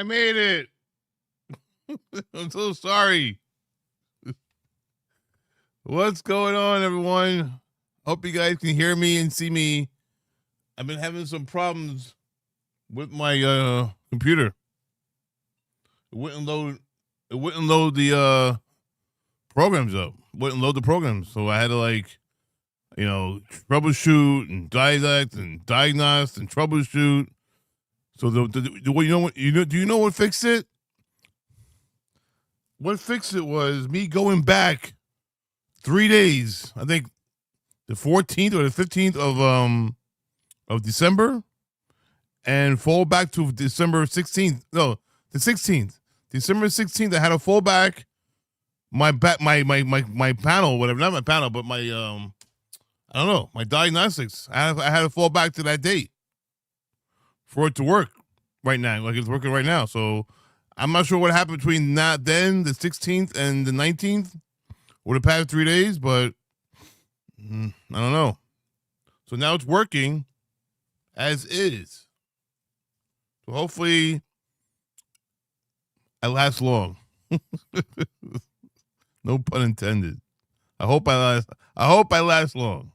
made it. I'm so sorry. What's going on, everyone? Hope you guys can hear me and see me. I've been having some problems with my computer. It wouldn't load the programs up. It wouldn't load the programs. So I had to troubleshoot and dissect and diagnose and troubleshoot. So do you know what fixed it? What fixed it was me going back 3 days. I think the 14th or the 15th of December, and fall back to December 16th. No, the 16th. December 16th. I had to fall back my panel, whatever. Not my panel, but my I don't know, my diagnostics. I had to fall back to that date for it to work right now, like it's working right now. So I'm not sure what happened between the 16th and the 19th, or the past 3 days, but I don't know. So now it's working as is. So hopefully I last long. No pun intended. I hope I last long.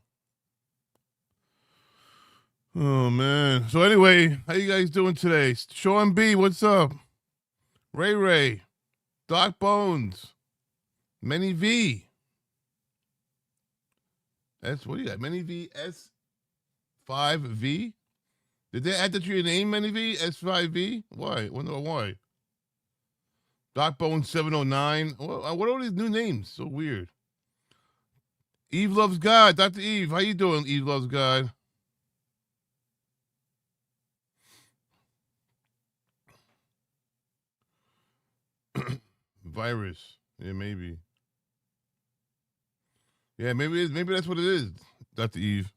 Oh man. So anyway, how you guys doing today? Sean B, what's up? Ray, Doc Bones, Many V. That's what do you got? Many V S5V. Did they add that to your name, Many V S5V? Why? Wonder why. Doc Bones 709. What are all these new names? So weird. Eve Loves God. Dr. Eve, how you doing? Eve Loves God. Virus. Yeah, maybe. Yeah, maybe that's what it is, Dr. Eve.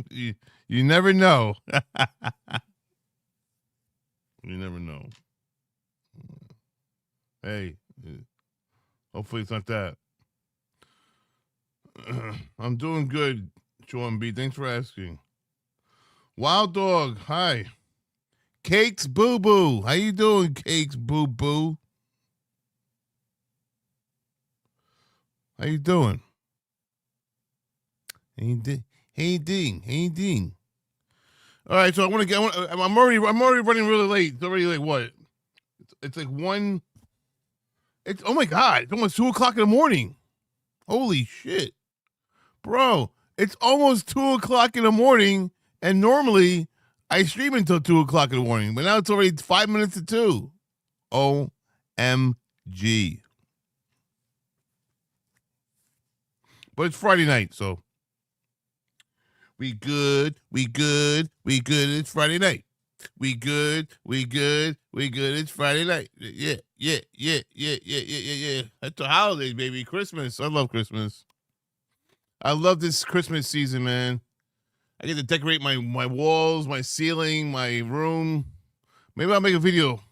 you never know. You never know. Hey, hopefully it's not that. I'm doing good, Sean B. Thanks for asking. Wild Dog, hi. Cakes Boo Boo. How you doing, Cakes Boo Boo? How you doing? Hey ding. All right, so I'm already running really late. It's already like what? It's like 1. It's, oh my God, it's almost 2:00 in the morning. Holy shit. Bro, it's almost 2:00 in the morning, and normally I stream until 2:00 in the morning, but now it's already 5 minutes to 2. OMG. But it's Friday night, so we good. It's Friday night. We good. It's Friday night. Yeah. That's the holidays, baby. Christmas. I love Christmas. I love this Christmas season, man. I get to decorate my walls, my ceiling, my room. Maybe I'll make a video.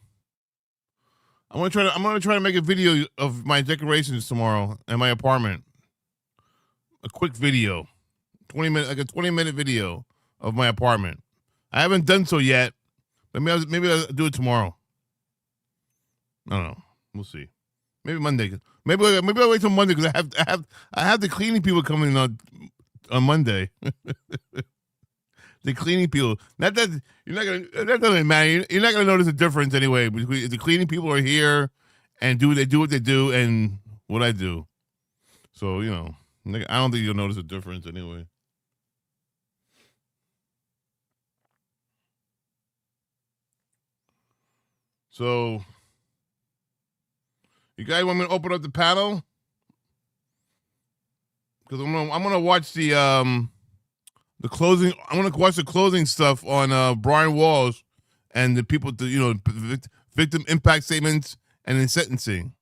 I'm gonna try to make a video of my decorations tomorrow in my apartment. A quick video. 20-minute video of my apartment. I haven't done so yet, but maybe I'll do it tomorrow. I don't know. We'll see. Maybe Monday. Maybe I'll wait till Monday because I have the cleaning people coming on Monday. The cleaning people. Not that that doesn't matter. You're not gonna notice a difference anyway. Between the cleaning people are here and do what they do and what I do. So I don't think you'll notice a difference anyway. So, you guys want me to open up the panel? Because I'm gonna watch the closing. I'm gonna watch the closing stuff on Brian Walshe and the people, victim impact statements and in sentencing.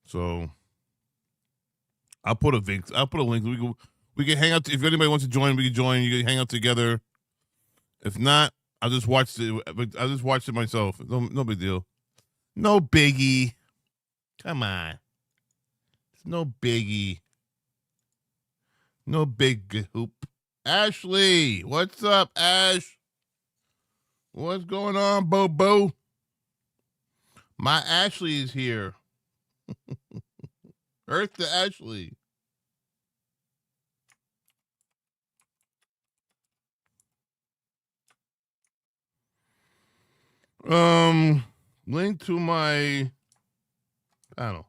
So, I'll put a link. We can hang out. If anybody wants to join, we can join. You can hang out together. If not, I'll just watch it myself. No big deal. No biggie. Come on. It's no biggie. No big hoop. Ashley, what's up, Ash? What's going on, Bo? My Ashley is here. Earth to Ashley. Link to my panel.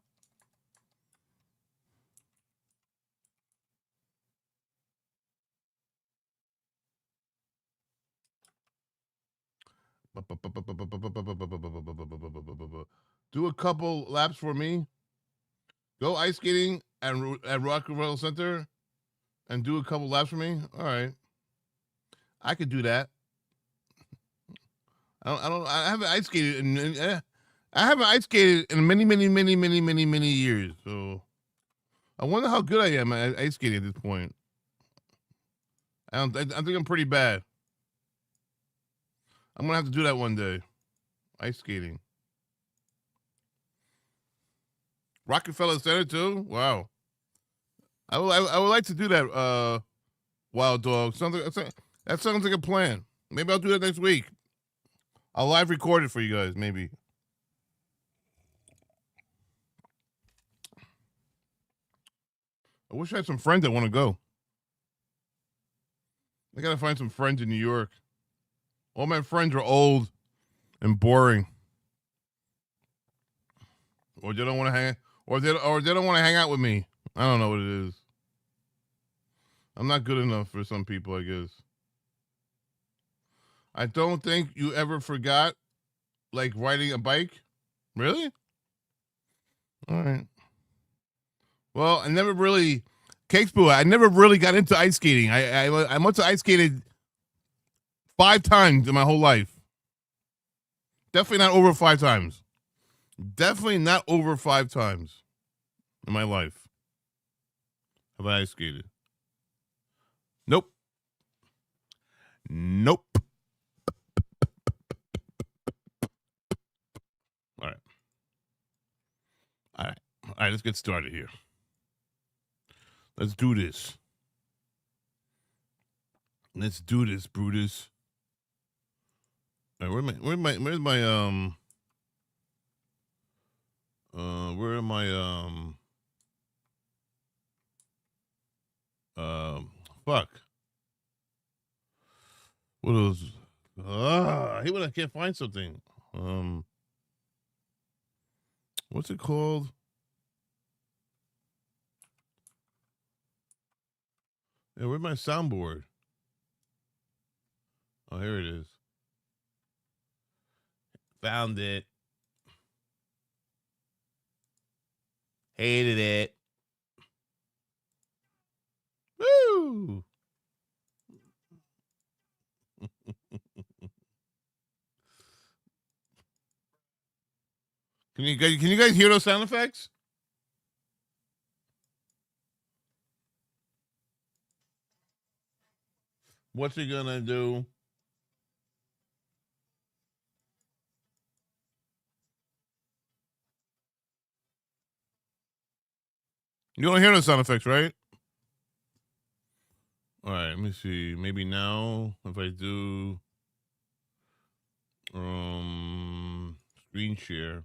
Do a couple laps for me. Go ice skating at Rockefeller Center and do a couple laps for me. All right, I could do that. I haven't ice skated in many years. So I wonder how good I am at ice skating at this point. I think I'm pretty bad. I'm gonna have to do that one day. Ice skating. Rockefeller Center too. Wow. I would like to do that. Wild Dog. That sounds like a plan. Maybe I'll do that next week. I'll live record it for you guys. Maybe. I wish I had some friends that want to go. I gotta find some friends in New York. All my friends are old and boring, or they don't want to hang, or they don't want to hang out with me. I don't know what it is. I'm not good enough for some people, I guess. I don't think you ever forgot, like riding a bike. Really? All right. Well, I never really, Cakespoo, I never really got into ice skating. I must have ice skated 5 times in my whole life. Definitely not over 5 times. Definitely not over 5 times in my life have I ice skated. Nope. All right, let's get started here. Let's do this. Brutus. All right, where am I fuck. What else? I hate when I can't find something. What's it called? Yeah, where's my soundboard? Oh, here it is. Found it. Hated it. Woo! Can you guys hear those sound effects? What's he gonna do? You don't hear those sound effects, right? All right, let me see. Maybe now, if I do screen share.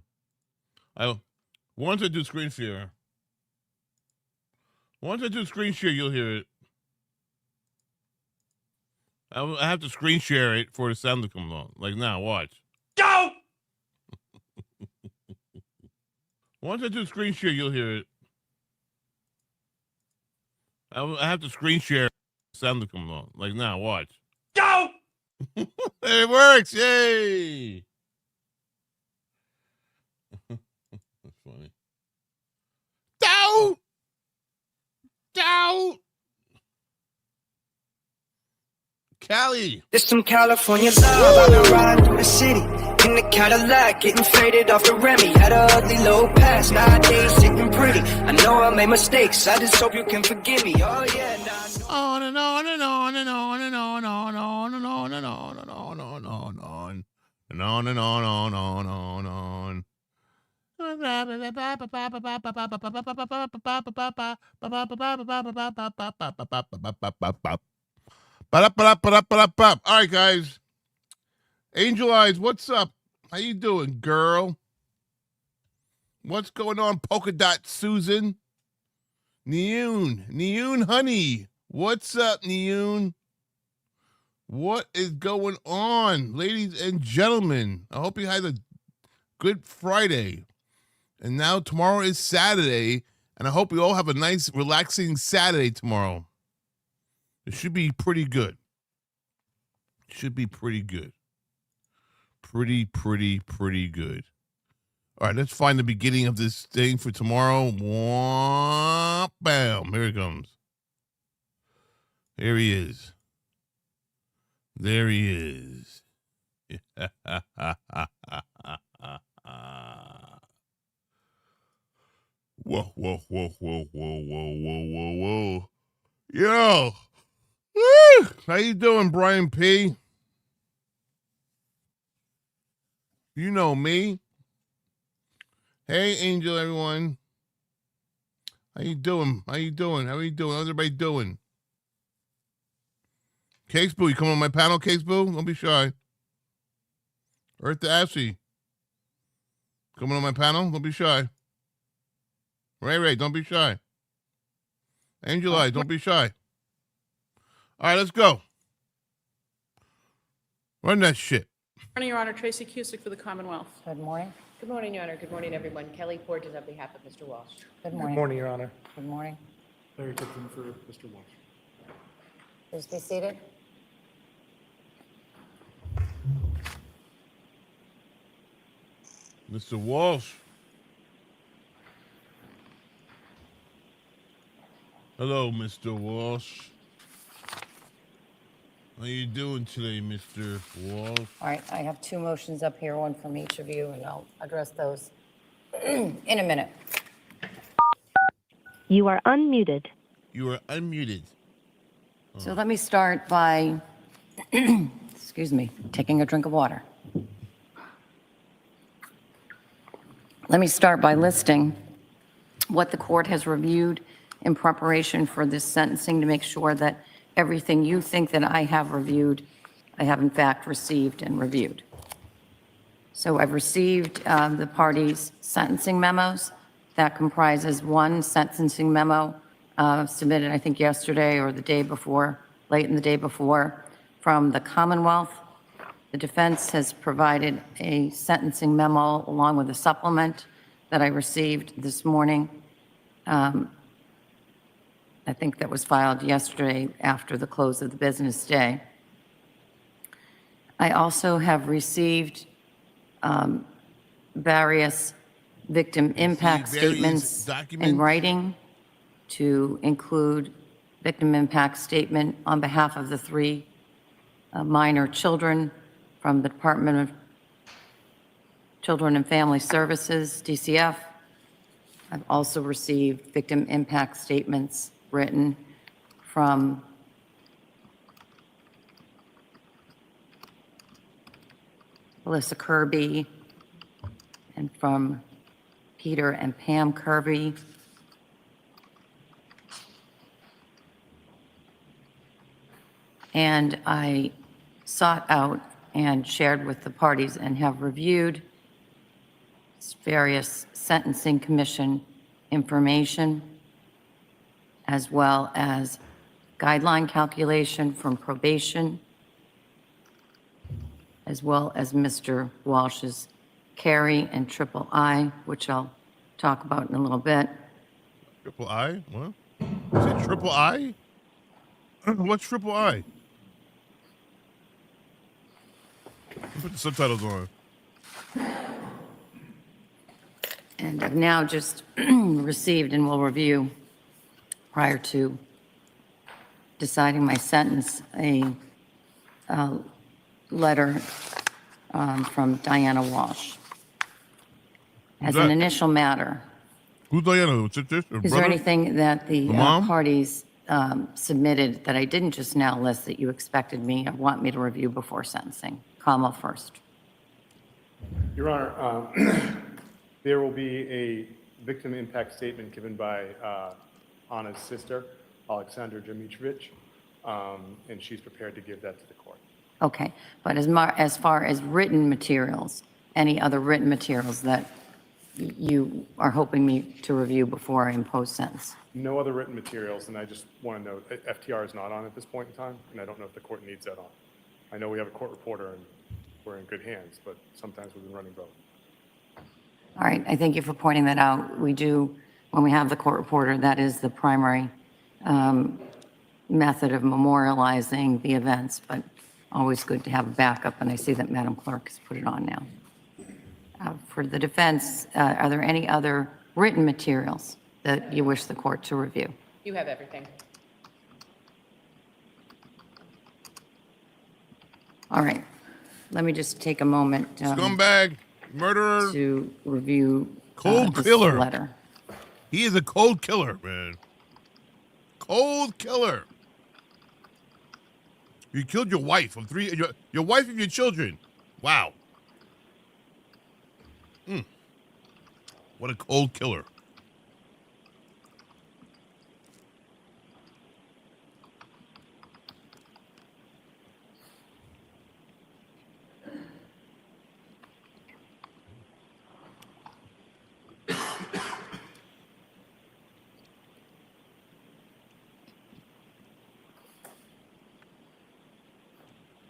Once I do screen share, you'll hear it. I have to screen share it for the sound to come on. Like now, watch. Go! Once I do screen share, you'll hear it. I have to screen share the sound to come on. Like now, watch. Go! It works! Yay! That's funny. Don't! Cali. There's some California love. I've been riding through the city in the Cadillac, getting faded off the Remy. Had a ugly low past, nowadays sitting pretty. I know I made mistakes, I just hope you can forgive me. Oh yeah, on and on and on and on and on and on and on and on and on and on and on and on and on. All right, guys. Angel Eyes, what's up? How you doing, girl? What's going on, Polka Dot Susan? Neon honey. What's up, Neon? What is going on, ladies and gentlemen? I hope you had a good Friday. And now tomorrow is Saturday, and I hope we all have a nice, relaxing Saturday tomorrow. It should be pretty good. Should be pretty good. Pretty good. All right, let's find the beginning of this thing for tomorrow. Wah, bam. Here it comes. Here he is. There he is. Whoa. Yo. Woo! How you doing, Brian P? You know me. Hey, Angel, everyone. How you doing? How's everybody doing? Cakes Boo, you come on my panel, Cakes Boo? Don't be shy. Earth to Ashley. Coming on my panel? Don't be shy. Ray, don't be shy. Angel Eye, don't be shy. All right, let's go. Run that shit. Good morning, Your Honor. Tracy Cusick for the Commonwealth. Good morning. Good morning, Your Honor. Good morning, everyone. Kelly Porges on behalf of Mr. Walsh. Good morning. Good morning, Your Honor. Good morning. Larry Tipton for Mr. Walsh. Please be seated. Mr. Walsh. Hello, Mr. Walsh. How you doing today, Mr. Walsh? All right, I have two motions up here, one from each of you, and I'll address those in a minute. You are unmuted. You are unmuted. So let me start by, excuse me, taking a drink of water. Let me start by listing what the court has reviewed in preparation for this sentencing to make sure that everything you think that I have reviewed, I have in fact received and reviewed. So I've received the parties' sentencing memos. That comprises one sentencing memo submitted, I think, yesterday or the day before, late in the day before, from the Commonwealth. The defense has provided a sentencing memo along with a supplement that I received this morning. I think that was filed yesterday after the close of the business day. I also have received various victim impact statements in writing to include victim impact statement on behalf of the three minor children from the Department of Children and Family Services, DCF. I've also received victim impact statements written from Melissa Kirby and from Peter and Pam Kirby. And I sought out and shared with the parties and have reviewed various sentencing commission information, as well as guideline calculation from probation, as well as Mr. Walsh's carry and triple I, which I'll talk about in a little bit. Triple I? What? Is it triple I? What's triple I? Put the subtitles on. And I've now just received and will review, prior to deciding my sentence, a letter from Diana Walsh. As an initial matter, Who's Diana? Is it this? Her is there brother? anything that the mom? parties submitted that I didn't just now list that you expected me or want me to review before sentencing? Kamal first. Your Honor, there will be a victim impact statement given by Anna's sister, Alexandra Dmitrievich, and she's prepared to give that to the court. Okay, but as far as written materials, any other written materials that you are hoping me to review before I impose sentence? No other written materials, and I just want to note, FTR is not on at this point in time, and I don't know if the court needs that on. I know we have a court reporter, and we're in good hands, but sometimes we've been running both. All right, I thank you for pointing that out. We do, when we have the court reporter, that is the primary method of memorializing the events, but always good to have a backup, and I see that Madam Clerk has put it on now. For the defense, are there any other written materials that you wish the court to review? You have everything. All right, let me just take a moment Scumbag, murderer, to review cold this killer. letter. He is a cold killer, man. Cold killer. You killed your wife of your wife and your children. Wow. What a cold killer.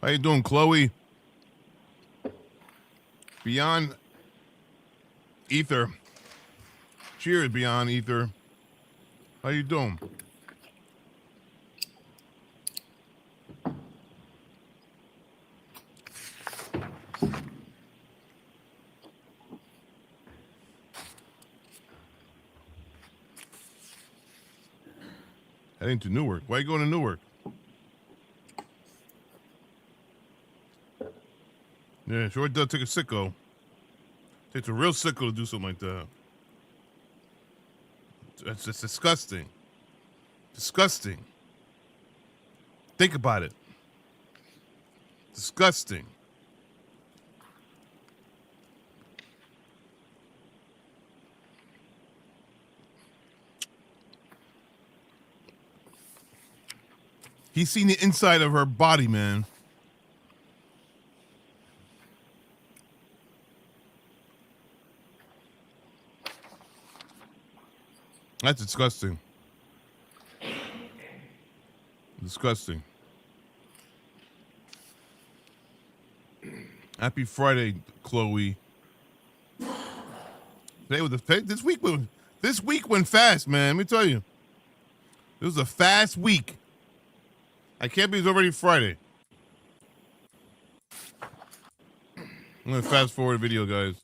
How you doing, Chloe? Beyond Ether. Cheers, Beyond Ether. How you doing? Heading to Newark. Why are you going to Newark? Yeah, sure does take a sicko. Takes a real sicko to do something like that. That's just disgusting. Disgusting. Think about it. Disgusting. He's seen the inside of her body, man. That's disgusting. Disgusting. Happy Friday, Chloe. Today was this week went fast, man. Let me tell you. It was a fast week. I can't believe it's already Friday. I'm gonna fast forward the video, guys.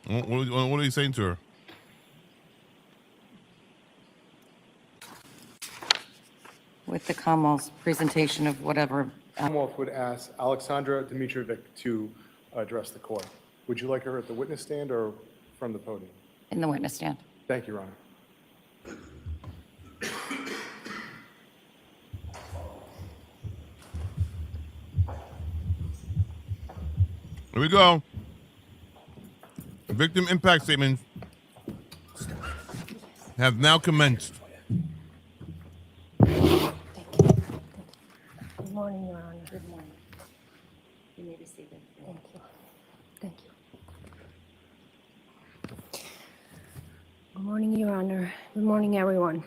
What are you saying to her? With the Commonwealth's presentation of whatever. Commonwealth would ask Alexandra Dmitrievic to address the court. Would you like her at the witness stand or from the podium? In the witness stand. Thank you, Your Honor. Here we go. Victim impact statements have now commenced. Good morning, Your Honor. Good morning. You may be seated. Thank you. Thank you. Good morning, Your Honor. Good morning, everyone.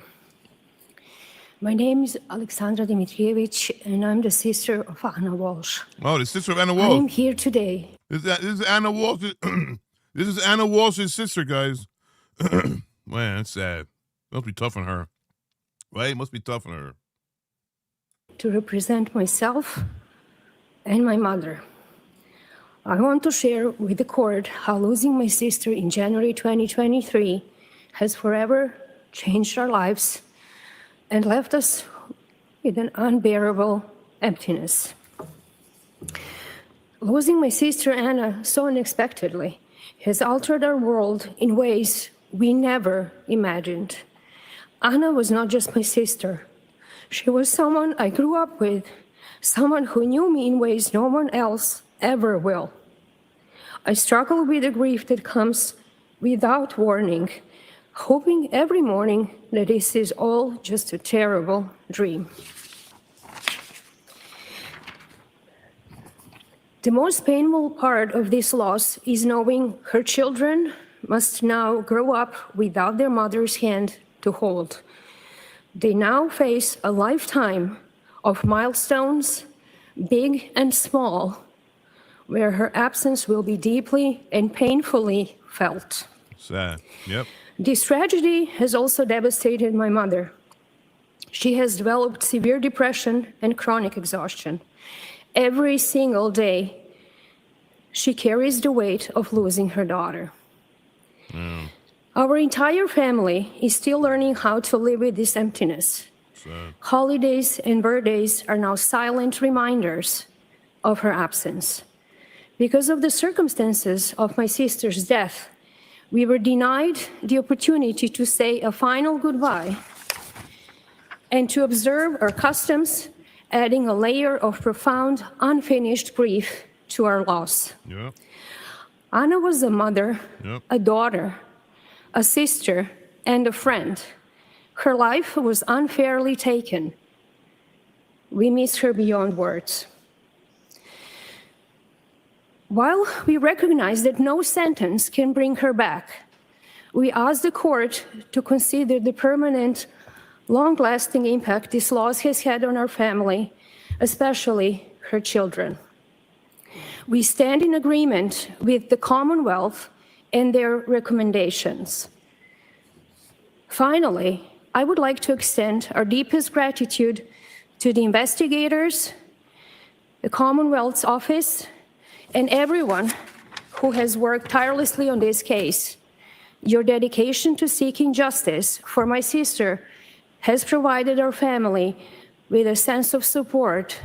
My name is Alexandra Dmitrievich, and I'm the sister of Anna Walshe. Oh, the sister of Anna I Walsh. am here today. This is Anna Walsh. This is Anna Walsh's sister, guys. Man, that's sad. Must be tough on her. Right? Must be tough on her. To represent myself and my mother. I want to share with the court how losing my sister in January 2023 has forever changed our lives and left us with an unbearable emptiness. Losing my sister Anna so unexpectedly has altered our world in ways we never imagined. Anna was not just my sister. She was someone I grew up with, someone who knew me in ways no one else ever will. I struggle with the grief that comes without warning, hoping every morning that this is all just a terrible dream. The most painful part of this loss is knowing her children must now grow up without their mother's hand to hold. They now face a lifetime of milestones, big and small, where her absence will be deeply and painfully felt. Sad. Yep. This tragedy has also devastated my mother. She has developed severe depression and chronic exhaustion. Every single day, she carries the weight of losing her daughter. Our entire family is still learning how to live with this emptiness. Sad. Holidays and birthdays are now silent reminders of her absence. Because of the circumstances of my sister's death, we were denied the opportunity to say a final goodbye and to observe our customs, adding a layer of profound, unfinished grief to our loss. Yep. Anna was a mother, Yep. a daughter, a sister, and a friend. Her life was unfairly taken. We miss her beyond words. While we recognize that no sentence can bring her back, we ask the court to consider the permanent, long-lasting impact this loss has had on our family, especially her children. We stand in agreement with the Commonwealth and their recommendations. Finally, I would like to extend our deepest gratitude to the investigators, the Commonwealth's office, and everyone who has worked tirelessly on this case. Your dedication to seeking justice for my sister has provided our family with a sense of support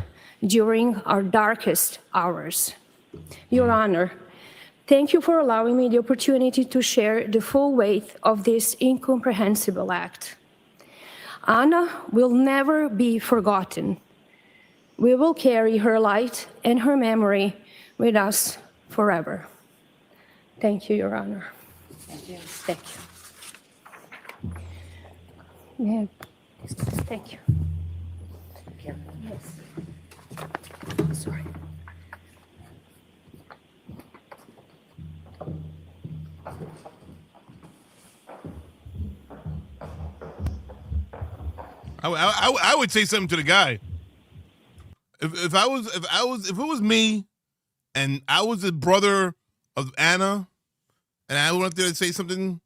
during our darkest hours. Your Honor, thank you for allowing me the opportunity to share the full weight of this incomprehensible act. Anna will never be forgotten. We will carry her light and her memory with us forever. Thank you, Your Honor. Thank you. Thank you. Yeah. Thank you. Careful. Yes. Sorry. I would say something to the guy. If it was me, and I was the brother of Anna, and I went up there to say something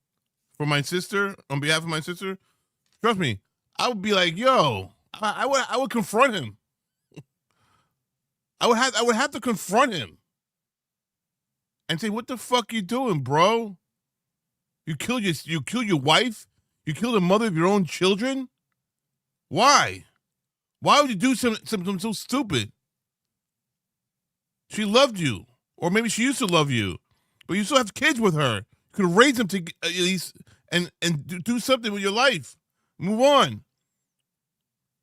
for my sister on behalf of my sister, trust me, I would be like, yo, I would confront him. I would have to confront him and say, what the fuck you doing, bro? You kill your wife? You kill the mother of your own children? Why? Why would you do something so stupid? She loved you, or maybe she used to love you, but you still have kids with her. You could raise them to at least and do something with your life. Move on.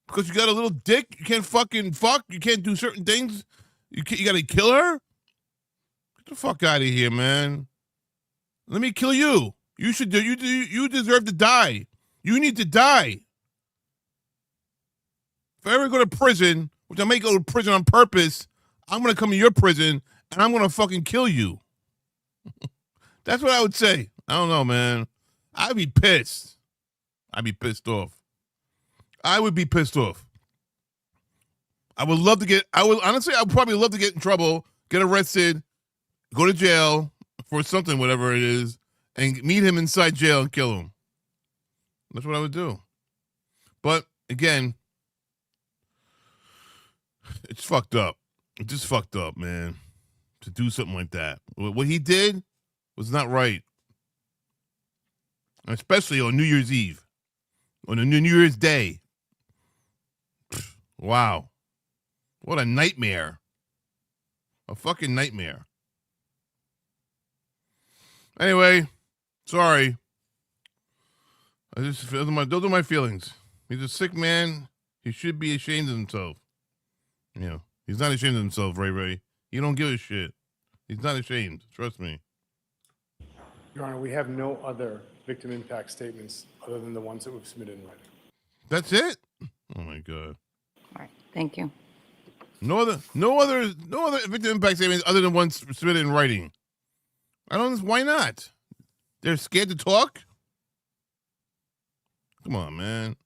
Because you got a little dick, you can't fucking fuck. You can't do certain things. You got to kill her. Get the fuck out of here, man. Let me kill you. You should do. You deserve to die. You need to die. If I ever go to prison, which I may go to prison on purpose, I'm going to come to your prison, and I'm going to fucking kill you. That's what I would say. I don't know, man. I'd be pissed. I'd be pissed off. I would be pissed off. I would probably love to get in trouble, get arrested, go to jail for something, whatever it is, and meet him inside jail and kill him. That's what I would do. But, again, it's fucked up. It's just fucked up, man, to do something like that. What he did was not right. Especially on New Year's Eve. On a New Year's Day. Wow. What a nightmare. A fucking nightmare. Anyway, sorry. Those are my feelings. He's a sick man. He should be ashamed of himself. Yeah. He's not ashamed of himself, Ray Ray. He don't give a shit. He's not ashamed. Trust me. Your Honor, we have no other victim impact statements other than the ones that we've submitted in writing. That's it? Oh my God. All right, thank you. No other victim impact statements other than ones submitted in writing. I don't know why not. They're scared to talk? Come on, man.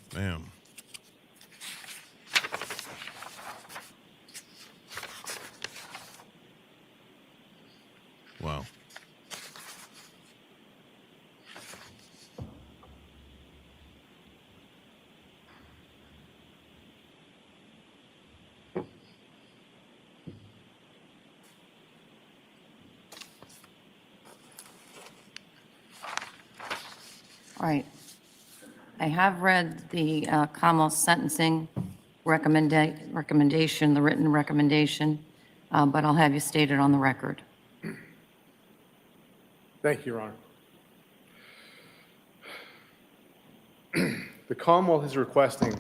Damn. Wow. All right. I have read the Commonwealth sentencing recommendation, the written recommendation, but I'll have you state it on the record. Thank you, Your Honor. The Commonwealth is requesting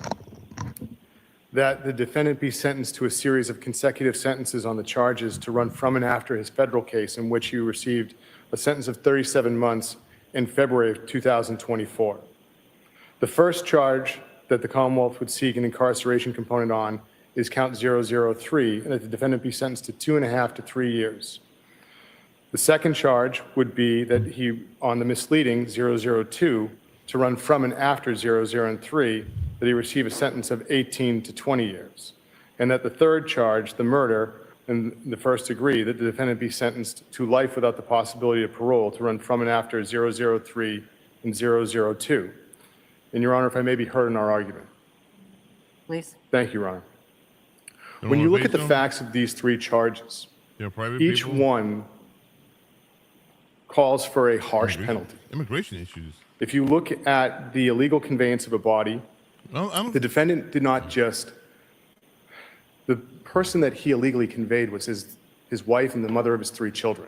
that the defendant be sentenced to a series of consecutive sentences on the charges to run from and after his federal case in which he received a sentence of 37 months in February of 2024. The first charge that the Commonwealth would seek an incarceration component on is count 003, and that the defendant be sentenced to 2.5 to 3 years. The second charge would be that he, on the misleading 002, to run from and after 003, that he receive a sentence of 18 to 20 years. And that the third charge, the murder, in the first degree, that the defendant be sentenced to life without the possibility of parole to run from and after 003 and 002. And Your Honor, if I may be heard in our argument. Please. Thank you, Your Honor. When you look at the facts of these three charges, each one calls for a harsh penalty. Immigration issues. If you look at the illegal conveyance of a body, the defendant did not just, the person that he illegally conveyed was his wife and the mother of his 3 children.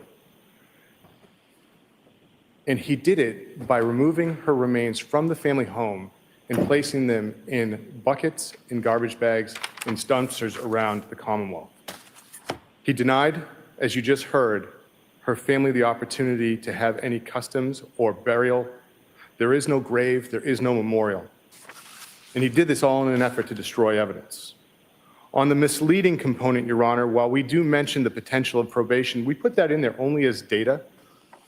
And he did it by removing her remains from the family home and placing them in buckets, in garbage bags, in dumpsters around the Commonwealth. He denied, as you just heard, her family the opportunity to have any customs or burial. There is no grave, there is no memorial. And he did this all in an effort to destroy evidence. On the misleading component, Your Honor, while we do mention the potential of probation, we put that in there only as data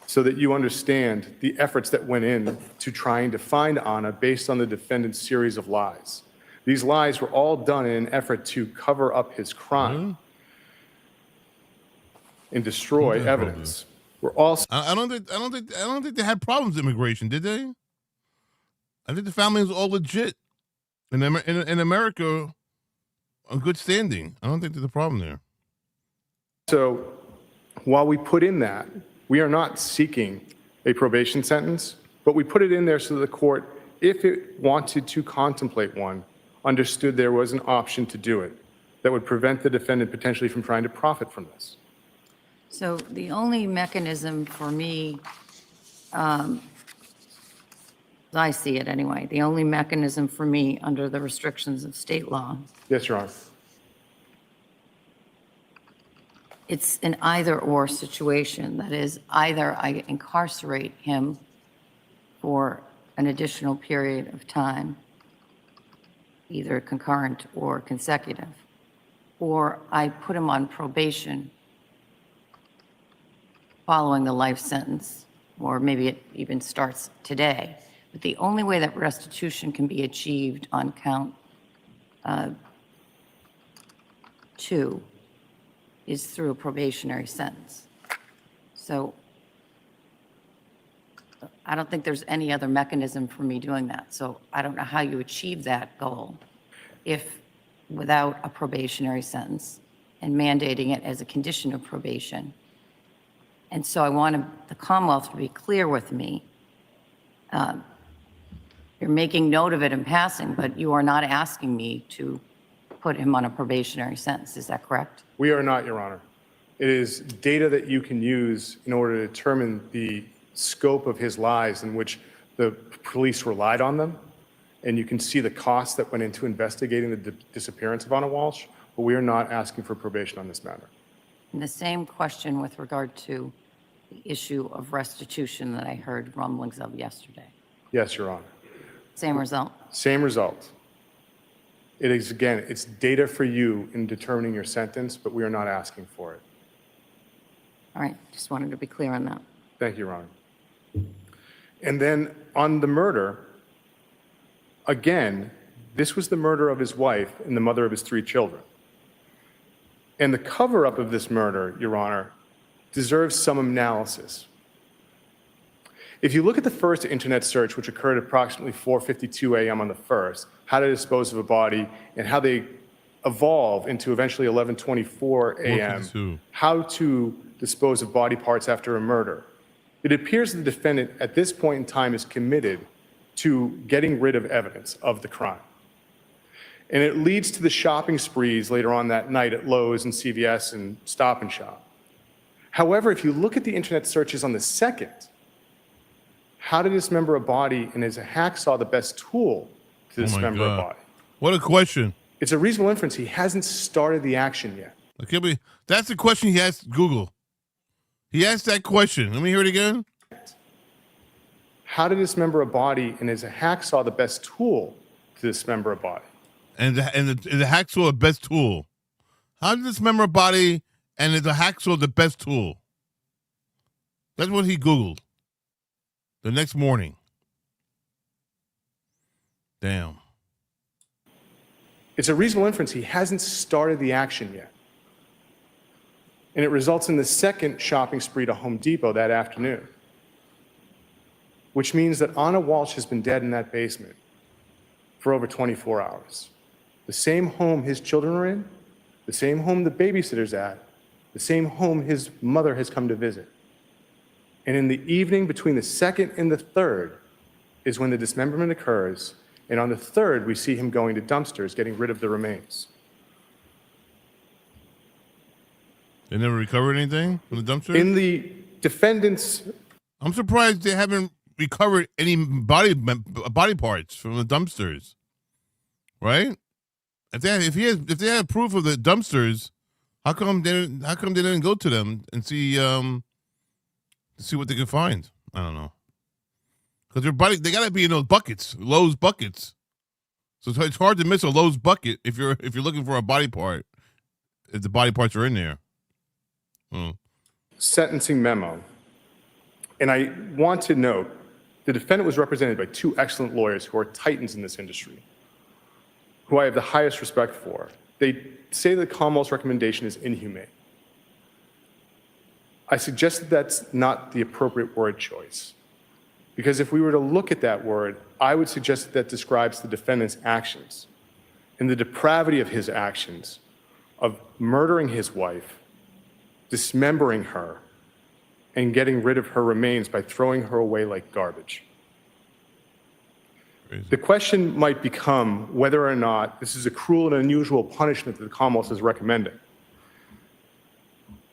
so that you understand the efforts that went in to trying to find Anna based on the defendant's series of lies. These lies were all done in an effort to cover up his crime and destroy evidence. We're also I don't think they had problems with immigration, did they? I think the family was all legit. In America, on good standing. I don't think there's a problem there. So while we put in that, we are not seeking a probation sentence, but we put it in there so that the court, if it wanted to contemplate one, understood there was an option to do it that would prevent the defendant potentially from trying to profit from this. So the only mechanism for me, as I see it anyway, the only mechanism for me under the restrictions of state law, Yes, Your Honor. it's an either-or situation. That is, either I incarcerate him for an additional period of time, either concurrent or consecutive, or I put him on probation following the life sentence, or maybe it even starts today. But the only way that restitution can be achieved on count 2 is through a probationary sentence. So I don't think there's any other mechanism for me doing that. So I don't know how you achieve that goal if without a probationary sentence and mandating it as a condition of probation. And so I want the Commonwealth to be clear with me. You're making note of it in passing, but you are not asking me to put him on a probationary sentence. Is that correct? We are not, Your Honor. It is data that you can use in order to determine the scope of his lies in which the police relied on them. And you can see the costs that went into investigating the disappearance of Anna Walshe, but we are not asking for probation on this matter. And the same question with regard to the issue of restitution that I heard rumblings of yesterday. Yes, Your Honor. Same result. Same result. It is, again, it's data for you in determining your sentence, but we are not asking for it. All right, just wanted to be clear on that. Thank you, Your Honor. And then on the murder, again, this was the murder of his wife and the mother of his 3 children. And the cover-up of this murder, Your Honor, deserves some analysis. If you look at the first internet search, which occurred at approximately 4:52 a.m. on the 1st, how to dispose of a body, and how they evolve into eventually 11:24 a.m., 4:52. how to dispose of body parts after a murder, it appears the defendant at this point in time is committed to getting rid of evidence of the crime. And it leads to the shopping sprees later on that night at Lowe's and CVS and Stop and Shop. However, if you look at the internet searches on the second, how to dismember a body, and is a hacksaw the best tool to dismember a body? What a question. It's a reasonable inference. He hasn't started the action yet. Okay, that's the question he asked Google. He asked that question. Let me hear it again. How to dismember a body, and is a hacksaw the best tool to dismember a body? And the hacksaw the best tool. How to dismember a body, and is the hacksaw the best tool? That's what he Googled the next morning. Damn. It's a reasonable inference. He hasn't started the action yet. And it results in the second shopping spree to Home Depot that afternoon, which means that Anna Walshe has been dead in that basement for over 24 hours. The same home his children are in, the same home the babysitter's at, the same home his mother has come to visit. And in the evening between the second and the third is when the dismemberment occurs. And on the third, we see him going to dumpsters, getting rid of the remains. They never recovered anything from the dumpster? In the defendant's... I'm surprised they haven't recovered any body parts from the dumpsters. Right? If they had proof of the dumpsters, how come they didn't go to them and see what they could find? I don't know. Because they gotta be in those buckets, Lowe's buckets. So it's hard to miss a Lowe's bucket if you're looking for a body part, if the body parts are in there. Sentencing memo. And I want to note, the defendant was represented by 2 excellent lawyers who are titans in this industry, who I have the highest respect for. They say the Commonwealth's recommendation is inhumane. I suggest that that's not the appropriate word choice. Because if we were to look at that word, I would suggest that describes the defendant's actions and the depravity of his actions of murdering his wife, dismembering her, and getting rid of her remains by throwing her away like garbage. Crazy. The question might become whether or not this is a cruel and unusual punishment that the Commonwealth is recommending.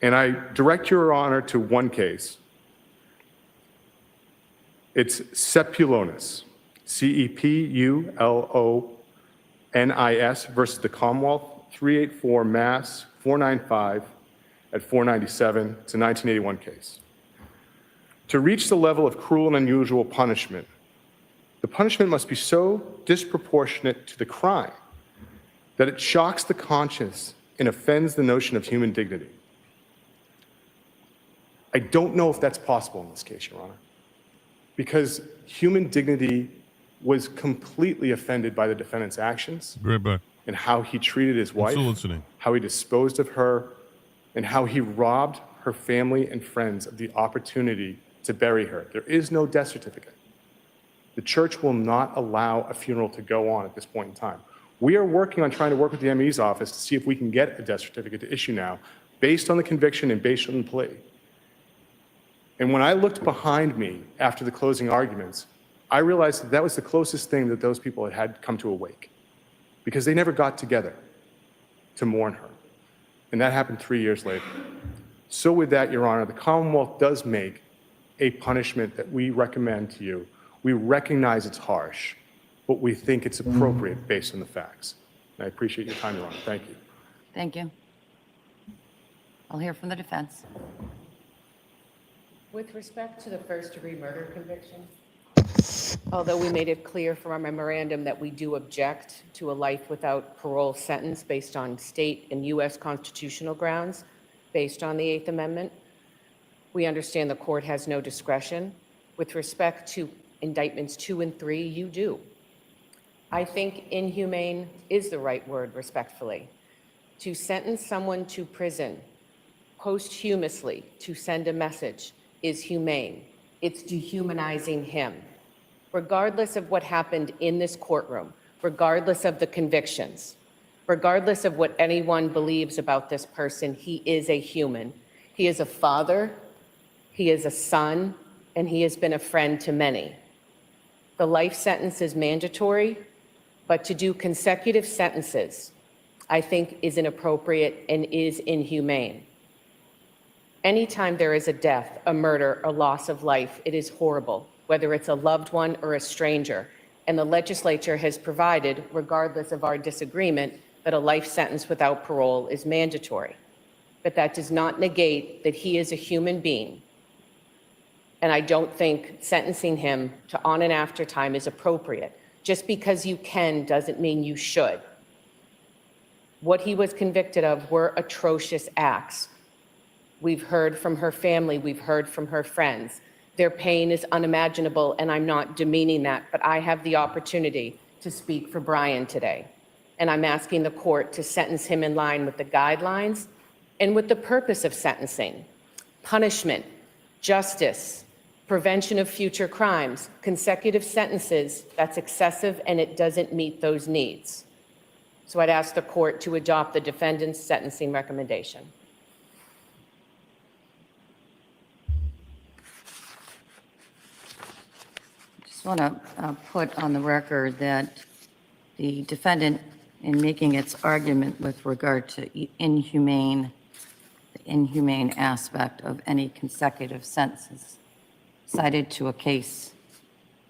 And I direct your honor to one case. It's Cepulonis, CEPULONIS versus the Commonwealth, 384 Mass 495 at 497. It's a 1981 case. To reach the level of cruel and unusual punishment, the punishment must be so disproportionate to the crime that it shocks the conscience and offends the notion of human dignity. I don't know if that's possible in this case, Your Honor, because human dignity was completely offended by the defendant's actions and how he treated his wife, how he disposed of her, and how he robbed her family and friends of the opportunity to bury her. There is no death certificate. The church will not allow a funeral to go on at this point in time. We are working on trying to work with the ME's office to see if we can get a death certificate to issue now, based on the conviction and based on the plea. And when I looked behind me after the closing arguments, I realized that was the closest thing that those people had come to a wake, because they never got together to mourn her. And that happened 3 years later. So with that, Your Honor, the Commonwealth does make a punishment that we recommend to you. We recognize it's harsh, but we think it's appropriate based on the facts. And I appreciate your time, Your Honor. Thank you. Thank you. I'll hear from the defense. With respect to the first-degree murder conviction, although we made it clear from our memorandum that we do object to a life without parole sentence based on state and U.S. constitutional grounds, based on the Eighth Amendment, we understand the court has no discretion. With respect to indictments 2 and 3, you do. I think inhumane is the right word, respectfully. To sentence someone to prison posthumously to send a message is humane. It's dehumanizing him. Regardless of what happened in this courtroom, regardless of the convictions, regardless of what anyone believes about this person, he is a human. He is a father, he is a son, and he has been a friend to many. The life sentence is mandatory, but to do consecutive sentences, I think, is inappropriate and is inhumane. Anytime there is a death, a murder, a loss of life, it is horrible, whether it's a loved one or a stranger. And the legislature has provided, regardless of our disagreement, that a life sentence without parole is mandatory. But that does not negate that he is a human being. And I don't think sentencing him to on and after time is appropriate. Just because you can doesn't mean you should. What he was convicted of were atrocious acts. We've heard from her family, we've heard from her friends. Their pain is unimaginable, and I'm not demeaning that, but I have the opportunity to speak for Brian today. And I'm asking the court to sentence him in line with the guidelines and with the purpose of sentencing. Punishment, justice, prevention of future crimes, consecutive sentences, that's excessive and it doesn't meet those needs. So I'd ask the court to adopt the defendant's sentencing recommendation. Just want to put on the record that the defendant, in making its argument with regard to the inhumane aspect of any consecutive sentences, cited to a case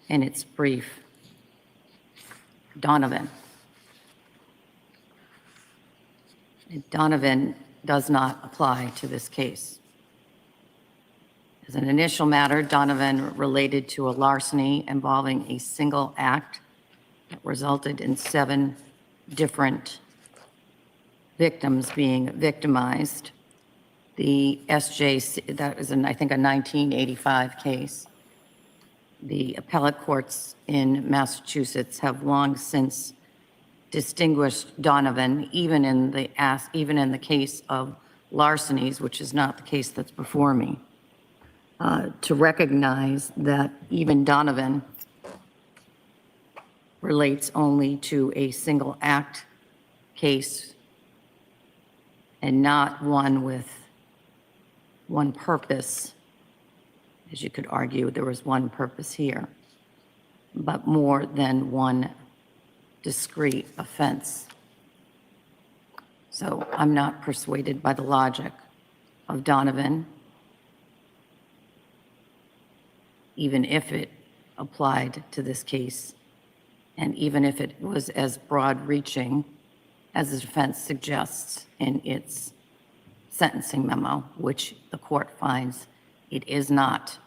in its brief, Donovan. Donovan does not apply to this case. As an initial matter, Donovan related to a larceny involving a single act that resulted in 7 different victims being victimized. The SJC, that was, I think, a 1985 case. The appellate courts in Massachusetts have long since distinguished Donovan, even in the case of larcenies, which is not the case that's before me, to recognize that even Donovan relates only to a single act case and not one with one purpose. As you could argue, there was one purpose here, but more than one discrete offense. So I'm not persuaded by the logic of Donovan, even if it applied to this case, and even if it was as broad-reaching as the defense suggests in its sentencing memo, which the court finds it is not.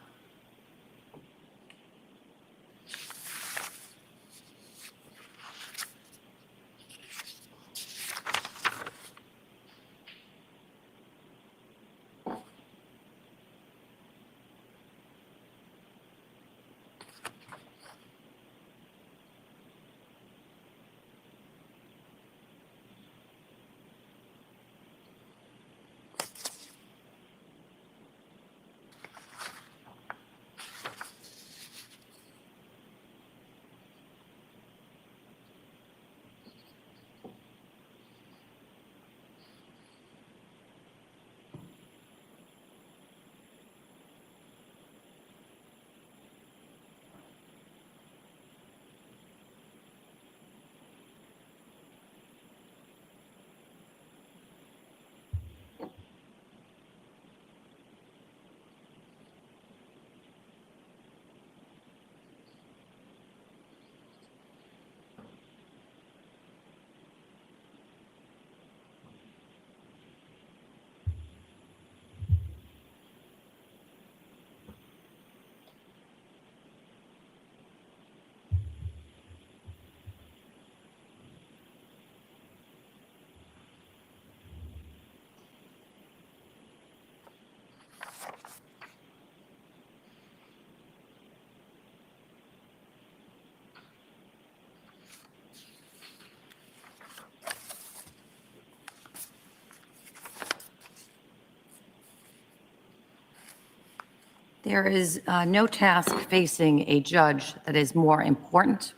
There is no task facing a judge that is more important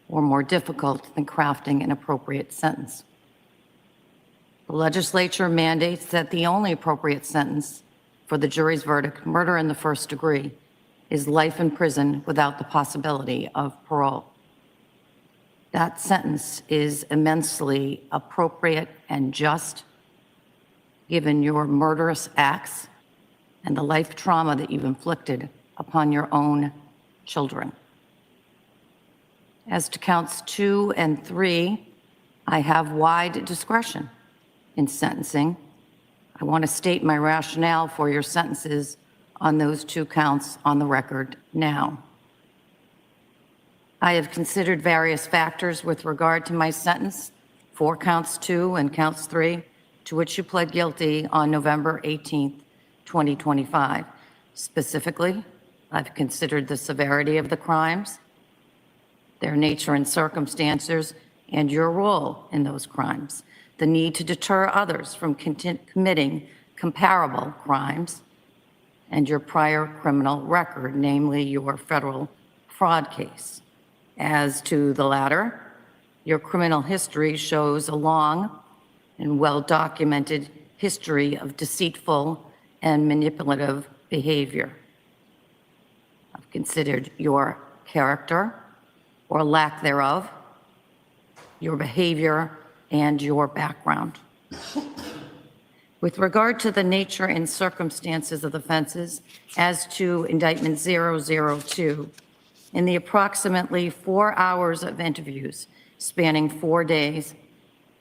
or more difficult than crafting an appropriate sentence. The legislature mandates that the only appropriate sentence for the jury's verdict, murder in the first degree, is life in prison without the possibility of parole. That sentence is immensely appropriate and just, given your murderous acts and the life trauma that you've inflicted upon your own children. As to counts 2 and 3, I have wide discretion in sentencing. I want to state my rationale for your sentences on those 2 counts on the record now. I have considered various factors with regard to my sentence for counts 2 and counts 3, to which you pled guilty on November 18th, 2025. Specifically, I've considered the severity of the crimes, their nature and circumstances, and your role in those crimes, the need to deter others from committing comparable crimes, and your prior criminal record, namely your federal fraud case. As to the latter, your criminal history shows a long and well-documented history of deceitful and manipulative behavior. I've considered your character or lack thereof, your behavior, and your background. With regard to the nature and circumstances of the offenses, as to indictment 002, in the approximately 4 hours of interviews spanning 4 days,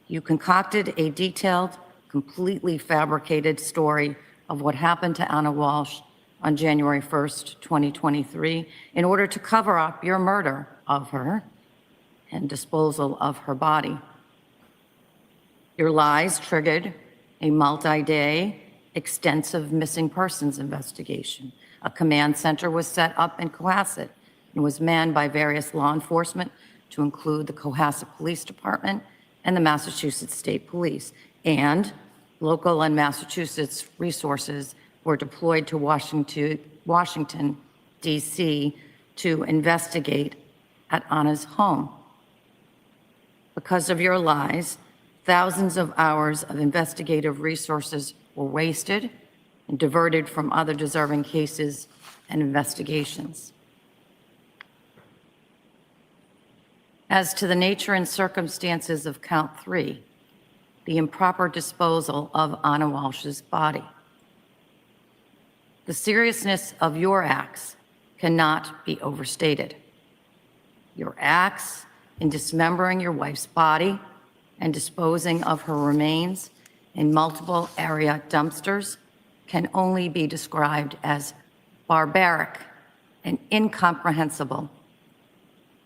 you concocted a detailed, completely fabricated story of what happened to Anna Walshe on January 1st, 2023, in order to cover up your murder of her and disposal of her body. Your lies triggered a multi-day, extensive missing persons investigation. A command center was set up in Cohasset and was manned by various law enforcement, to include the Cohasset Police Department and the Massachusetts State Police. And local and Massachusetts resources were deployed to Washington, D.C. to investigate at Anna's home. Because of your lies, thousands of hours of investigative resources were wasted and diverted from other deserving cases and investigations. As to the nature and circumstances of count 3, the improper disposal of Anna Walsh's body, the seriousness of your acts cannot be overstated. Your acts in dismembering your wife's body and disposing of her remains in multiple area dumpsters can only be described as barbaric and incomprehensible.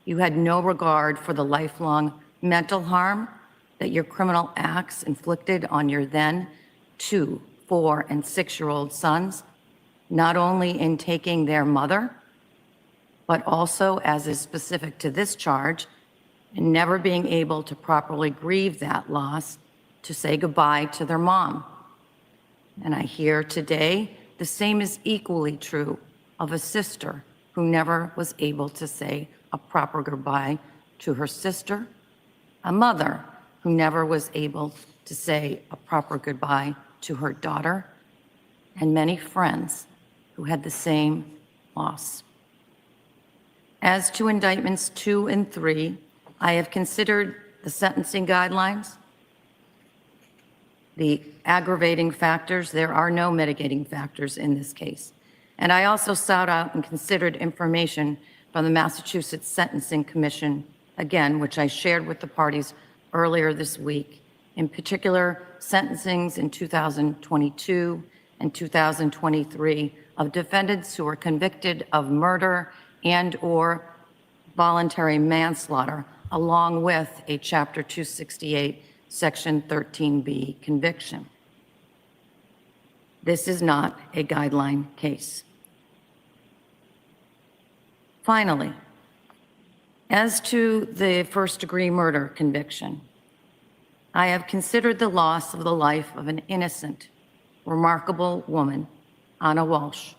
You had no regard for the lifelong mental harm that your criminal acts inflicted on your then 2, 4, and 6-year-old sons, not only in taking their mother, but also, as is specific to this charge, in never being able to properly grieve that loss, to say goodbye to their mom. And I hear today the same is equally true of a sister who never was able to say a proper goodbye to her sister, a mother who never was able to say a proper goodbye to her daughter, and many friends who had the same loss. As to indictments 2 and 3, I have considered the sentencing guidelines, the aggravating factors. There are no mitigating factors in this case. And I also sought out and considered information from the Massachusetts Sentencing Commission, again, which I shared with the parties earlier this week, in particular sentencings in 2022 and 2023 of defendants who were convicted of murder and/or voluntary manslaughter, along with a Chapter 268, Section 13B conviction. This is not a guideline case. Finally, as to the first-degree murder conviction, I have considered the loss of the life of an innocent, remarkable woman, Anna Walshe,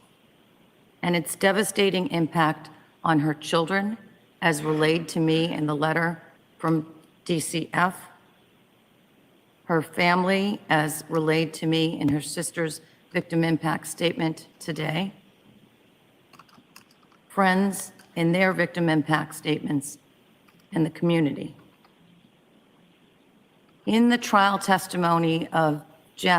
and its devastating impact on her children, as relayed to me in the letter from DCF, her family, as relayed to me in her sister's victim impact statement today, friends in their victim impact statements, and the community. In the trial testimony of Gemma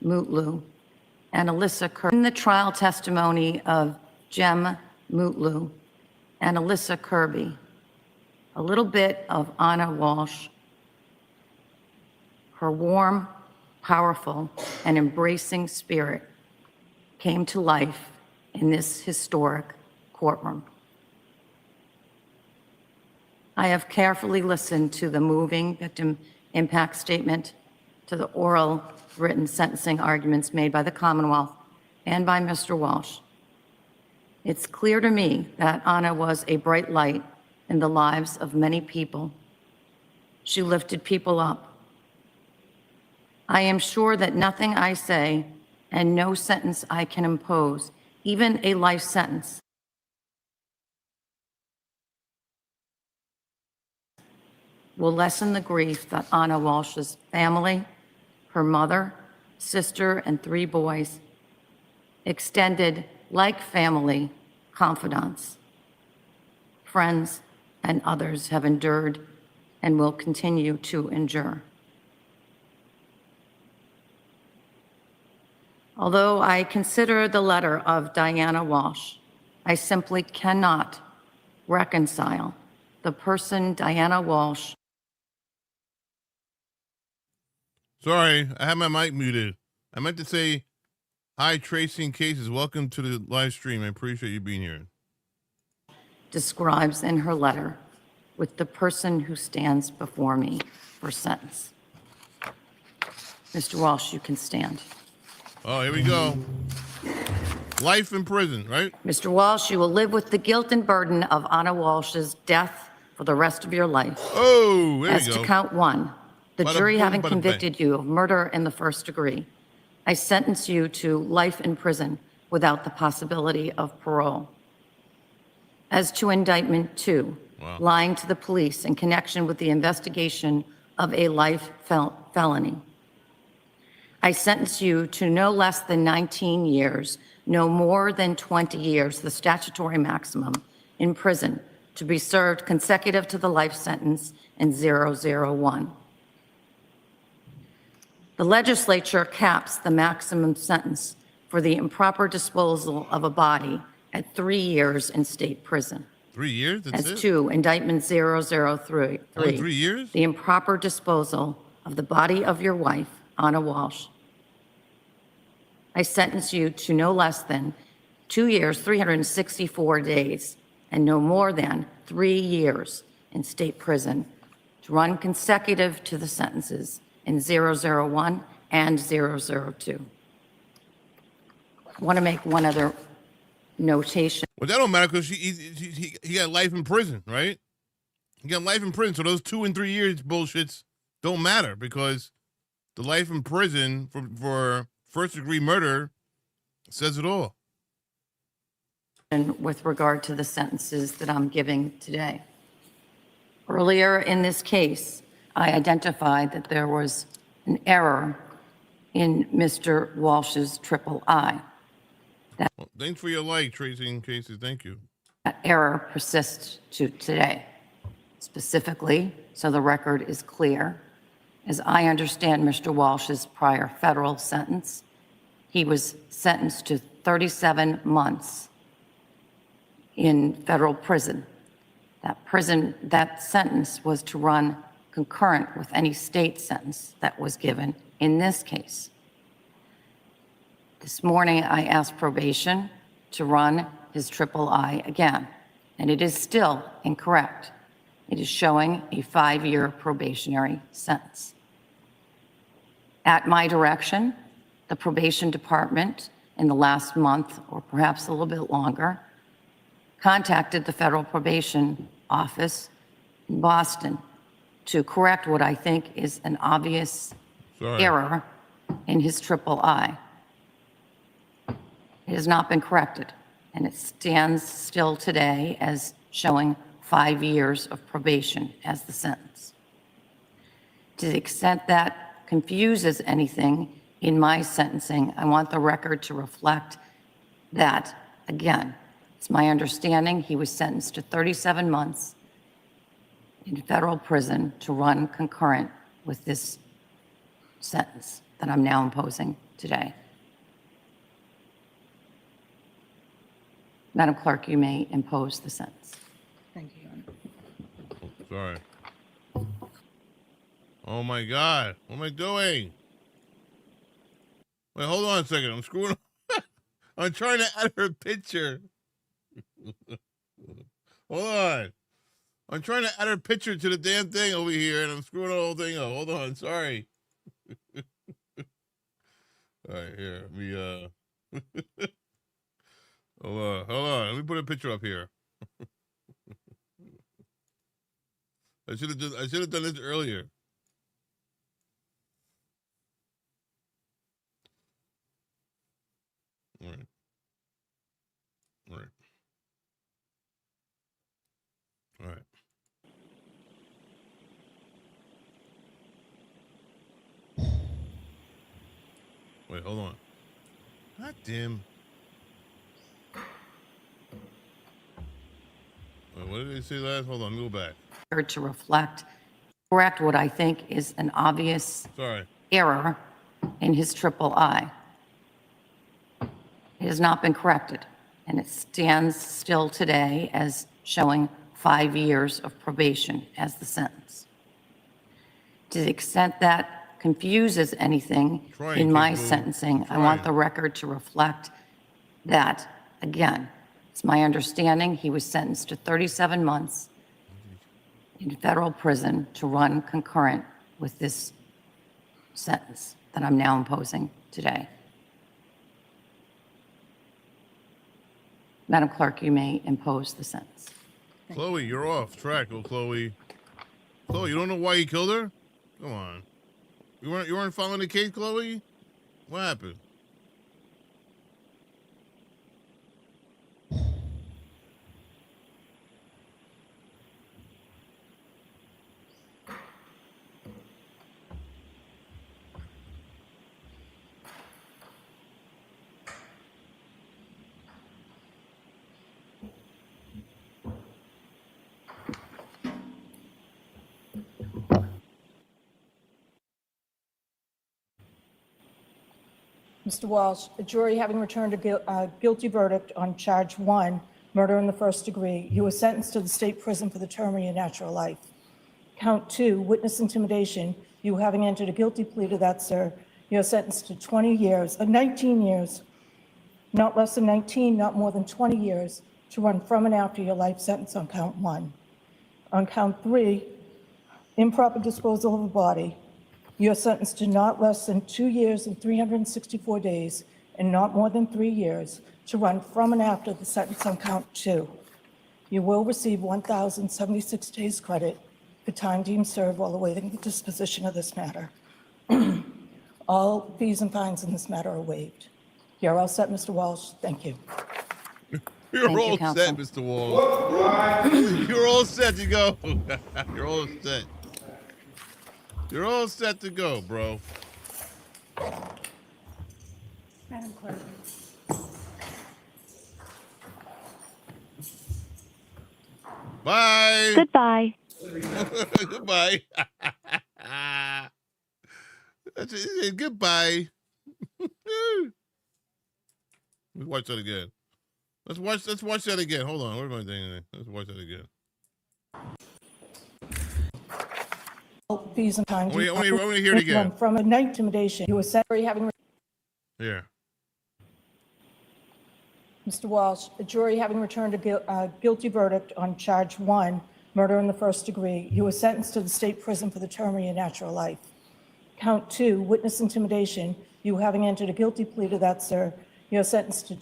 Mutlu and Alyssa Kirby. In the trial testimony of Gem Mutlu and Alyssa Kirby, a little bit of Anna Walshe, her warm, powerful, and embracing spirit came to life in this historic courtroom. I have carefully listened to the moving victim impact statement, to the oral written sentencing arguments made by the Commonwealth and by Mr. Walshe. It's clear to me that Anna was a bright light in the lives of many people. She lifted people up. I am sure that nothing I say and no sentence I can impose, even a life sentence, will lessen the grief that Anna Walsh's family, her mother, sister, and 3 boys, extended like family, confidants, friends, and others have endured and will continue to endure. Although I consider the letter of Diana Walshe, I simply cannot reconcile the person Diana Walshe. Sorry, I had my mic muted. I meant to say, hi, Tracing Cases. Welcome to the live stream. I appreciate you being here. Describes in her letter with the person who stands before me for sentence. Mr. Walshe, you can stand. Oh, here we go. Life in prison, right? Mr. Walshe, you will live with the guilt and burden of Anna Walsh's death for the rest of your life. Oh, there As you to go. count 1, the Bada jury boom, having bada convicted you of murder in the 1st degree, I sentence you to life in prison without the possibility of parole. As to indictment 2, lying to the police in connection with the investigation of a life felony, I sentence you to no less than 19 years, no more than 20 years, the statutory maximum, in prison to be served consecutive to the life sentence in 001. The legislature caps the maximum sentence for the improper disposal of a body at 3 years in state prison. 3 years? That's As it? to indictment 003, Only 3 years? the improper disposal of the body of your wife, Anna Walshe, I sentence you to no less than 2 years, 364 days, and no more than 3 years in state prison to run consecutive to the sentences in 001 and 002. I want to make one other notation. Well, that don't matter because he got life in prison, right? He got life in prison. So those 2 and 3 years bullshits don't matter because the life in prison for 1st degree murder says it all. With regard to the sentences that I'm giving today. Earlier in this case, I identified that there was an error in Mr. Walsh's III. Well, thanks for your like, Tracing Cases. Thank you. That error persists to today. Specifically, so the record is clear, as I understand Mr. Walsh's prior federal sentence, he was sentenced to 37 months in federal prison. That sentence was to run concurrent with any state sentence that was given in this case. This morning, I asked probation to run his III again, and it is still incorrect. It is showing a 5-year probationary sentence. At my direction, the probation department in the last month, or perhaps a little bit longer, contacted the Federal Probation Office in Boston to correct what I think is an obvious error in his triple I. It has not been corrected, and it stands still today as showing 5 years of probation as the sentence. To the extent that confuses anything in my sentencing, I want the record to reflect that, again, it's my understanding he was sentenced to 37 months in federal prison to run concurrent with this sentence that I'm now imposing today. Madam Clerk, you may impose the sentence. Thank you, Your Honor. Sorry. Oh my God. What am I doing? Wait, hold on a second. I'm screwing up. I'm trying to add her picture. Hold on. I'm trying to add her picture to the damn thing over here, and I'm screwing the whole thing up. Hold on. Sorry. All right, here. Let me, hold on. Let me put a picture up here. I should have done this earlier. All right. All right. All right. Wait, hold on. God damn. Wait, what did they say last? Hold on, let me go back. To reflect, correct what I think is an obvious error in his triple I. It has not been corrected, and it stands still today as showing 5 years of probation as the sentence. To the extent that confuses anything in my sentencing, I want the record to reflect that, again, it's my understanding he was sentenced to 37 months in federal prison to run concurrent with this sentence that I'm now imposing today. Madam Clerk, you may impose the sentence. Chloe, you're off track. Oh, Chloe. Chloe, you don't know why he killed her? Come on. You weren't following the case, Chloe? What happened? Mr. Walsh, a jury having returned a guilty verdict on charge 1, murder in the first degree, you were sentenced to the state prison for the term of your natural life. Count 2, witness intimidation, you having entered a guilty plea to that, sir, you're sentenced to 19 years, not less than 19, not more than 20 years, to run from and after your life sentence on count 1. On count 3, improper disposal of a body, you're sentenced to not less than 2 years and 364 days and not more than 3 years to run from and after the sentence on count 2. You will receive 1,076 days credit for time deemed served while awaiting the disposition of this matter. All fees and fines in this matter are waived. You're all set, Mr. Walsh. Thank you. You're all set, Mr. Walsh. You're all set to go. You're all set. You're all set to go, bro. Madam Clerk. Bye. Goodbye. Goodbye. That's it. Goodbye. Let's watch that again. Let's watch that again. Hold on. Where am I doing? Let's watch that again. All fees and fines. I want to hear it again. From a night intimidation, you were sentenced having. Here. Mr. Walsh, a jury having returned a guilty verdict on charge 1, murder in the first degree, you were sentenced to the state prison for the term of your natural life. Count 2, witness intimidation, you having entered a guilty plea to that, sir, you're sentenced to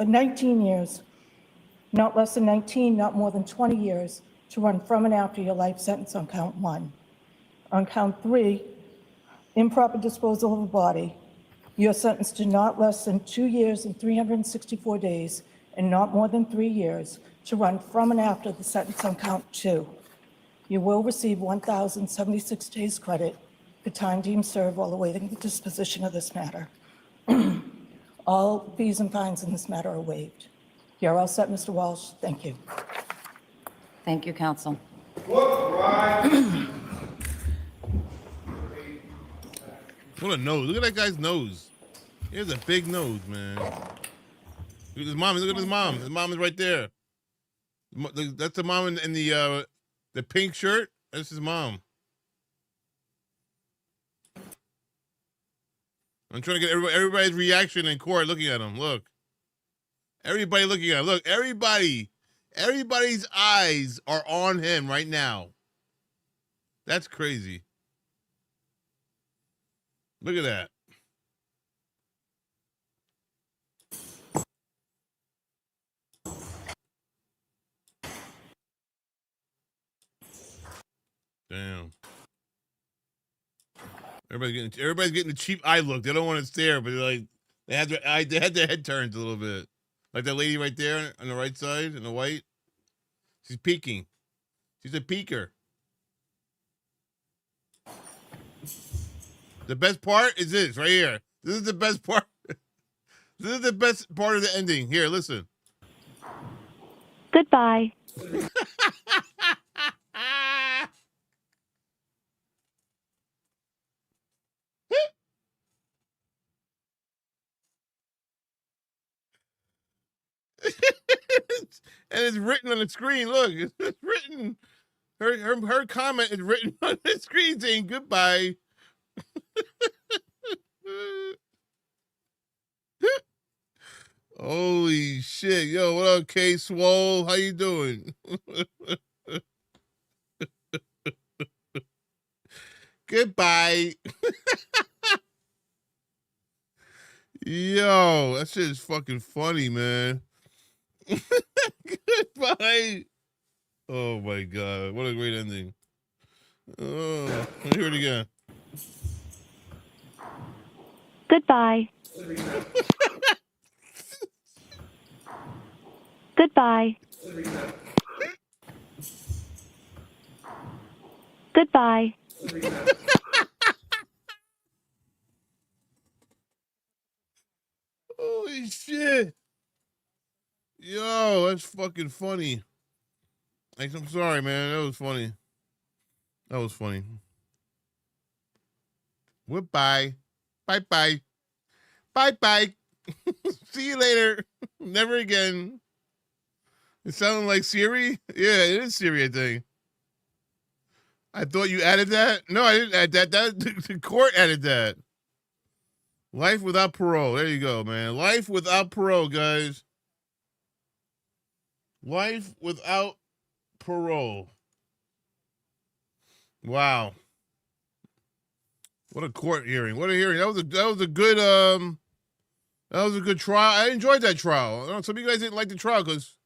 19 years, not less than 19, not more than 20 years, to run from and after your life sentence on count 1. On count 3, improper disposal of a body, you're sentenced to not less than 2 years and 364 days and not more than 3 years to run from and after the sentence on count 2. You will receive 1,076 days credit for time deemed served while awaiting the disposition of this matter. All fees and fines in this matter are waived. You're all set, Mr. Walsh. Thank you. Thank you, counsel. What a nose. Look at that guy's nose. He has a big nose, man. Look at his mom. Look at his mom. His mom is right there. That's the mom in the pink shirt. That's his mom. I'm trying to get everybody's reaction in court looking at him. Look. Everybody looking at him. Look, everybody's eyes are on him right now. That's crazy. Look at that. Damn. Everybody's getting the cheap eye look. They don't want to stare, but they had their head turned a little bit. Like that lady right there on the right side in the white. She's peeking. She's a peeker. The best part is this right here. This is the best part. This is the best part of the ending. Here, listen. Goodbye. And it's written on the screen. Look, it's written. Her comment is written on the screen saying goodbye. Holy shit. Yo, what up, K Swole? How you doing? Goodbye. Yo, that shit is fucking funny, man. Goodbye. Oh my god, what a great ending. Oh, let me hear it again. Goodbye. Goodbye. Goodbye. Holy shit. Yo, that's fucking funny. I'm sorry, man. That was funny. That was funny. Goodbye. Bye-bye. Bye-bye. See you later. Never again. It sounded like Siri? Yeah, it is Siri, I think. I thought you added that. No, I didn't add that. The court added that. Life without parole. There you go, man. Life without parole, guys. Life without parole. Wow. What a court hearing. What a hearing. That was a good trial. I enjoyed that trial. I know some of you guys didn't like the trial because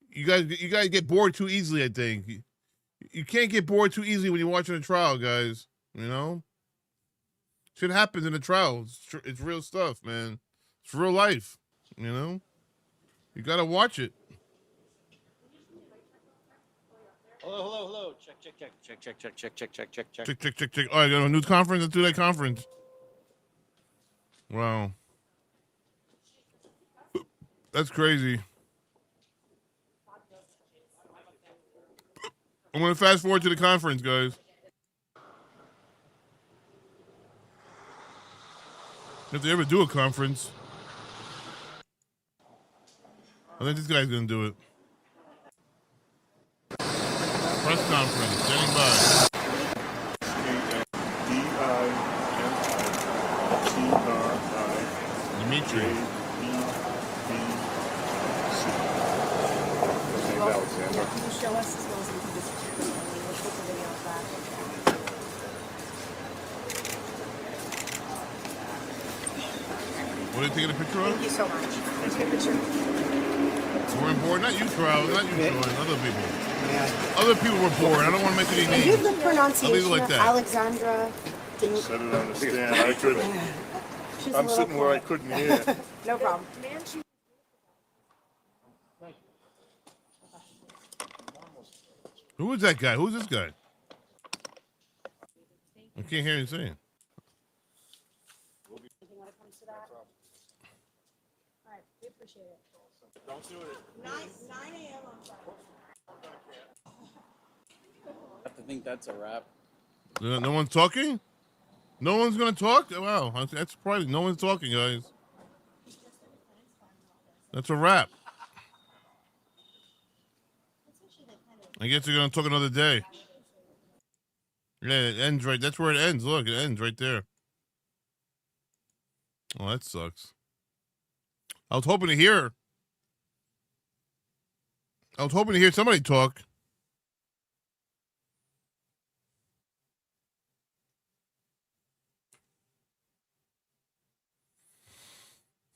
you guys get bored too easily, I think. You can't get bored too easily when you're watching a trial, guys. You know? Shit happens in a trial. It's real stuff, man. It's real life. You know? You gotta watch it. Hello. Check. Check. All right, got a news conference. Let's do that conference. Wow. That's crazy. I'm going to fast forward to the conference, guys. If they ever do a conference, I think this guy's going to do it. Press conference, standing by. Dimitri. Alexander. Can you show us as well as we can just let's put the video back. What are you taking a picture Thank of? you so much. Thanks for your picture. We're bored. Not you, Trout. Not you, Troy. Other people. Yeah. Other people were bored. I don't want to mention any Can you names. give the pronunciation like of that. Alexandra? Can you, I don't understand. I couldn't. she's a I'm little sitting where I quiet. couldn't hear. No problem. Who is that guy? Who's this guy? I can't hear you saying. Don't do it. 9 a.m. on Friday. I have to think that's a wrap. No one's talking? No one's going to talk? Wow, that's surprising. No one's talking, guys. That's a wrap. I guess you're going to talk another day. Yeah, it ends right. That's where it ends. Look, it ends right there. Oh, that sucks. I was hoping to hear somebody talk.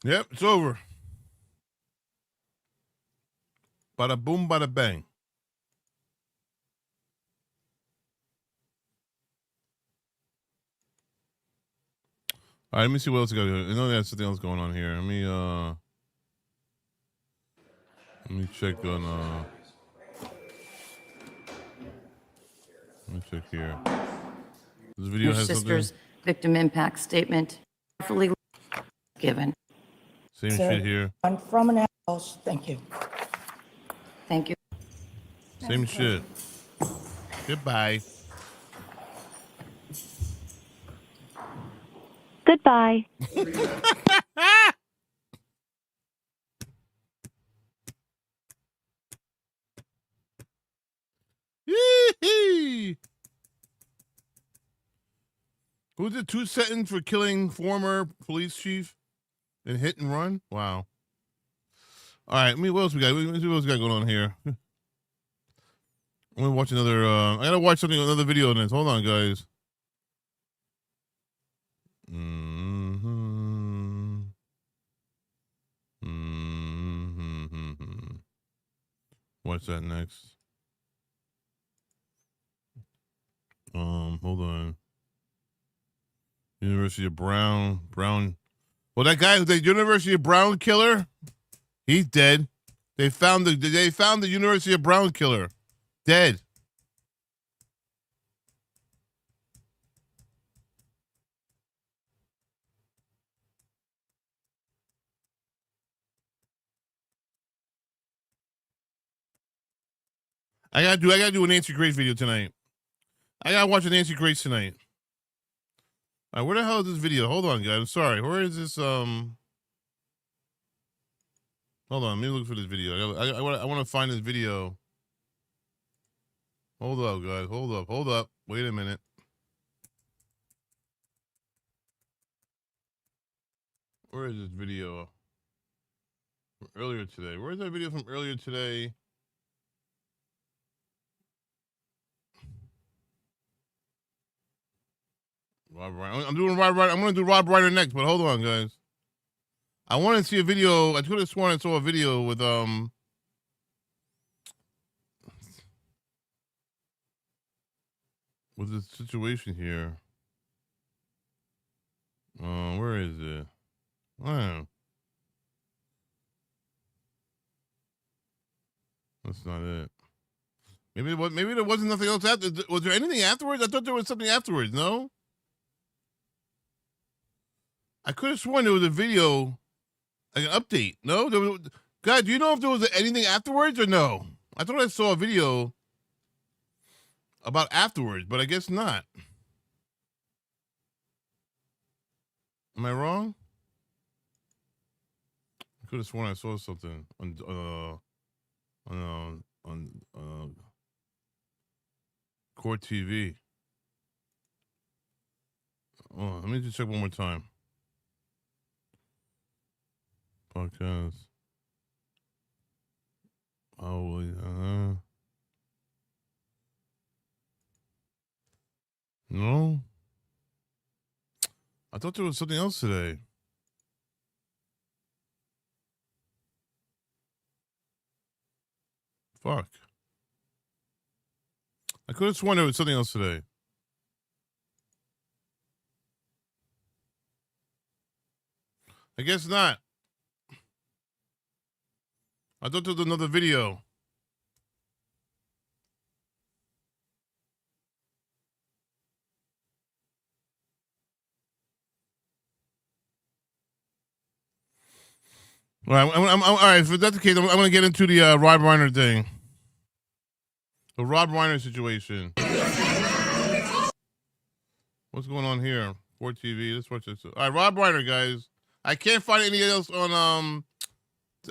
Yep, it's over. Bada boom, bada bang. All right, let me see what else I got here. I know there's something else going on here. Let me check on let me check here. This video Your has sister's something. victim impact statement carefully given. Same Sir. shit here. I'm from an house. Thank you. Thank you. Same shit. Goodbye. Goodbye. Yee-hee. Who's it? 2 sentenced for killing former police chief and hit and run? Wow. All right, what else we got? What else we got going on here? I'm gonna watch another. I gotta watch another video on this. Hold on, guys. What's that next? Hold on. University of Brown. Well, that guy, the University of Brown killer, he's dead. They found the University of Brown killer, dead. I gotta do a Nancy Grace video tonight. I gotta watch a Nancy Grace tonight. All right, where the hell is this video? Hold on, guys. I'm sorry. Where is this? Hold on. Let me look for this video. I want to find this video. Hold up, guys. Hold up. Wait a minute. Where is this video? From earlier today. Where's that video from earlier today? Rob Reiner. I'm doing Rob Reiner. I'm going to do Rob Reiner next, but hold on, guys. I want to see a video. I could have sworn I saw a video with this situation here. Where is it? Wow. That's not it. Maybe there wasn't nothing else after. Was there anything afterwards? I thought there was something afterwards. No. I could have sworn there was a video, like an update. No, God, do you know if there was anything afterwards or no? I thought I saw a video about afterwards, but I guess not. Am I wrong? I could have sworn I saw something on Court TV. Oh, let me just check one more time. Podcast. Oh, no. I thought there was something else today. Fuck. I could have sworn there was something else today. I guess not. I thought there was another video. All right, all right. If that's the case, I'm going to get into the Rob Reiner thing. The Rob Reiner situation. What's going on here? 4TV. Let's watch this. All right, Rob Reiner, guys. I can't find anything else on.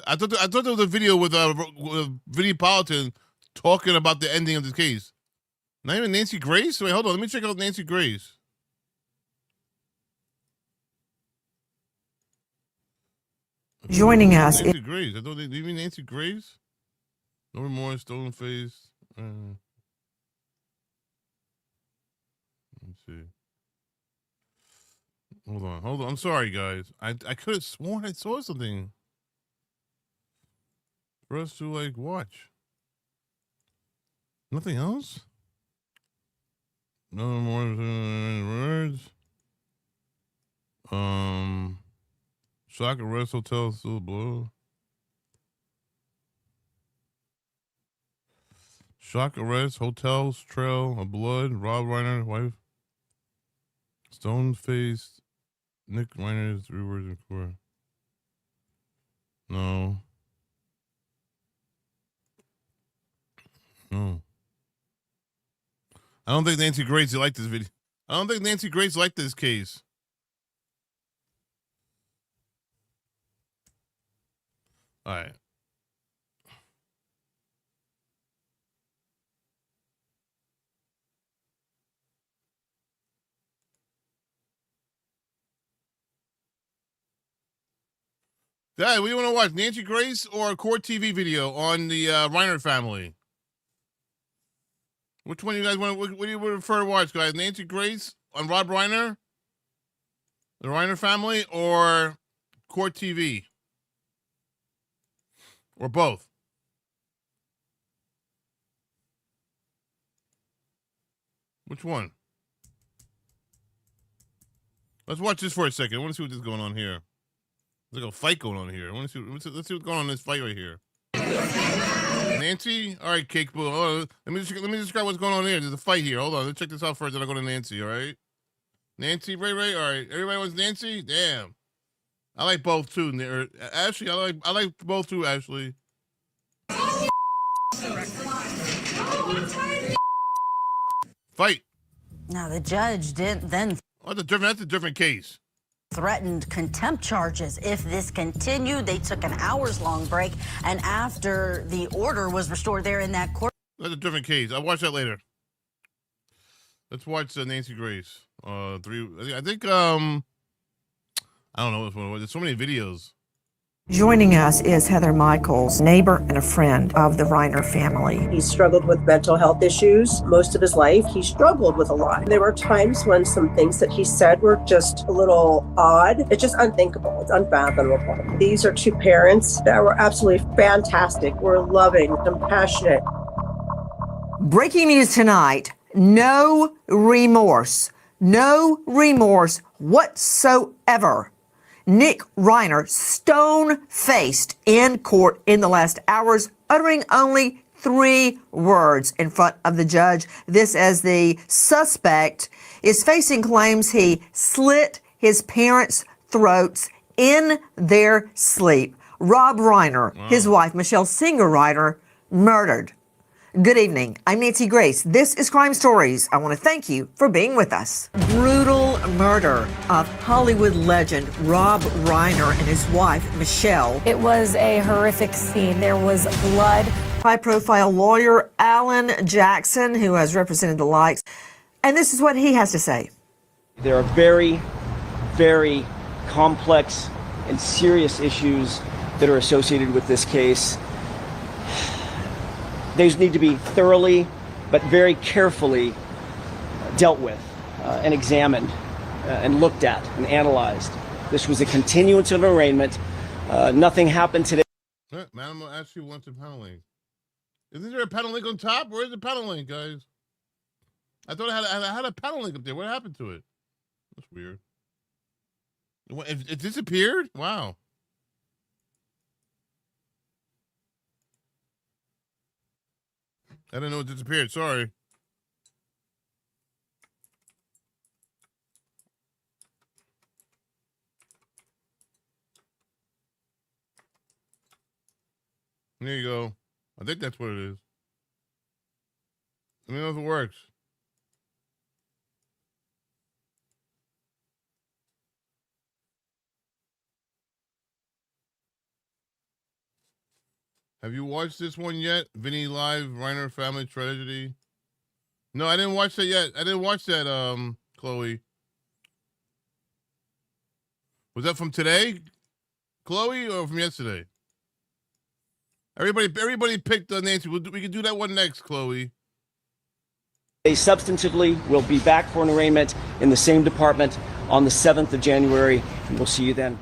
I thought there was a video with Vinnie Politan talking about the ending of this case. Not even Nancy Grace. Wait, hold on. Let me check out Nancy Grace. Joining us. Nancy Grace. I thought. Do you mean Nancy Grace? No remorse, stolen face. Let's see. Hold on. I'm sorry, guys. I could have sworn I saw something for us to like watch. Nothing else. No more words. Shock arrest hotel still blue. Shock arrest hotels trail of blood. Rob Reiner wife. Stone faced. Nick Reiner's 3 words in court. No. I don't think Nancy Grace liked this video. I don't think Nancy Grace liked this case. All right. Dad, what do you want to watch? Nancy Grace or a Court TV video on the Reiner family? Which one do you guys want? What do you prefer to watch, guys? Nancy Grace on Rob Reiner, the Reiner family, or Court TV, or both? Which one? Let's watch this for a second. I want to see what is going on here. There's like a fight going on here. I want to see. Let's see what's going on in this fight right here. Nancy? All right, Cake Boo. Let me describe what's going on here. There's a fight here. Hold on. Let's check this out first, then I'll go to Nancy, all right? Nancy, Ray. All right. Everybody wants Nancy? Damn. I like both, too. Ashley, I like both, too, Ashley. Fight. Now, the judge didn't then. Oh, that's a different case. Threatened contempt charges. If this continued, they took an hours-long break, and after the order was restored there in that court. That's a different case. I'll watch that later. Let's watch Nancy Grace. I think I don't know which one. There's so many videos. Joining us is Heather Michaels, neighbor and a friend of the Reiner family. He struggled with mental health issues most of his life. He struggled with a lot. There were times when some things that he said were just a little odd. It's just unthinkable. It's unfathomable. These are two parents that were absolutely fantastic. Were loving, compassionate. Breaking news tonight, no remorse. No remorse whatsoever. Nick Reiner stone-faced in court in the last hours, uttering only 3 words in front of the judge. This as the suspect is facing claims he slit his parents' throats in their sleep. Rob Reiner, his wife, Michelle Singer-Reiner, murdered. Good evening. I'm Nancy Grace. This is Crime Stories. I want to thank you for being with us. Brutal murder of Hollywood legend Rob Reiner and his wife, Michelle. It was a horrific scene. There was blood. High-profile lawyer Alan Jackson, who has represented the likes. And this is what he has to say. There are very, very complex and serious issues that are associated with this case. These need to be thoroughly, but very carefully dealt with and examined and looked at and analyzed. This was a continuance of arraignment. Nothing happened today. Madam actually wants a penalty. Isn't there a panel link on top? Where's the panel link, guys? I thought I had a panel link up there. What happened to it? That's weird. It disappeared? Wow. I didn't know it disappeared. Sorry. There you go. I think that's what it is. Let me know if it works. Have you watched this one yet? Vinny Live, Reiner Family Tragedy? No, I didn't watch that yet. I didn't watch that, Chloe. Was that from today, Chloe, or from yesterday? Everybody picked Nancy. We can do that one next, Chloe. They substantively will be back for an arraignment in the same department on the 7th of January. And we'll see you then.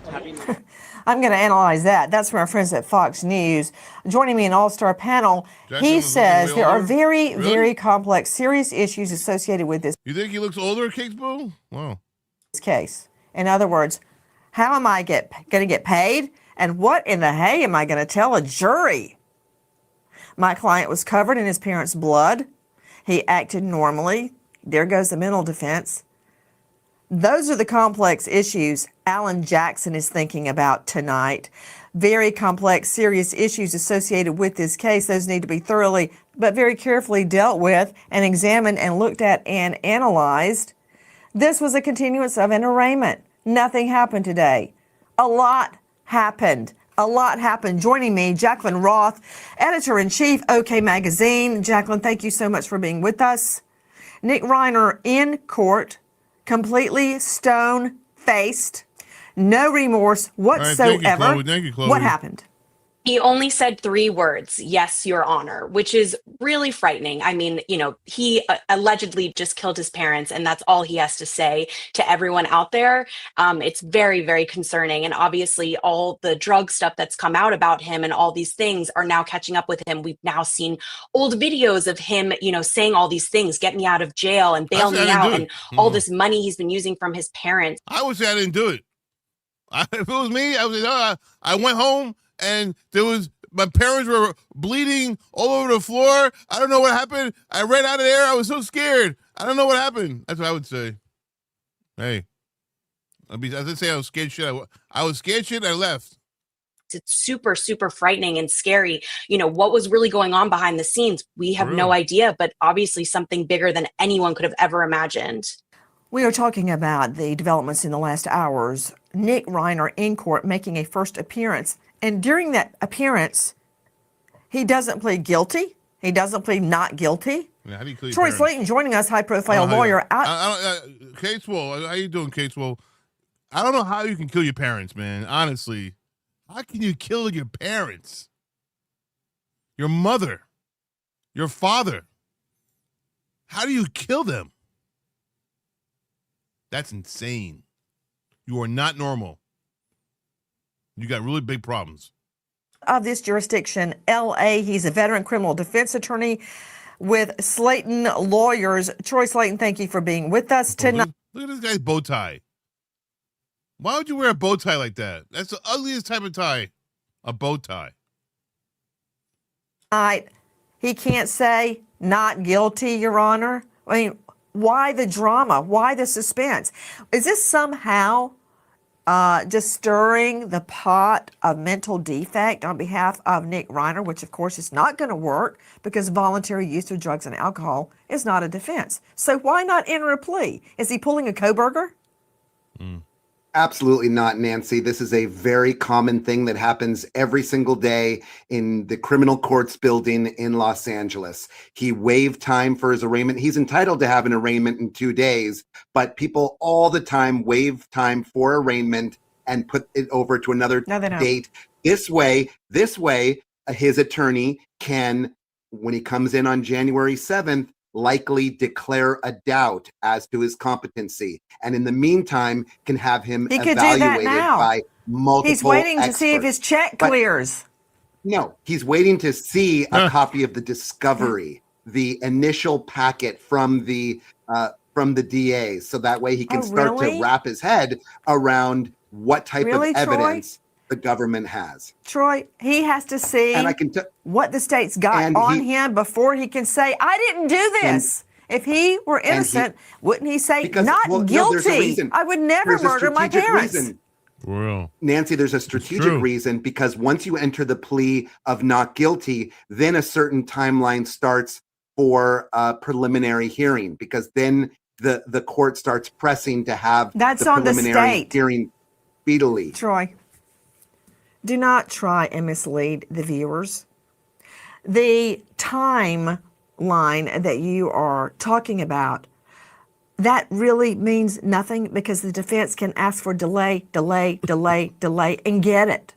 I'm going to analyze that. That's from our friends at Fox News. Joining me in all-star panel, he says there are very complex, serious issues associated with this. You think he looks older, Cakes Boo? Wow. This case. In other words, how am I going to get paid? And what in the hay am I going to tell a jury? My client was covered in his parents' blood. He acted normally. There goes the mental defense. Those are the complex issues Alan Jackson is thinking about tonight. Very complex, serious issues associated with this case. Those need to be thoroughly, but very carefully dealt with and examined and looked at and analyzed. This was a continuance of an arraignment. Nothing happened today. A lot happened. A lot happened. Joining me, Jacqueline Roth, editor-in-chief, OK Magazine. Jacqueline, thank you so much for being with us. Nick Reiner in court, completely stone-faced, no remorse whatsoever. Thank you, Chloe. What happened? He only said 3 words, "Yes, Your Honor," which is really frightening. I mean, he allegedly just killed his parents, and that's all he has to say to everyone out there. It's very, very concerning. And obviously, all the drug stuff that's come out about him and all these things are now catching up with him. We've now seen old videos of him, saying all these things, get me out of jail and bail me out, and all this money he's been using from his parents. I would say I didn't do it. If it was me, I would say, I went home. And my parents were bleeding all over the floor. I don't know what happened. I ran out of there. I was so scared. I don't know what happened. That's what I would say. Hey, I didn't say I was scared shit. I was scared shit. I left. It's super, super frightening and scary. What was really going on behind the scenes? We have no idea, but obviously something bigger than anyone could have ever imagined. We are talking about the developments in the last hours. Nick Reiner in court making a first appearance. And during that appearance, he doesn't plead guilty. He doesn't plead not guilty. Yeah, how do you kill your Troy parents? Slayton joining us, high-profile lawyer. Kate Swole, how you doing, Kate Swole? I don't know how you can kill your parents, man. Honestly, how can you kill your parents? Your mother, your father. How do you kill them? That's insane. You are not normal. You got really big problems. Of this jurisdiction, L.A., he's a veteran criminal defense attorney with Slayton Lawyers. Troy Slayton, thank you for being with us tonight. Look at this guy's bow tie. Why would you wear a bow tie like that? That's the ugliest type of tie. A bow tie. He can't say not guilty, Your Honor. I mean, why the drama? Why the suspense? Is this somehow just stirring the pot of mental defect on behalf of Nick Reiner, which of course is not going to work because voluntary use of drugs and alcohol is not a defense. So why not enter a plea? Is he pulling a Koberger? Absolutely not, Nancy. This is a very common thing that happens every single day in the criminal courts building in Los Angeles. He waived time for his arraignment. He's entitled to have an arraignment in 2 days, but people all the time waive time for arraignment and put it over to another date. This way, his attorney can, when he comes in on January 7th, likely declare a doubt as to his competency, and in the meantime can have him evaluated by multiple He's waiting experts. to see if his check clears. No, he's waiting to see a copy of the discovery, the initial packet from the DA, so that way he can start to wrap his head around what type of evidence the government has. Troy, he has to see And I can what the state's got on him before he can say, I didn't do this. If he were innocent, wouldn't he say, not guilty? I would never murder my parents. Well, Nancy, there's a strategic reason, because once you enter the plea of not guilty, then a certain timeline starts for a preliminary hearing, because then the court starts pressing to have the preliminary hearing speedily. Troy, do not try and mislead the viewers. The timeline that you are talking about, that really means nothing, because the defense can ask for delay, and get it.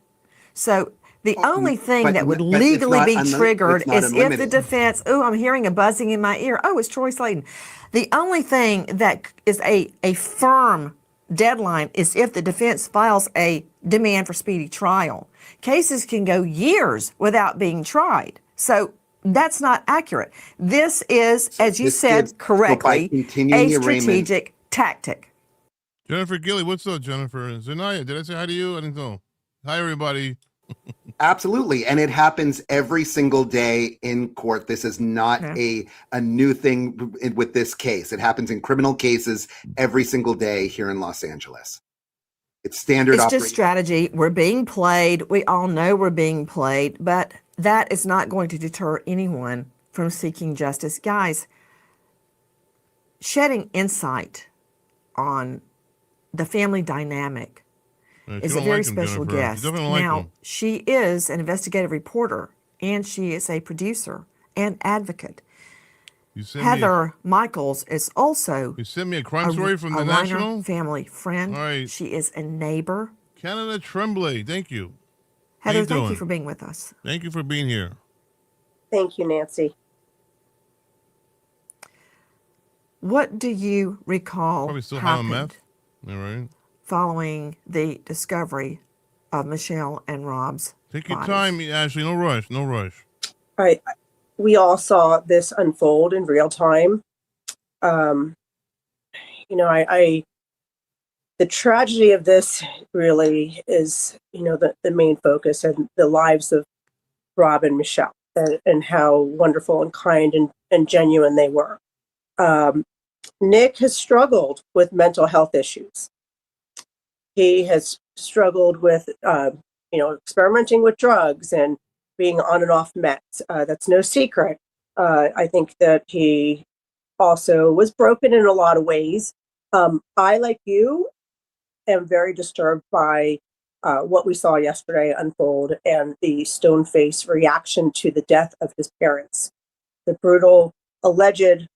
So the only thing that would legally be triggered is if the defense, I'm hearing a buzzing in my ear. Oh, it's Troy Sladen. The only thing that is a firm deadline is if the defense files a demand for speedy trial. Cases can go years without being tried. So that's not accurate. This is, as you said correctly, a strategic tactic. Jennifer Gilly, what's up, Jennifer? Zanaya, did I say hi to you? I didn't know. Hi, everybody. Absolutely. And it happens every single day in court. This is not a new thing with this case. It happens in criminal cases every single day here in Los Angeles. It's standard It's operation. just strategy. We're being played. We all know we're being played, but that is not going to deter anyone from seeking justice. Guys, shedding insight on the family dynamic is a very special guest. Now, she is an investigative reporter, and she is a producer and advocate. Heather Michaels is also you sent me a crime story from the Reiner National family friend. All right. She is a neighbor. Canada Tremblay, thank you. Heather, thank you for being with us. Thank you for being here. Thank you, Nancy. What do you recall Probably still having happened meth. All right. following the discovery of Michelle and Rob's Take your bodies? time, Ashley. No rush. No rush. All right. We all saw this unfold in real time. The tragedy of this really is, the main focus and the lives of Rob and Michelle and how wonderful and kind and genuine they were. Nick has struggled with mental health issues. He has struggled with, experimenting with drugs and being on and off meds. That's no secret. I think that he also was broken in a lot of ways. I, like you, am very disturbed by what we saw yesterday unfold and the stone-faced reaction to the death of his parents, the brutal, alleged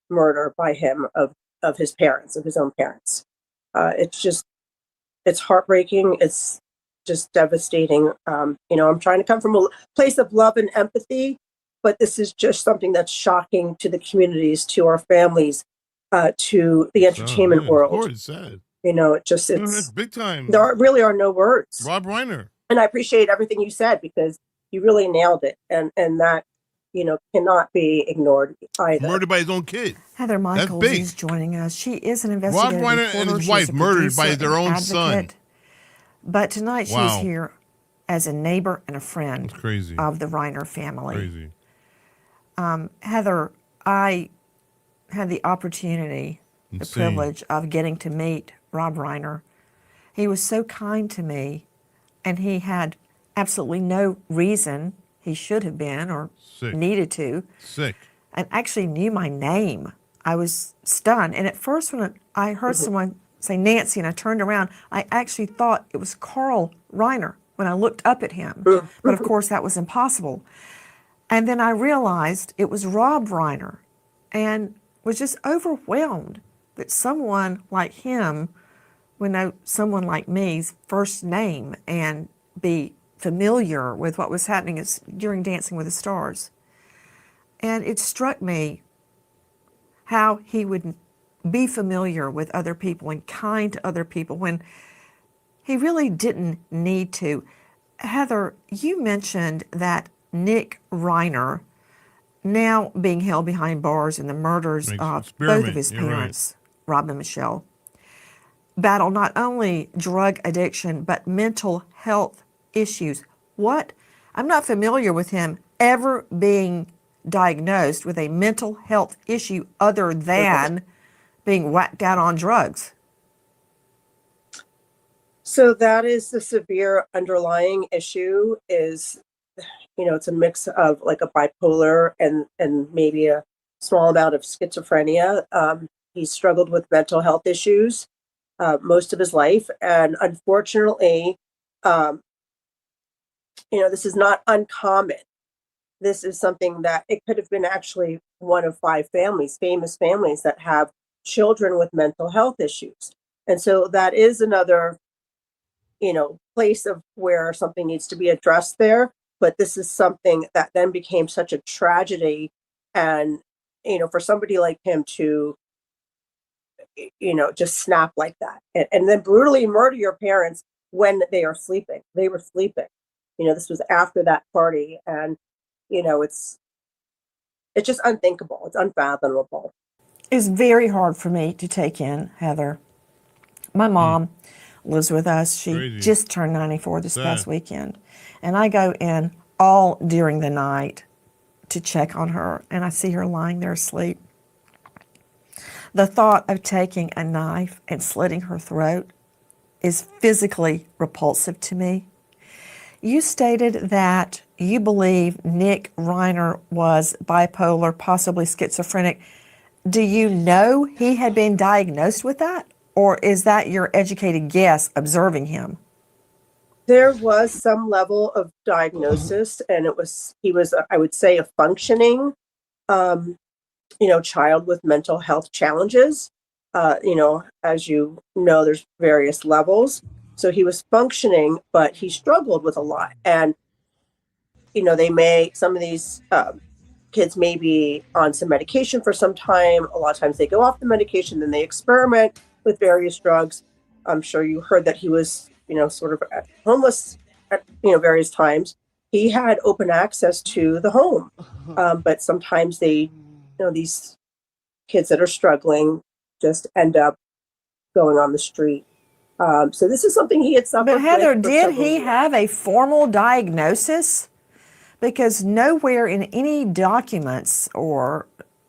murder by him of his parents, of his own parents. It's heartbreaking. It's just devastating. I'm trying to come from a place of love and empathy, but this is just something that's shocking to the communities, to our families, to the entertainment world. Of course, it's sad. It's big time. There really are no words. Rob Reiner. And I appreciate everything you said, because you really nailed it. And that, cannot be ignored either. Murdered by his own kid. Heather Michaels is joining us. She is an investigative Rob Reiner reporter. and his wife murdered by their own advocate. son. But tonight she's here as a neighbor and a friend crazy. Of the Reiner family. Crazy. Heather, I had the opportunity, the privilege of getting to meet Rob Reiner. He was so kind to me, and he had absolutely no reason he should have been or needed to. And actually knew my name. I was stunned. And at first when I heard someone say Nancy and I turned around, I actually thought it was Carl Reiner when I looked up at him. But of course that was impossible. And then I realized it was Rob Reiner and was just overwhelmed that someone like him would know someone like me's first name and be familiar with what was happening during Dancing with the Stars. And it struck me how he would be familiar with other people and kind to other people when he really didn't need to. Heather, you mentioned that Nick Reiner, now being held behind bars in the murders of both of his parents, Rob and Michelle, battle not only drug addiction but mental health issues. I'm not familiar with him ever being diagnosed with a mental health issue other than being whacked out on drugs. So that is the severe underlying issue is, it's a mix of like a bipolar and maybe a small amount of schizophrenia. He struggled with mental health issues most of his life. And unfortunately, this is not uncommon. This is something that it could have been actually one of 5 famous families that have children with mental health issues. And so that is another, place of where something needs to be addressed there. But this is something that then became such a tragedy. And, for somebody like him to, just snap like that and then brutally murder your parents when they are sleeping. They were sleeping. This was after that party. And, it's just unthinkable. It's unfathomable. It's very hard for me to take in, Heather. My mom lives with us. She just turned 94 this past weekend. And I go in all during the night to check on her, and I see her lying there asleep. The thought of taking a knife and slitting her throat is physically repulsive to me. You stated that you believe Nick Reiner was bipolar, possibly schizophrenic. Do you know he had been diagnosed with that? Or is that your educated guess observing him? There was some level of diagnosis, and he was, I would say, a functioning, child with mental health challenges. As you know, there's various levels. So he was functioning, but he struggled with a lot. And, some of these kids may be on some medication for some time. A lot of times they go off the medication, then they experiment with various drugs. I'm sure you heard that he was, sort of homeless at, various times. He had open access to the home. But sometimes these kids that are struggling just end up going on the street. So this is something he had suffered. But Heather, did he have a formal diagnosis? Because nowhere in any documents or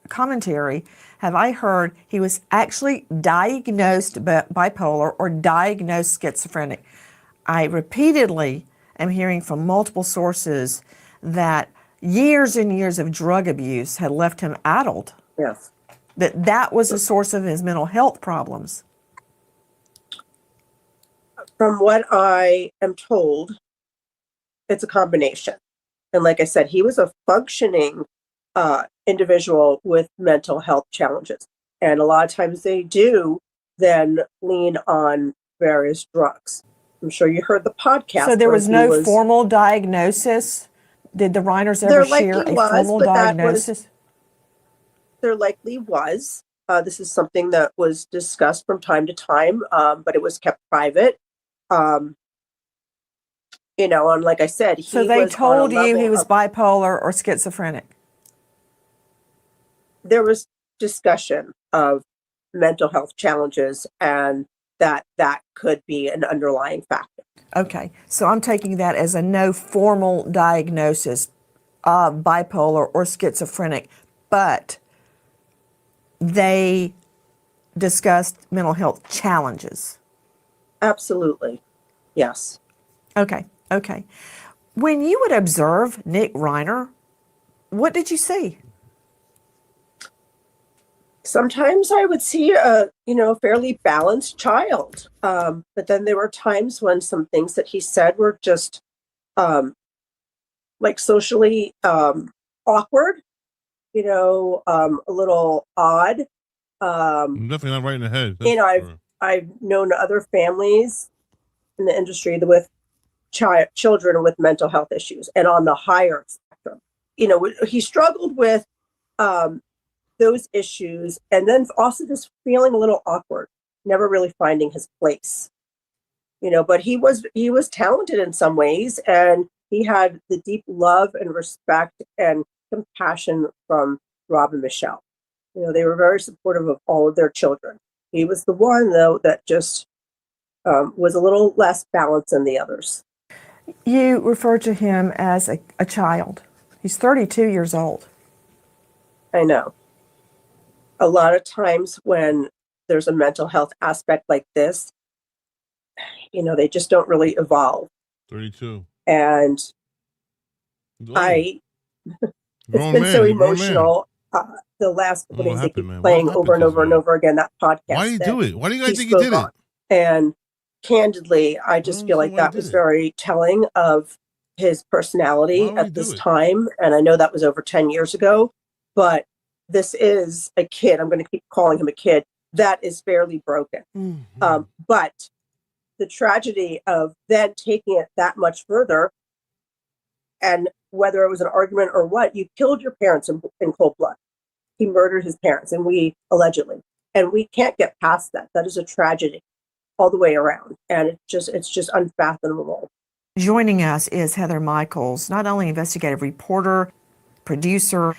commentary have I heard he was actually diagnosed bipolar or diagnosed schizophrenic. I repeatedly am hearing from multiple sources that years and years of drug abuse had left him addled. Yes. That was a source of his mental health problems. From what I am told, it's a combination. And like I said, he was a functioning individual with mental health challenges. And a lot of times they do then lean on various drugs. I'm sure you heard the podcast. So there was no formal diagnosis? Did the Reiners ever share a formal diagnosis? There likely was. This is something that was discussed from time to time, but it was kept private. And like I said, so they told you he was bipolar or schizophrenic? There was discussion of mental health challenges and that could be an underlying factor. Okay, so I'm taking that as a no formal diagnosis of bipolar or schizophrenic, but they discussed mental health challenges. Absolutely, yes. Okay. When you would observe Nick Reiner, what did you see? Sometimes I would see a fairly balanced child, but then there were times when some things that he said were just like socially awkward, a little odd. I'm definitely not right in the head. I've known other families in the industry with children with mental health issues, and on the higher spectrum, he struggled with those issues, and then also just feeling a little awkward, never really finding his place. but he was talented in some ways, and he had the deep love and respect and compassion from Rob and Michelle. They were very supportive of all of their children. He was the one, though, that just was a little less balanced than the others. You refer to him as a child. He's 32 years old. I know. A lot of times when there's a mental health aspect like this, they just don't really evolve. 32. And it's been so emotional. The last when he's playing over and over and over again that podcast. Why do you do it? Why do you guys think he did it? And candidly, I just feel like that was very telling of his personality at this time. And I know that was over 10 years ago, but this is a kid. I'm going to keep calling him a kid. That is fairly broken. Mm-hmm. But the tragedy of then taking it that much further, and whether it was an argument or what, you killed your parents in cold blood. He murdered his parents, and allegedly, and we can't get past that. That is a tragedy all the way around, and it's just unfathomable. Joining us is Heather Michaels, not only investigative reporter, producer,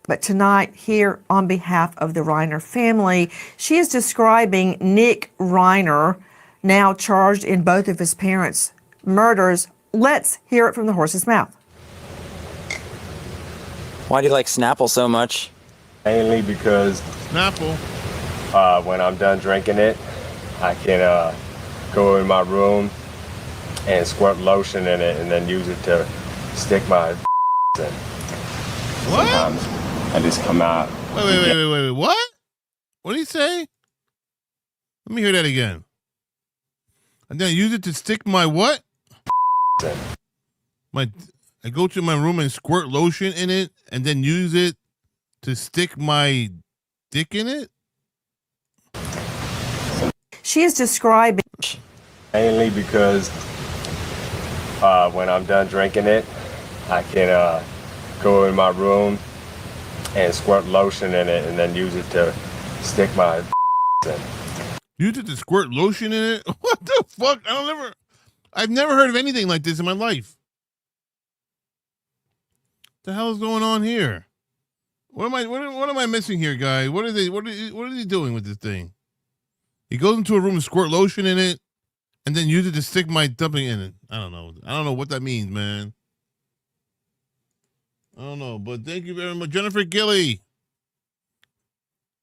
but tonight here on behalf of the Reiner family, she is describing Nick Reiner, now charged in both of his parents' murders. Let's hear it from the horse's mouth. Why do you like Snapple so much? Mainly because Snapple, when I'm done drinking it, I can go in my room and squirt lotion in it and then use it to stick my in. What? Sometimes I just come out. Wait. What? What did he say? Let me hear that again. And then use it to stick my what? I go to my room and squirt lotion in it and then use it to stick my dick in it? She is describing... Mainly because when I'm done drinking it, I can go in my room and squirt lotion in it and then use it to stick my in. Use it to squirt lotion in it? What the fuck? I've never heard of anything like this in my life. What the hell is going on here? What am I missing here, guy? What are they doing with this thing? He goes into a room and squirt lotion in it and then use it to stick my dumping in it. I don't know what that means, man. I don't know, but thank you very much. Jennifer Gilly.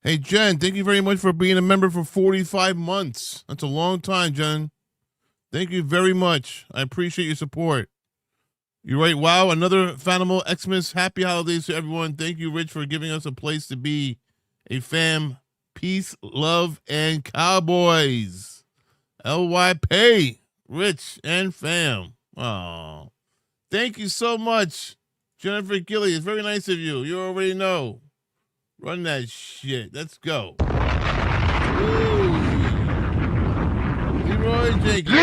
Hey, Jen, thank you very much for being a member for 45 months. That's a long time, Jen. Thank you very much. I appreciate your support. You're right. Wow, another Fanimal Xmas. Happy holidays to everyone. Thank you, Rich, for giving us a place to be a fam. Peace, love, and cowboys. LYP, Rich and fam. Oh, thank you so much, Jennifer Gilly. It's very nice of you. You already know. Run that shit. Let's go. Woo. Leroy Jenkins.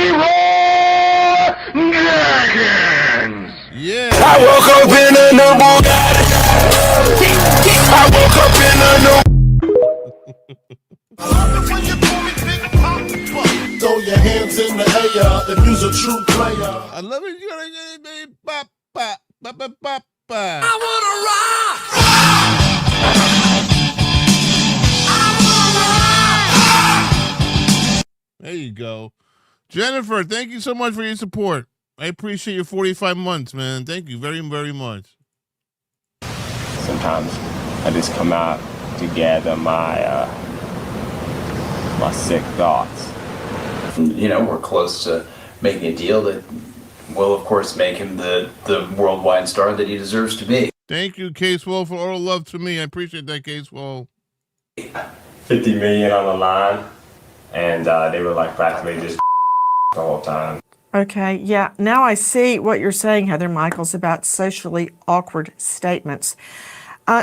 Yeah. I woke up in a new Bugatti. I woke up in a new. Throw your hands in the air if you're a true player. I love it. You gotta bop, bop, bop, bop, bop, bop. I wanna rock. There you go. Jennifer, thank you so much for your support. I appreciate your 45 months, man. Thank you very, very much. Sometimes I just come out to gather my my sick thoughts. We're close to making a deal that will, of course, make him the worldwide star that he deserves to be. Thank you, Casewell, for all the love to me. I appreciate that, Casewell. $50 million on the line, and they were like practically just the whole time. Okay, yeah. Now I see what you're saying, Heather Michaels, about socially awkward statements.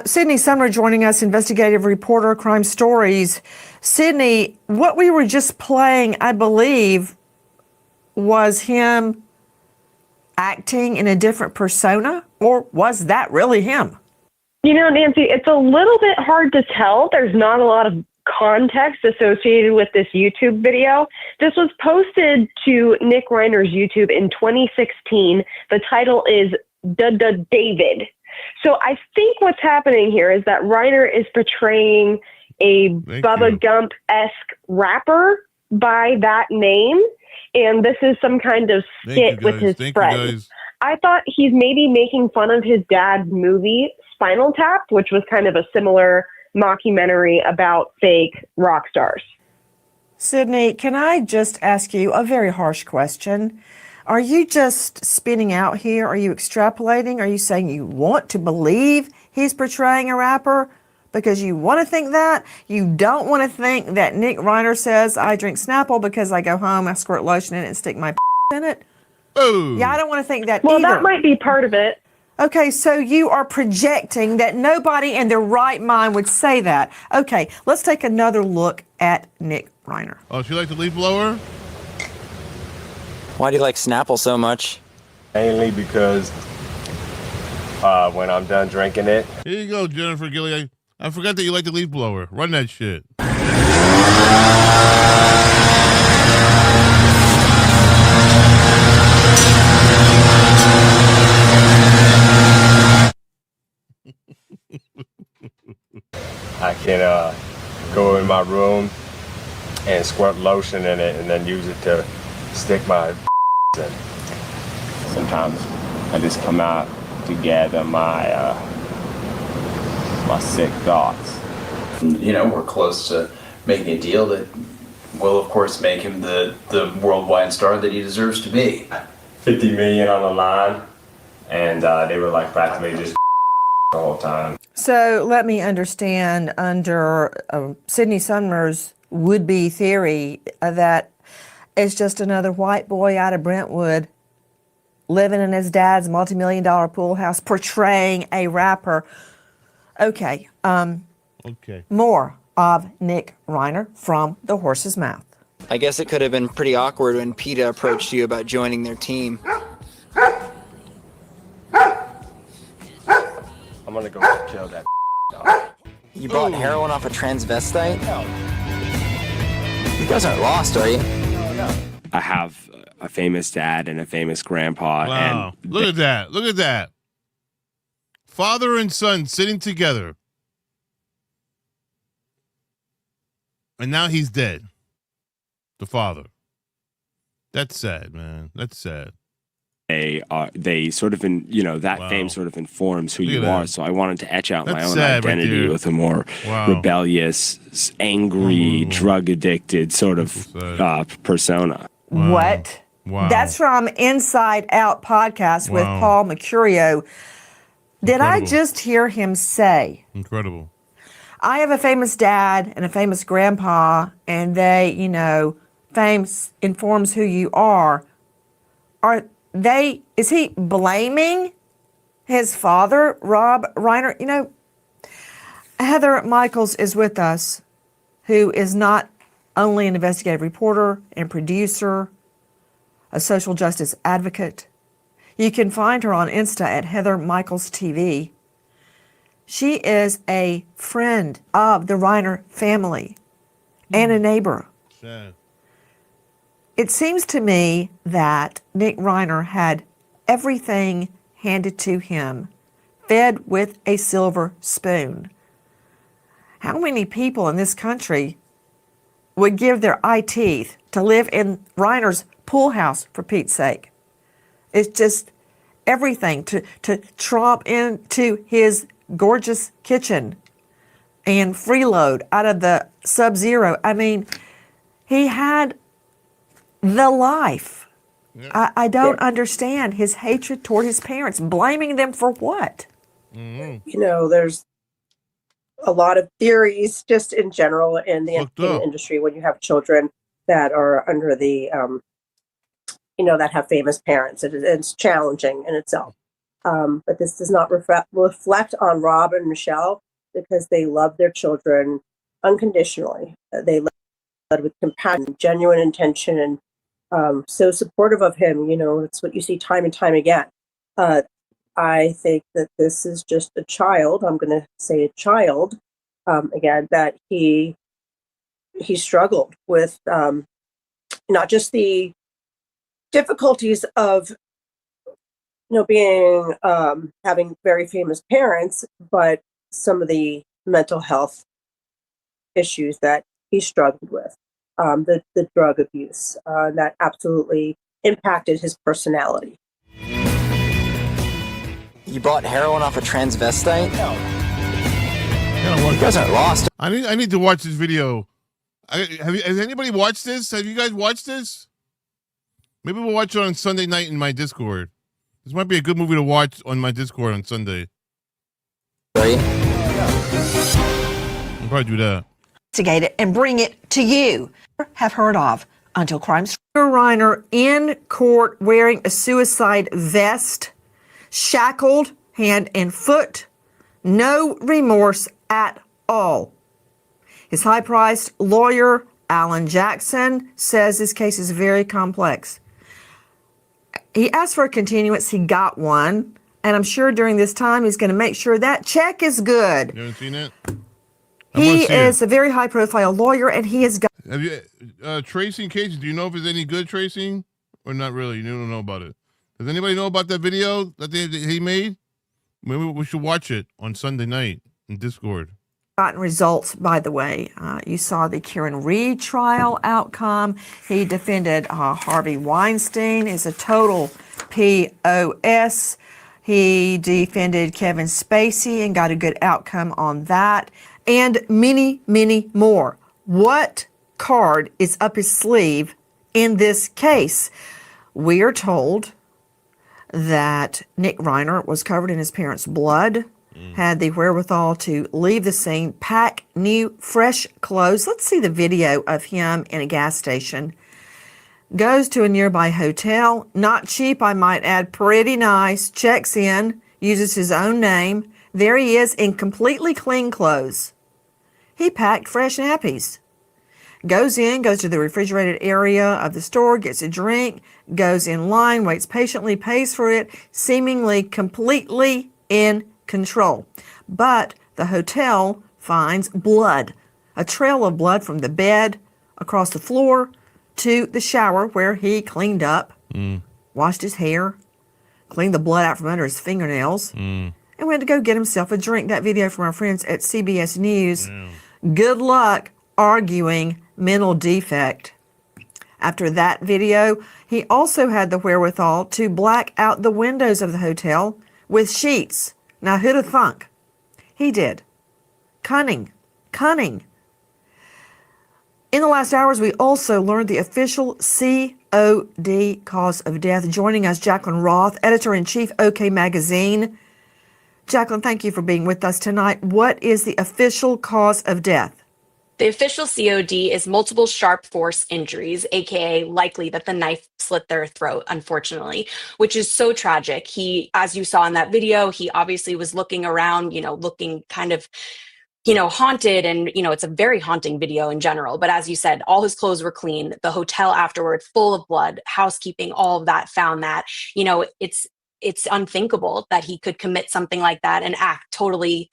Sydney Sumner joining us, investigative reporter, Crime Stories. Sydney, what we were just playing, I believe, was him acting in a different persona, or was that really him? Nancy, it's a little bit hard to tell. There's not a lot of context associated with this YouTube video. This was posted to Nick Reiner's YouTube in 2016. The title is David. So I think what's happening here is that Reiner is portraying a Bubba Gump-esque rapper by that name, and this is some kind of skit with his friends. I thought he's maybe making fun of his dad's movie, Spinal Tap, which was kind of a similar mockumentary about fake rock stars. Sydney, can I just ask you a very harsh question? Are you just spinning out here? Are you extrapolating? Are you saying you want to believe he's portraying a rapper because you want to think that? You don't want to think that Nick Reiner says, I drink Snapple because I go home, I squirt lotion in it and stick my in it? Oh. Yeah, I don't want to think that either. Well, that might be part of it. Okay, so you are projecting that nobody in their right mind would say that. Okay, let's take another look at Nick Reiner. Oh, she like the leaf blower? Why do you like Snapple so much? Mainly because when I'm done drinking it. Here you go, Jennifer Gilly. I forgot that you like the leaf blower. Run that shit. I can go in my room and squirt lotion in it and then use it to stick my in. Sometimes I just come out to gather my my sick thoughts. You know, we're close to making a deal that will, of course, make him the worldwide star that he deserves to be. 50 million on the line, and they were like practically just the whole time. So let me understand, under Sydney Sumner's would-be theory that it's just another white boy out of Brentwood living in his dad's multi-million-dollar pool house portraying a rapper. Okay. Okay. More of Nick Reiner from the horse's mouth. I guess it could have been pretty awkward when PETA approached you about joining their team. I'm gonna go kill that dog. You bought heroin off a transvestite? You guys aren't lost, are you? I have a famous dad and a famous grandpa. Wow. And Look at that. Look at that. Father and son sitting together. And now he's dead. The father. That's sad, man. That's sad. They sort of, that fame sort of informs who you are. So I wanted to etch out my own identity with a more rebellious, angry, drug addicted sort of persona. Wow. What? Wow. That's from Inside Out podcast with Paul Mercurio. Did I just hear him say? Incredible. I have a famous dad and a famous grandpa, and they, fame informs who you are. Is he blaming his father, Rob Reiner? Heather Michaels is with us, who is not only an investigative reporter and producer, a social justice advocate. You can find her on Insta at Heather Michaels TV. She is a friend of the Reiner family and a neighbor. Sad. It seems to me that Nick Reiner had everything handed to him, fed with a silver spoon. How many people in this country would give their eye teeth to live in Reiner's pool house, for Pete's sake? It's just everything to tromp into his gorgeous kitchen and freeload out of the Sub-Zero. I mean, he had the life. Yeah. I don't understand his hatred toward his parents, blaming them for what? Mm-hmm. There's a lot of theories just in general in the entertainment industry when you have children that are under the, that have famous parents. It's challenging in itself. But this does not reflect on Rob and Michelle because they love their children unconditionally. They led with compassion, genuine intention, and so supportive of him. It's what you see time and time again. I think that this is just a child. I'm going to say a child again, that he he struggled with not just the difficulties of being having very famous parents, but some of the mental health issues that he struggled with, the drug abuse that absolutely impacted his personality. You bought heroin off a transvestite? You guys are lost. I need to watch this video. Has anybody watched this? Have you guys watched this? Maybe we'll watch it on Sunday night in my Discord. This might be a good movie to watch on my Discord on Sunday. Right? I'll probably do that. Investigate it and bring it to you. Have heard of until crimes. Reiner in court wearing a suicide vest, shackled hand and foot, no remorse at all. His high-priced lawyer, Alan Jackson, says this case is very complex. He asked for a continuance. He got one. And I'm sure during this time he's going to make sure that check is good. You haven't seen it? He is a very high-profile lawyer, and he has got... Have you tracing cases? Do you know if it's any good tracing, or not really? You don't know about it. Does anybody know about that video that he made? Maybe we should watch it on Sunday night in Discord. Gotten results, by the way. You saw the Kieran Reed trial outcome. He defended Harvey Weinstein is a total POS. He defended Kevin Spacey and got a good outcome on that. And many, many more. What card is up his sleeve in this case? We are told that Nick Reiner was covered in his parents' blood, had the wherewithal to leave the scene, pack new, fresh clothes. Let's see the video of him in a gas station. Goes to a nearby hotel, not cheap, I might add, pretty nice, checks in, uses his own name. There he is in completely clean clothes. He packed fresh nappies. Goes in, goes to the refrigerated area of the store, gets a drink, goes in line, waits patiently, pays for it, seemingly completely in control. But the hotel finds blood, a trail of blood from the bed across the floor to the shower where he cleaned up, washed his hair, cleaned the blood out from under his fingernails, and went to go get himself a drink. That video from our friends at CBS News. Good luck arguing mental defect. After that video, he also had the wherewithal to black out the windows of the hotel with sheets. Now, who'd have thunk? He did. Cunning. Cunning. In the last hours, we also learned the official COD cause of death. Joining us, Jacqueline Roth, editor-in-chief, OK Magazine. Jacqueline, thank you for being with us tonight. What is the official cause of death? The official COD is multiple sharp force injuries, aka likely that the knife slit their throat, unfortunately, which is so tragic. He, as you saw in that video, he obviously was looking around, looking kind of, haunted. And, it's a very haunting video in general. But as you said, all his clothes were clean. The hotel afterward, full of blood, housekeeping, all of that found that, it's unthinkable that he could commit something like that and act totally.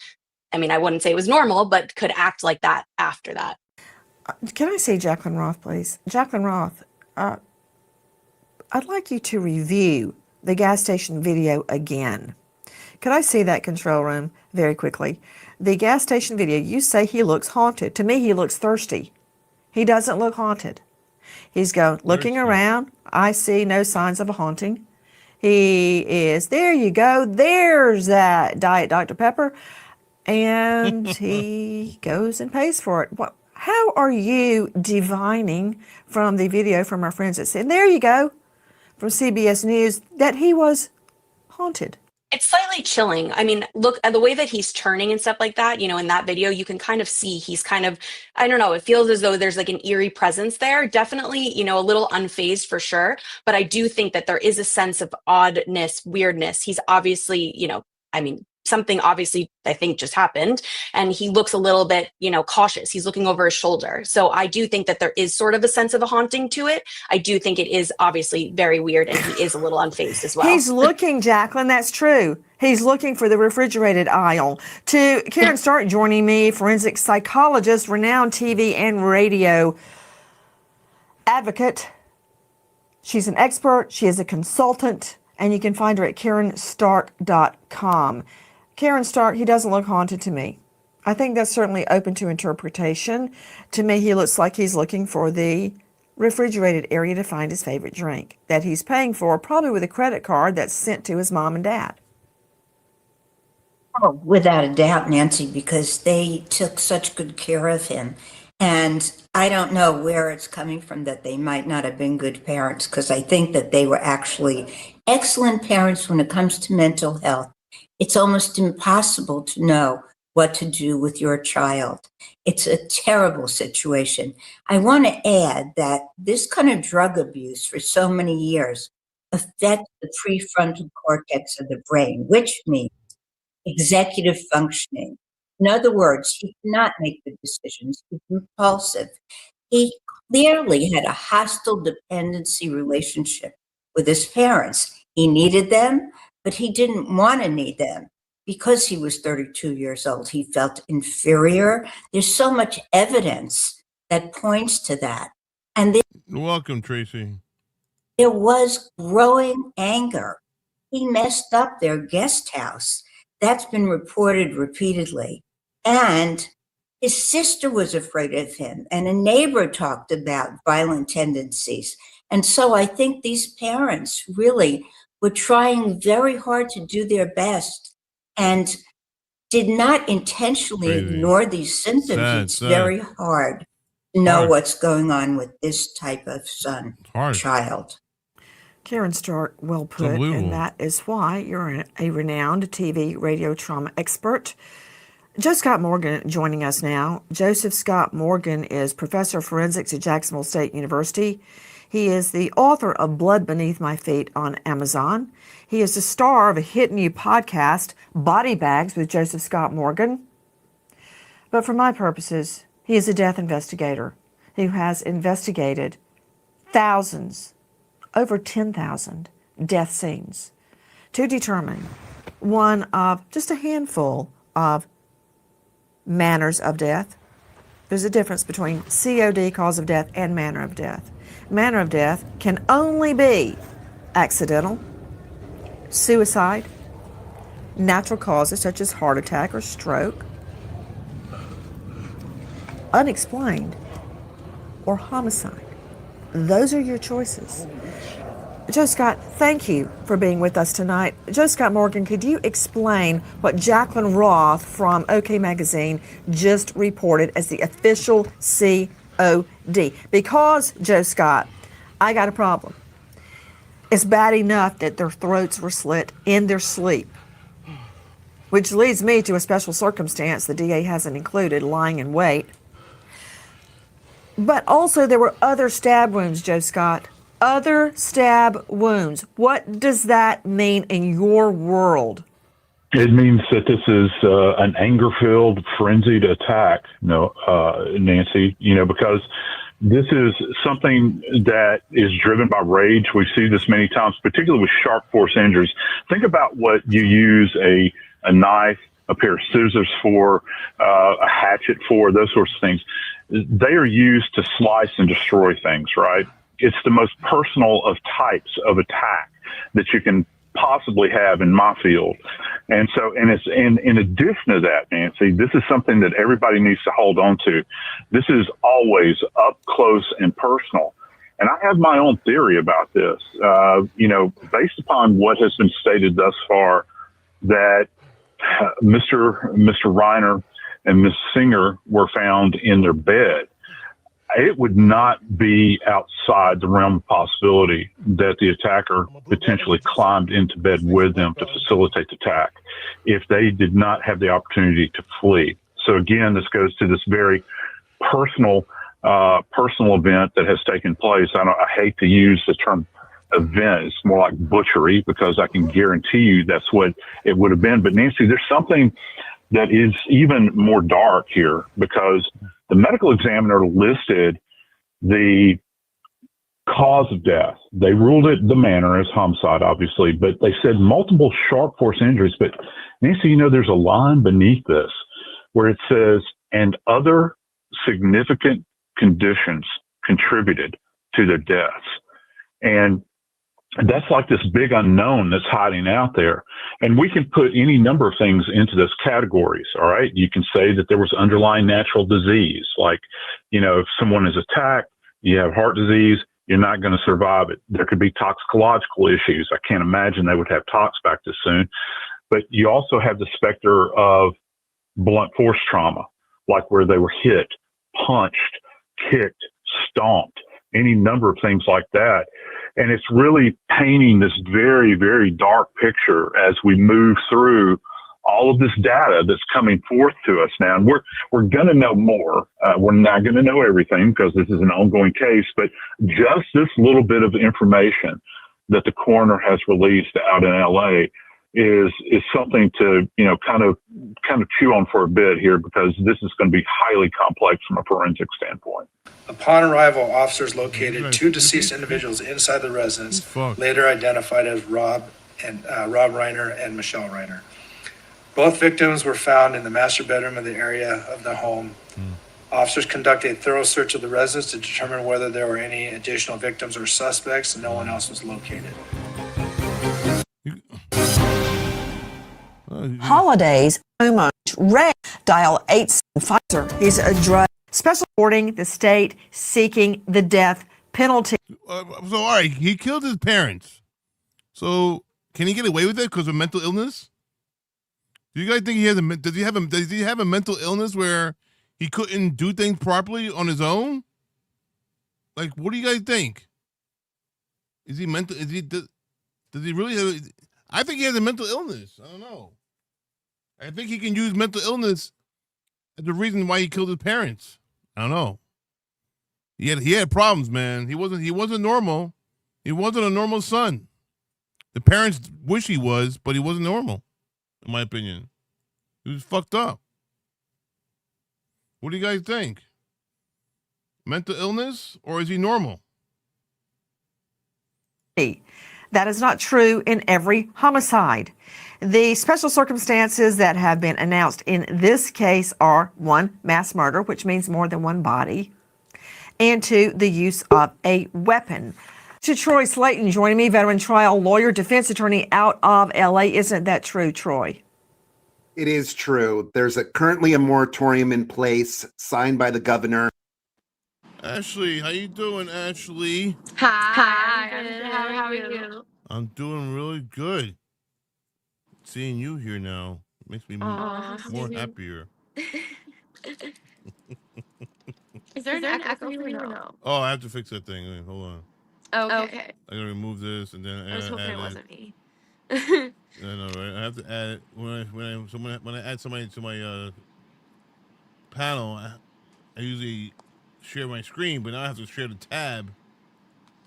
I wouldn't say it was normal, but could act like that after that. Can I say Jacqueline Roth, please? Jacqueline Roth, I'd like you to review the gas station video again. Could I see that, control room, very quickly? The gas station video, you say he looks haunted. To me, he looks thirsty. He doesn't look haunted. He's looking around. I see no signs of a haunting. He is, there you go, there's that Diet Dr. Pepper. And he goes and pays for it. How are you divining from the video from our friends that said, there you go, from CBS News, that he was haunted? It's slightly chilling. Look at the way that he's turning and stuff like that, in that video, you can kind of see he's kind of, I don't know, it feels as though there's like an eerie presence there. Definitely, a little unfazed for sure. But I do think that there is a sense of oddness, weirdness. He's obviously, something obviously I think just happened, and he looks a little bit, cautious. He's looking over his shoulder. So I do think that there is sort of a sense of a haunting to it. I do think it is obviously very weird, and he is a little unfazed as well. He's looking, Jacqueline, that's true. He's looking for the refrigerated aisle. To Karen Stark joining me, forensic psychologist, renowned TV and radio advocate. She's an expert, she is a consultant, and you can find her at KarenStark.com. Karen Stark, he doesn't look haunted to me. I think that's certainly open to interpretation. To me, he looks like he's looking for the refrigerated area to find his favorite drink that he's paying for, probably with a credit card that's sent to his mom and dad. Oh, without a doubt, Nancy, because they took such good care of him. And I don't know where it's coming from that they might not have been good parents, because I think that they were actually excellent parents when it comes to mental health. It's almost impossible to know what to do with your child. It's a terrible situation. I want to add that this kind of drug abuse for so many years affects the prefrontal cortex of the brain, which means executive functioning. In other words, he cannot make the decisions. He's impulsive. He clearly had a hostile dependency relationship with his parents. He needed them, but he didn't want to need them. Because he was 32 years old, he felt inferior. There's so much evidence that points to that. And You're welcome, Tracy. there was growing anger. He messed up their guest house. That's been reported repeatedly. And his sister was afraid of him, and a neighbor talked about violent tendencies. And so I think these parents really were trying very hard to do their best and did not intentionally ignore these symptoms. It's very hard to know what's going on with this type of child. Karen Stark, well put, and that is why you're a renowned TV radio trauma expert. Joe Scott Morgan joining us now. Joseph Scott Morgan is professor of forensics at Jacksonville State University. He is the author of Blood Beneath My Feet on Amazon. He is the star of a hit new podcast, Body Bags with Joseph Scott Morgan. But for my purposes, he is a death investigator who has investigated thousands, over 10,000 death scenes to determine one of just a handful of manners of death. There's a difference between COD, cause of death, and manner of death. Manner of death can only be accidental, suicide, natural causes such as heart attack or stroke, unexplained, or homicide. Those are your choices. Joe Scott, thank you for being with us tonight. Joe Scott Morgan, could you explain what Jacqueline Roth from OK Magazine just reported as the official COD? Because, Joe Scott, I got a problem. It's bad enough that their throats were slit in their sleep, which leads me to a special circumstance the DA hasn't included, lying in wait. But also there were other stab wounds, Joe Scott. Other stab wounds. What does that mean in your world? It means that this is an anger-filled, frenzied attack, Nancy, because this is something that is driven by rage. We see this many times, particularly with sharp force injuries. Think about what you use a knife, a pair of scissors for, a hatchet for, those sorts of things. They are used to slice and destroy things, right? It's the most personal of types of attack that you can possibly have in my field. And so, and it's in addition to that, Nancy, this is something that everybody needs to hold on to. This is always up close and personal. And I have my own theory about this, based upon what has been stated thus far, that Mr. Reiner and Ms. Singer were found in their bed. It would not be outside the realm of possibility that the attacker potentially climbed into bed with them to facilitate the attack if they did not have the opportunity to flee. So again, this goes to this very personal event that has taken place. I hate to use the term event. It's more like butchery, because I can guarantee you that's what it would have been. But Nancy, there's something that is even more dark here, because the medical examiner listed the cause of death. They ruled it the manner as homicide, obviously, but they said multiple sharp force injuries. But Nancy, there's a line beneath this where it says, and other significant conditions contributed to their deaths. And that's like this big unknown that's hiding out there. And we can put any number of things into those categories. All right. You can say that there was underlying natural disease. Like, if someone is attacked, you have heart disease, you're not going to survive it. There could be toxicological issues. I can't imagine they would have tox back this soon. But you also have the specter of blunt force trauma, like where they were hit, punched, kicked, stomped, any number of things like that. And it's really painting this very, very dark picture as we move through all of this data that's coming forth to us now. And we're going to know more. We're not going to know everything because this is an ongoing case, but just this little bit of information that the coroner has released out in LA is something to, kind of chew on for a bit here, because this is going to be highly complex from a forensic standpoint. Upon arrival, officers located two deceased individuals inside the residence, later identified as Rob Reiner and Michelle Reiner. Both victims were found in the master bedroom of the area of the home. Officers conducted a thorough search of the residence to determine whether there were any additional victims or suspects, and no one else was located. Holidays, too much. Ray, dial 8 Pfizer. He's a drug special reporting the state seeking the death penalty. So, all right, he killed his parents. So, can he get away with it because of mental illness? Do you guys think does he have a mental illness where he couldn't do things properly on his own? Like, what do you guys think? Is he mental? Does he really have? I think he has a mental illness. I don't know. I think he can use mental illness as the reason why he killed his parents. I don't know. He had problems, man. He wasn't normal. He wasn't a normal son. The parents wish he was, but he wasn't normal, in my opinion. He was fucked up. What do you guys think? Mental illness, or is he normal? That is not true in every homicide. The special circumstances that have been announced in this case are 1, mass murder, which means more than one body, and 2, the use of a weapon. To Troy Slayton joining me, veteran trial lawyer, defense attorney out of LA. Isn't that true, Troy? It is true. There's currently a moratorium in place signed by the governor. Ashley, how you doing, Ashley? Hi, I'm good. How are you? I'm doing really good. Seeing you here now makes me more happier. Is there an echo for you or no? Oh, I have to fix that thing. Wait, hold on. Okay. I gotta remove this and then I was hoping add it wasn't me. I know, right? I have to add it when I add somebody to my panel. I usually share my screen, but now I have to share the tab,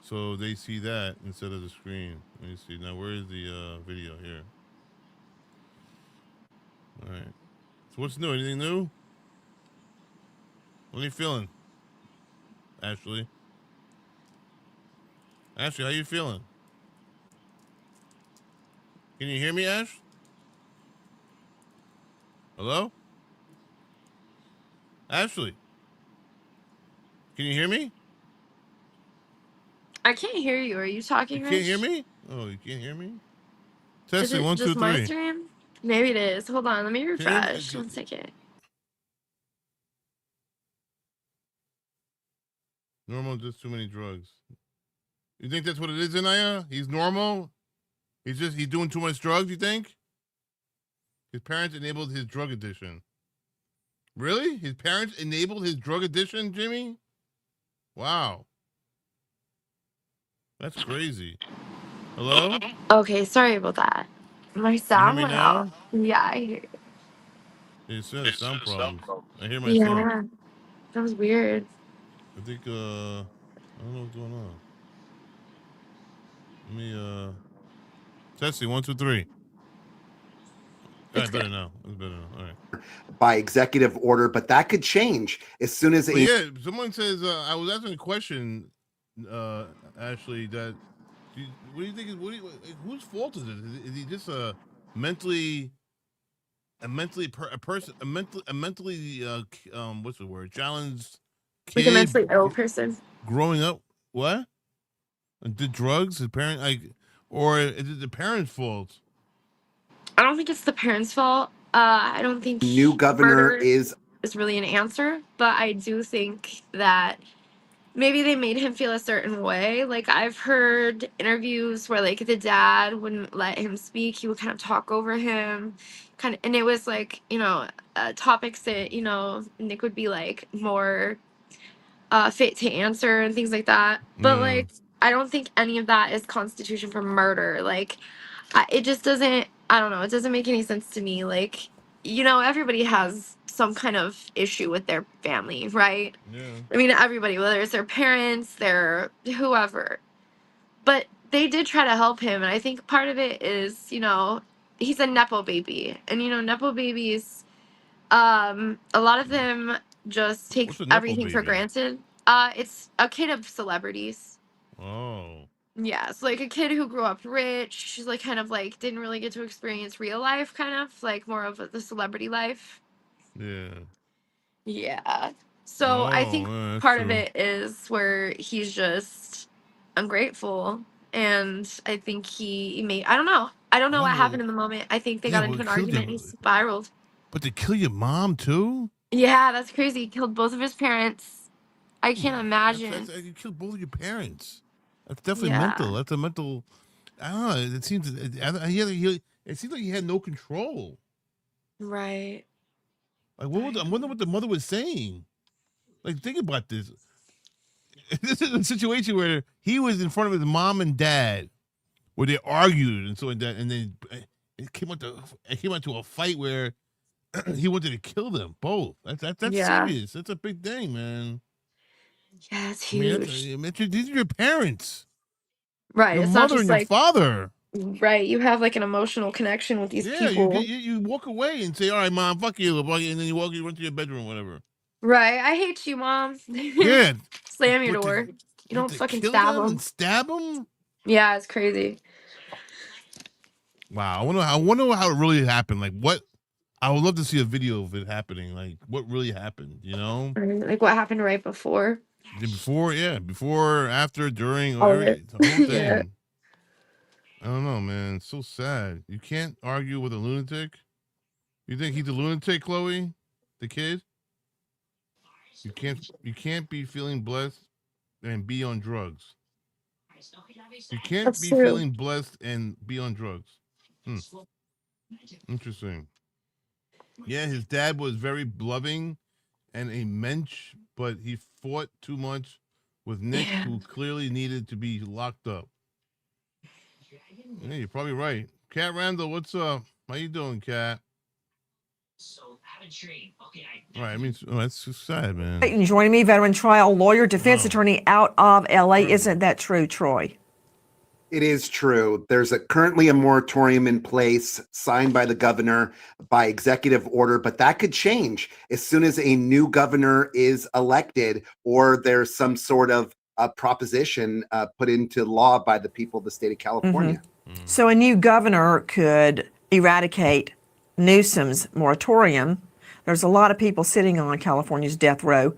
so they see that instead of the screen. Let me see now. Where is the video here? All right. So what's new? Anything new? What are you feeling, Ashley? Ashley, how you feeling? Can you hear me, Ash? Hello? Ashley? Can you hear me? I can't hear you. Are you talking? You can't hear me? Oh, you can't hear me? Test Is it. it 1, 2, just 3. my stream? Maybe it is. Hold on. Let me refresh. 1 second. Normal, just too many drugs. You think that's what it is, Anaya? He's normal? He's doing too much drugs, you think? His parents enabled his drug addiction. Really? His parents enabled his drug addiction, Jimmy? Wow. That's crazy. Hello? Okay, sorry about that. My sound me went now? out. Yeah, I hear you. It says sound problems. I hear myself. Yeah, that was weird. I think, I don't know what's going on. Let me testing 1, 2, 3. All right, better now. It's better now. All right. By executive order, but that could change as soon as But yeah, someone says I was asking a question, Ashley. What do you think? Whose fault is it? Is he just a mentally what's the word? Challenged Like a kid mentally ill person. growing up? What? And did drugs? His parent or is it the parents' fault? I don't think it's the parents' fault. I don't think new governor murder is is really an answer, but I do think that maybe they made him feel a certain way. Like I've heard interviews where like the dad wouldn't let him speak. He would kind of talk over him, kind of, and it was like topics that Nick would be like more fit to answer and things like that. But Yeah. like I don't think any of that is constitution for murder. Like it just doesn't. I don't know. It doesn't make any sense to me. Like everybody has some kind of issue with their family, right? Yeah. I mean, everybody, whether it's their parents, their whoever. But they did try to help him. And I think part of it is, he's a Nepo baby. And, Nepo babies, a lot of them just take What's a Nepo everything for baby? granted. It's a kid of celebrities. Oh. Yeah, so like a kid who grew up rich, she's like kind of like didn't really get to experience real life, kind of like more of the celebrity life. Yeah. Yeah. So I think That's part of true. it is where he's just ungrateful. And I think he may, I don't know. I don't know what happened in the moment. I think they got Well, into it an killed argument and he you. spiraled. But to kill your mom too? Yeah, that's crazy. He killed both of his parents. I can't That's imagine. you killed both of your parents. That's definitely Yeah. mental. That's a mental. I don't know. It seems. It seems like he had no control. Right. Like, I wonder what the mother was saying. Like, think about this. This is a situation where he was in front of his mom and dad, where they argued and so like that, and then it came out to a fight where he wanted to kill them both. That's Yeah. serious. That's a big thing, man. Yeah, it's I mean, huge. these are your parents, Right. your It's not mother just and your like, father. right. You have like an emotional connection with these Yeah, you people. you walk away and say, "All right, mom, fuck you," and then you run to your bedroom, whatever. Right. I hate you, mom. Yeah, Slam your but door. You don't to fucking kill stab them them. and stab them. Yeah, it's crazy. Wow, I wonder how it really happened. Like, what? I would love to see a video of it happening. Like, what really happened? Like what happened right before. Before, after, during, All of it. the whole Yeah. thing. I don't know, man. It's so sad. You can't argue with a lunatic. You think he's a lunatic, Chloe? The kid? You can't be feeling blessed and be on drugs. You can't That's be true. feeling blessed and be on drugs. Interesting. Yeah, his dad was very loving and a mensch, but he fought too much with Nick, Yeah. who clearly needed to be locked up. Yeah, you're probably right. Cat Randall, what's up? How you doing, Cat? All right, I mean, that's just sad, man. And joining me, veteran trial lawyer, defense Oh. attorney out of LA. Isn't that true, Troy? It is true. There's currently a moratorium in place signed by the governor by executive order, but that could change as soon as a new governor is elected or there's some sort of proposition put into law by the people of the state of California. So a new governor could eradicate Newsom's moratorium. There's a lot of people sitting on California's death row.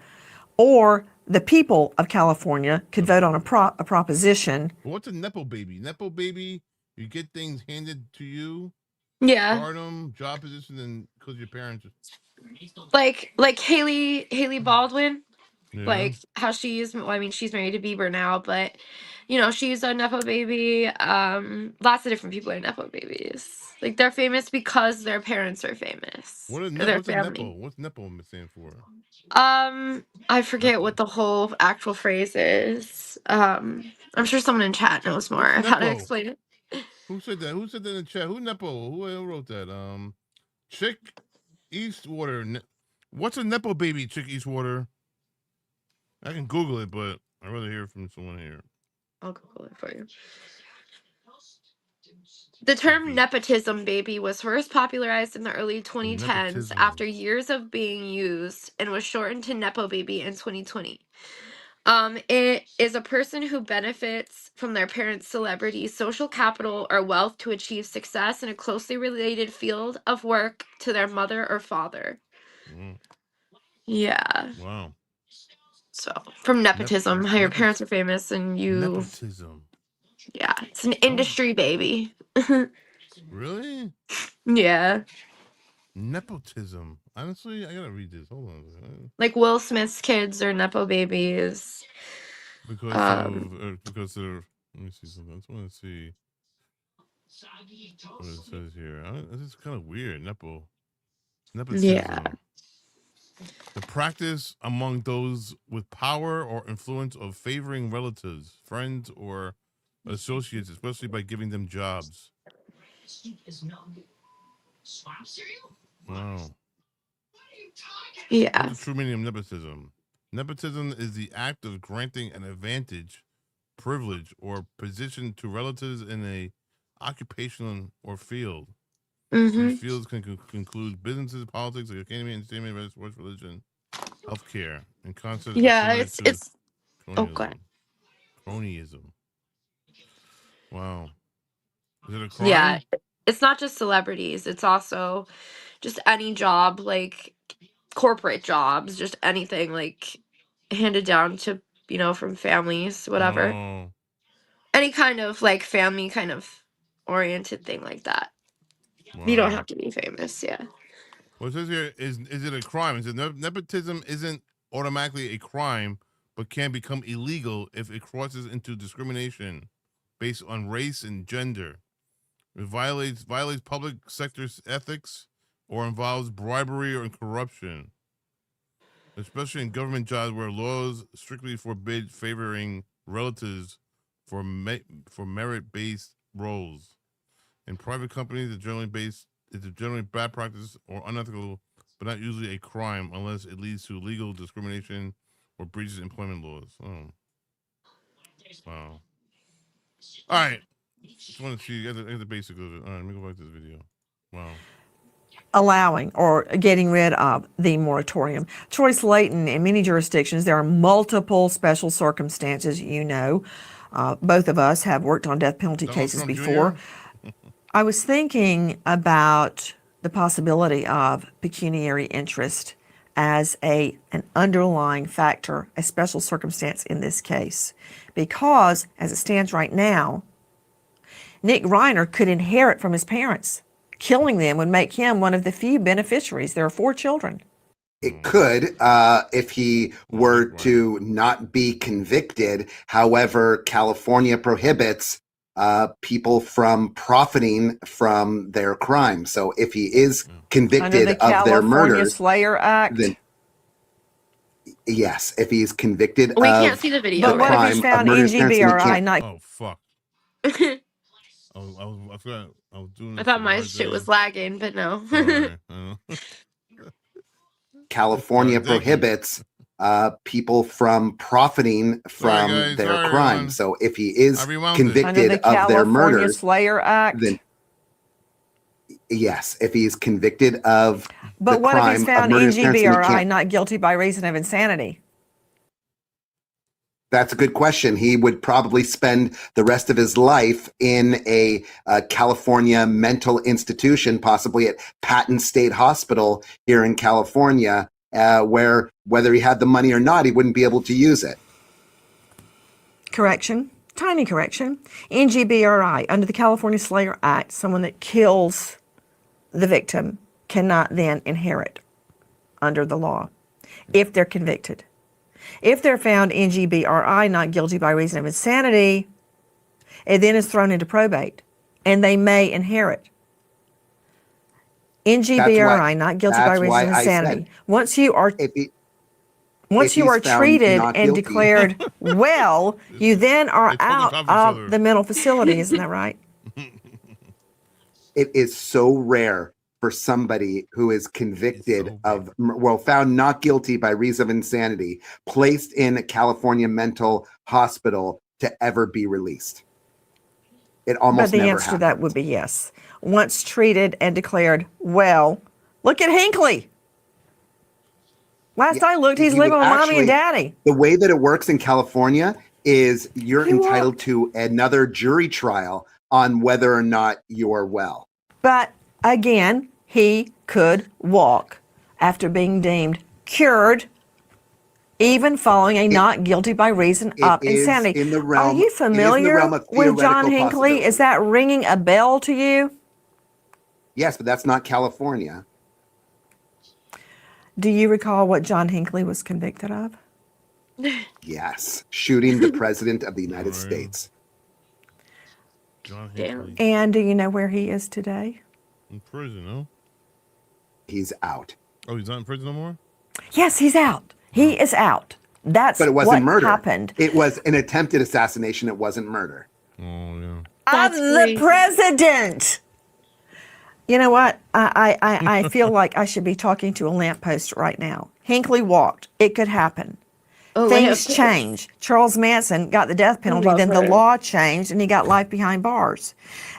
Or the people of California could vote on a proposition. What's a Nepo baby? Nepo baby, you get things handed to you. Yeah. Stardom, job position, and because your parents. Like Haley Baldwin. Yeah. Like how she's well, I mean, she's married to Bieber now, but she's a Nepo baby. Lots of different people are Nepo babies. Like they're famous because their parents are famous. Or their What's a family. Nepo? What's Nepo stand for? I forget what the whole actual phrase is. I'm sure someone in chat knows more of how to explain it. Who said that? Who said that in the chat? Who Nepo? Who wrote that? Chick Eastwater. What's a Nepo baby, Chick Eastwater? I can Google it, but I'd rather hear from someone here. I'll Google it for you. The term nepotism baby was first popularized in the early 2010s Nepotism. after years of being used and was shortened to nepo baby in 2020. It is a person who benefits from their parents' celebrity, social capital, or wealth to achieve success in a closely related field of work to their mother or father. Yeah. Wow. So, from nepotism, how your parents are famous and you. Nepotism. Yeah, it's an industry baby. Really? Yeah. Nepotism. Honestly, I gotta read this. Hold on. Like Will Smith's kids are nepo babies. Because they're. Let me see something. I just want to see what it says here. This is kind of weird. Nepotism. Yeah. The practice among those with power or influence of favoring relatives, friends, or associates, especially by giving them jobs. Wow. Yeah. What's the true meaning of nepotism? Nepotism is the act of granting an advantage, privilege, or position to relatives in a occupation or field. These fields can include businesses, politics, like academy, entertainment, sports, religion, healthcare, and concepts Yeah, similar to it's cronyism. okay. Cronyism. Wow. Is it a crime? Yeah, it's not just celebrities. It's also just any job, like corporate jobs, just anything like handed down to, from families, whatever. Oh. Any kind of like family kind of oriented thing like that. Wow. You don't have to be famous, yeah. Well, it says here, is it a crime? It says nepotism isn't automatically a crime, but can become illegal if it crosses into discrimination based on race and gender. It violates public sector ethics or involves bribery or corruption, especially in government jobs where laws strictly forbid favoring relatives for merit-based roles. In private companies, it's generally bad practice or unethical, but not usually a crime unless it leads to legal discrimination or breaches employment laws. Oh. Wow. All right. Just want to see the basics of it. All right, let me go back to this video. Wow. Allowing or getting rid of the moratorium. Troy Slayton, in many jurisdictions, there are multiple special circumstances, both of us have worked on death penalty cases Trump before. I was thinking about the possibility of pecuniary interest as an underlying factor, a special circumstance in this case, because as it stands right now, Nick Reiner could inherit from his parents. Killing them would make him one of the few beneficiaries. There are 4 children. It could, if he were to not be convicted. However, California prohibits people from profiting from their crime. So if he is convicted of their murders, Slayer Act. then yes, if he's convicted We of can't see the video. the But what if crime he's of found murder, his parents, then he NGBRI? can't- Not Oh fuck. I forgot. I was doing. I thought my shit was lagging, but no. Sorry. California prohibits people from profiting from guys. their Sorry, crime. everyone. So if he is I rewound it. under convicted the of their California murders, Slayer Act. then yes, if he's convicted of But the what if crime he's of found murder, his parents, then he NGBRI, can't. not guilty by reason of insanity? That's a good question. He would probably spend the rest of his life in a California mental institution, possibly at Patton State Hospital here in California, where whether he had the money or not, he wouldn't be able to use it. Correction, tiny correction. NGBRI, under the California Slayer Act, someone that kills the victim cannot then inherit under the law if they're convicted. If they're found NGBRI, not guilty by reason of insanity, it then is thrown into probate and they may inherit. NGBRI, not guilty by reason of insanity. Once you are treated and declared well, you then are out of the mental facility. Isn't that right? It is so rare for somebody who is convicted found not guilty by reason of insanity, placed in a California mental hospital to ever be released. It almost But the never answer to happened. that would be yes. Once treated and declared well, look at Hinckley. Last I looked, he's He would living with mommy and actually- daddy. The way that it works in California is you're He entitled to another jury trial on whether or not you're well. But again, he could walk after being deemed cured, even following a not guilty by reason of is insanity. in the realm- Are you it is in the familiar realm of with John theoretical Hinckley? possibility. Is that ringing a bell to you? Yes, but that's not California. Do you recall what John Hinckley was convicted of? Yes, shooting the president of the United States. John Hinckley. And do you know where he is today? In prison, no? He's out. Oh, he's not in prison no more? Yes, he's out. He is out. That's But it wasn't what murder. happened. It was an attempted assassination. It wasn't murder. Oh, yeah. Of the president. You know what? I feel like I should be talking to a lamppost right now. Hinckley walked. It could happen. Things change. Charles Manson got the death penalty, Love then the her. law changed, and he got life behind bars.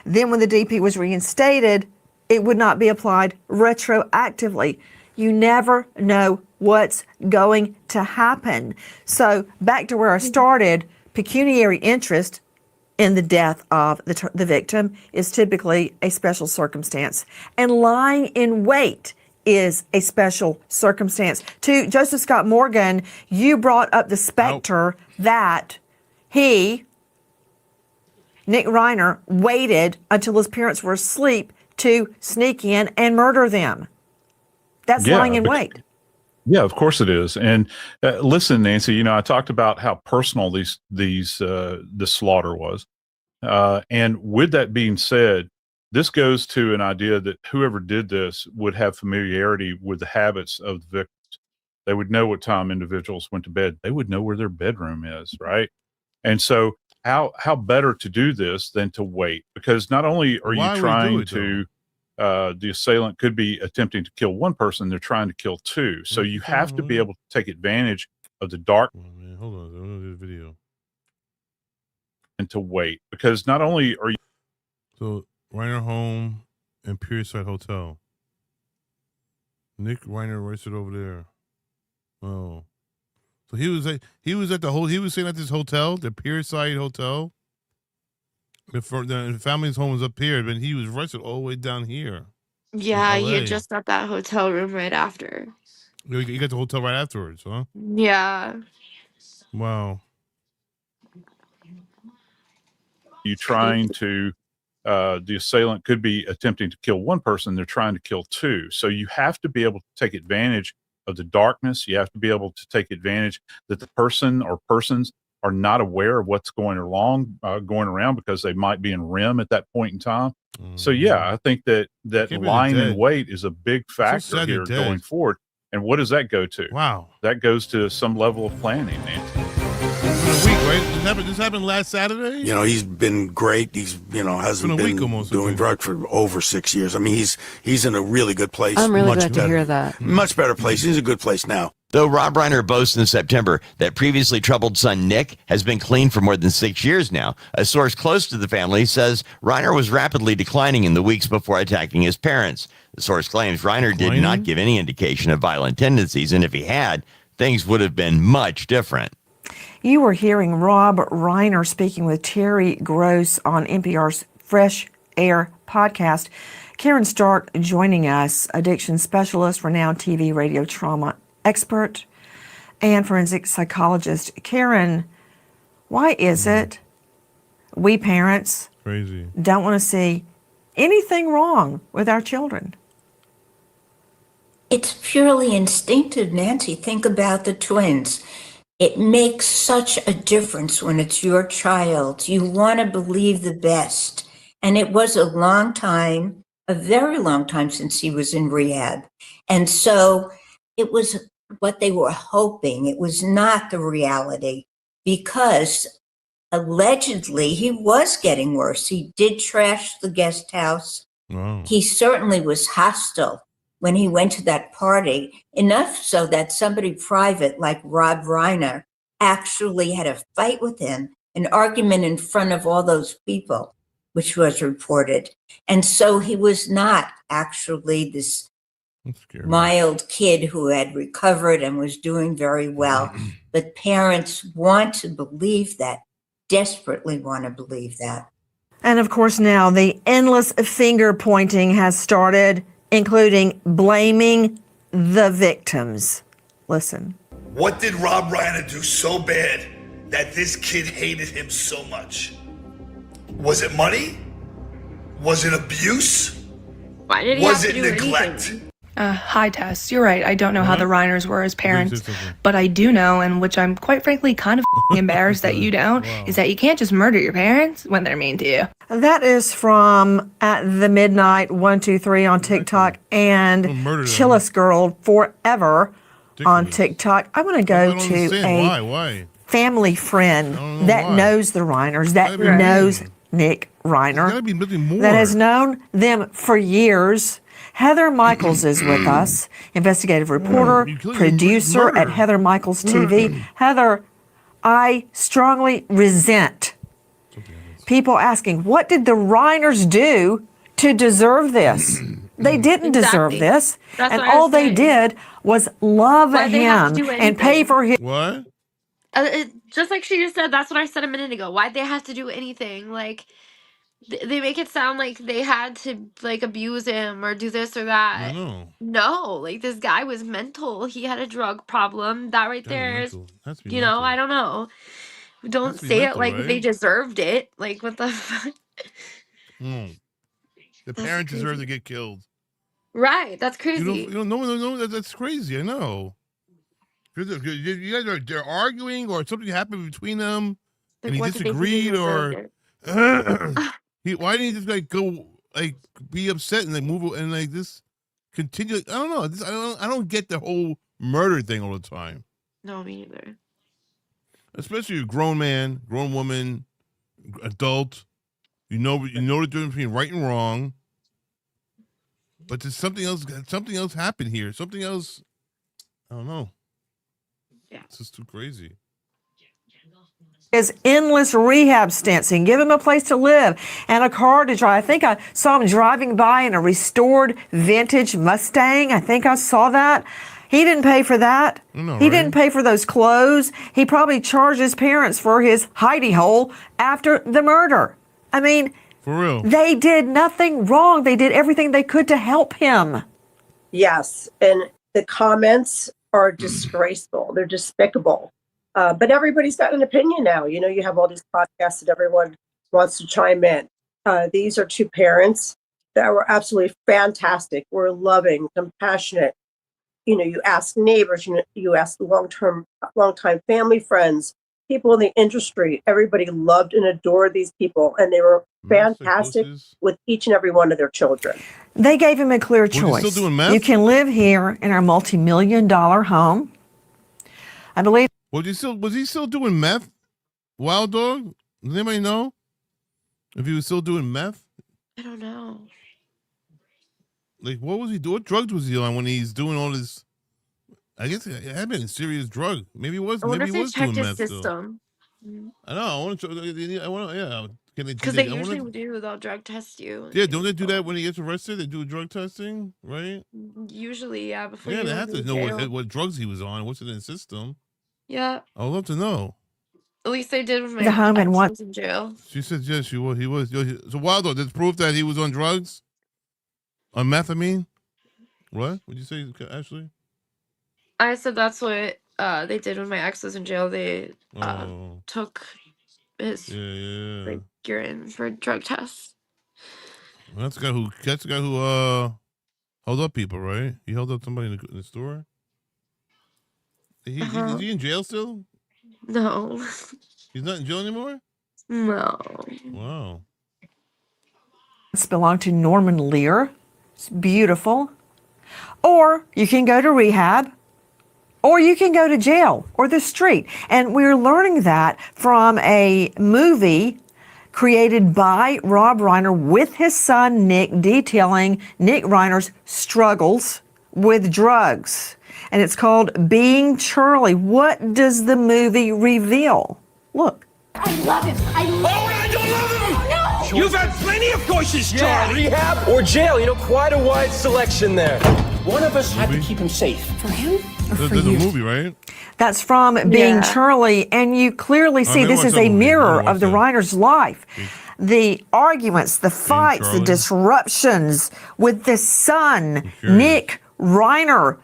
Then when the DP was reinstated, it would not be applied retroactively. You never know what's going to happen. So back to where I started, pecuniary interest in the death of the victim is typically a special circumstance. And lying in wait is a special circumstance. To Joseph Scott Morgan, you brought up the specter that Nick Reiner, waited until his parents were asleep to sneak in and murder them. That's lying in wait. Yeah, of course it is. And listen, Nancy, I talked about how personal this slaughter was. And with that being said, this goes to an idea that whoever did this would have familiarity with the habits of the victims. They would know what time individuals went to bed. They would know where their bedroom is, right? And so how better to do this than to wait? Because not only are Why you would trying we do it, to the assailant could be attempting to kill one person, they're trying to kill two. So you have to be able to take advantage of the dark Hold on, I'm gonna do the video. and to wait. Because not only are you So, Reiner home and Pierside Hotel. Nick Reiner arrested over there. Oh. So he was staying at this hotel, the Pierside Hotel. The family's home was up here, but he was arrested all the way down here. Yeah, in he had LA. just got that hotel room right after. You got the hotel right afterwards, huh? Yeah. Wow. trying to the assailant could be attempting to kill one person, they're trying to kill two. So you have to be able to take advantage of the darkness. You have to be able to take advantage that the person or persons are not aware of what's going around because they might be in REM at that point in time. So yeah, I think that Can't believe lying they're in dead. wait is a big factor sad they're here dead. going forward. And what does that go to? Wow. That goes to some level of planning, Nancy. It's been a week, right? This happened last Saturday? He's been great. He's, hasn't been doing drugs for over 6 years. I mean, he's in a really good place. I'm really Much glad to better- hear that. Much better place. He's in a good place now. Though Rob Reiner boasts in September that previously troubled son Nick has been clean for more than 6 years now, a source close to the family says Reiner was rapidly declining in the weeks before attacking his parents. The source claims Reiner did not give any indication of violent tendencies, and if he had, things would have been much different. You were hearing Rob Reiner speaking with Terry Gross on NPR's Fresh Air podcast. Karen Stark joining us, addiction specialist, renowned TV radio trauma expert, and forensic psychologist. Karen, why is it we parents Crazy. don't want to see anything wrong with our children? It's purely instinctive, Nancy. Think about the twins. It makes such a difference when it's your child. You want to believe the best. And it was a long time, a very long time since he was in rehab. And so it was what they were hoping. It was not the reality because allegedly he was getting worse. He did trash the guest house. Wow. He certainly was hostile when he went to that party, enough so that somebody private like Rob Reiner actually had a fight with him, an argument in front of all those people. which was reported. And so he was not actually this mild kid who had recovered and was doing very well. But parents want to believe that, desperately want to believe that. And of course, now the endless finger pointing has started, including blaming the victims. Listen. What did Rob Reiner do so bad that this kid hated him so much? Was it money? Was it abuse? Why did he Was have to it do neglect? anything? Hi, Tess. You're right. I don't know how the Reiners were as parents, but I do know, and which I'm quite frankly kind of embarrassed that you don't, is that you can't just murder your parents when they're mean to you. That is from At the Midnight 123 on TikTok and Chillis Girl Forever on TikTok. I want to go to a family friend that knows the Reiners, that knows Nick Reiner, that has known them for years. Heather Michaels is with us, investigative reporter, producer at Heather Michaels TV. Heather, I strongly resent people asking, what did the Reiners do to deserve this? They didn't deserve this. That's and what I all was they saying. did was love Why'd they have to him do and pay anything? for his... What? Just like she just said, that's what I said a minute ago. Why'd they have to do anything? Like, they make it sound like they had to, like, abuse him or do this or that. No, like, this guy was mental. He had a drug problem. That right there is, you know, I don't know. Don't say it like they deserved it. Like, what the fuck? The parents deserve to get killed. Right, that's crazy. You don't no, that's crazy. I know. You guys are they're arguing or something happened between them, Like, and he what did they do to disagreed, deserve or why didn't he just like go like be upset and like move and like this continue? I don't know. I don't get the whole murder thing all the time. No, me either. Especially a grown man, grown woman, adult. You know the difference between right and wrong. But there's something else happened here. Something else. I don't know. Yeah. It's just too crazy. His endless rehab stints and give him a place to live and a car to drive. I think I saw him driving by in a restored vintage Mustang. I think I saw that. He didn't pay for that. He didn't pay for those clothes. He probably charged his parents for his hidey hole after the murder. I mean, for real, they did nothing wrong. They did everything they could to help him. Yes, and the comments are disgraceful. They're despicable. But everybody's got an opinion now. You know, you have all these podcasts that everyone wants to chime in. These are two parents that were absolutely fantastic. Were loving, compassionate. You know, you ask neighbors, you ask long-time family friends, people in the industry. Everybody loved and adored these people, and they were fantastic with each and every one of their children. They gave him a clear choice. Still doing meth? You can live here in our multi-million-dollar home. I believe. Was he still doing meth? Wild Dog? Does anybody know if he was still doing meth? I don't know. Like, what was he doing? What drugs was he on when he's doing all this? I guess it had been a serious drug. Maybe it was. Maybe he was doing meth system. still. I know. I want to. Yeah. Because they usually do. They'll drug test you. Yeah, don't they do that when he gets arrested? They do drug testing, right? Usually, yeah. Before yeah, you they have to know jail. what drugs he was on. What's in the system? Yeah. I would love to know. At least they did with my the home and what was in jail. She said yes. He was. So Wild Dog, there's proof that he was on drugs. On meth, I mean. What? What'd you say, Ashley? I said that's what they did when my ex was in jail. They took his like urine for drug tests. Well, that's the guy who held up people, right? He held up somebody in the store. Is he in jail still? No. He's not in jail anymore? No. Wow. This belonged to Norman Lear. It's beautiful. Or you can go to rehab, or you can go to jail or the street. And we're learning that from a movie created by Rob Reiner with his son Nick, detailing Nick Reiner's struggles with drugs. And it's called Being Charlie. What does the movie reveal? Look. I love him. I don't love him. No. You've had plenty of choices, Charlie. Rehab or jail. Quite a wide selection there. One of us had to keep him safe. For him? There's a movie, right? That's from Being Charlie, and you clearly see maybe this watch is that a movie. mirror Maybe watch of the that. Reiner's life. The arguments, the fights, the Charlie. disruptions with the son, curious. Nick Reiner.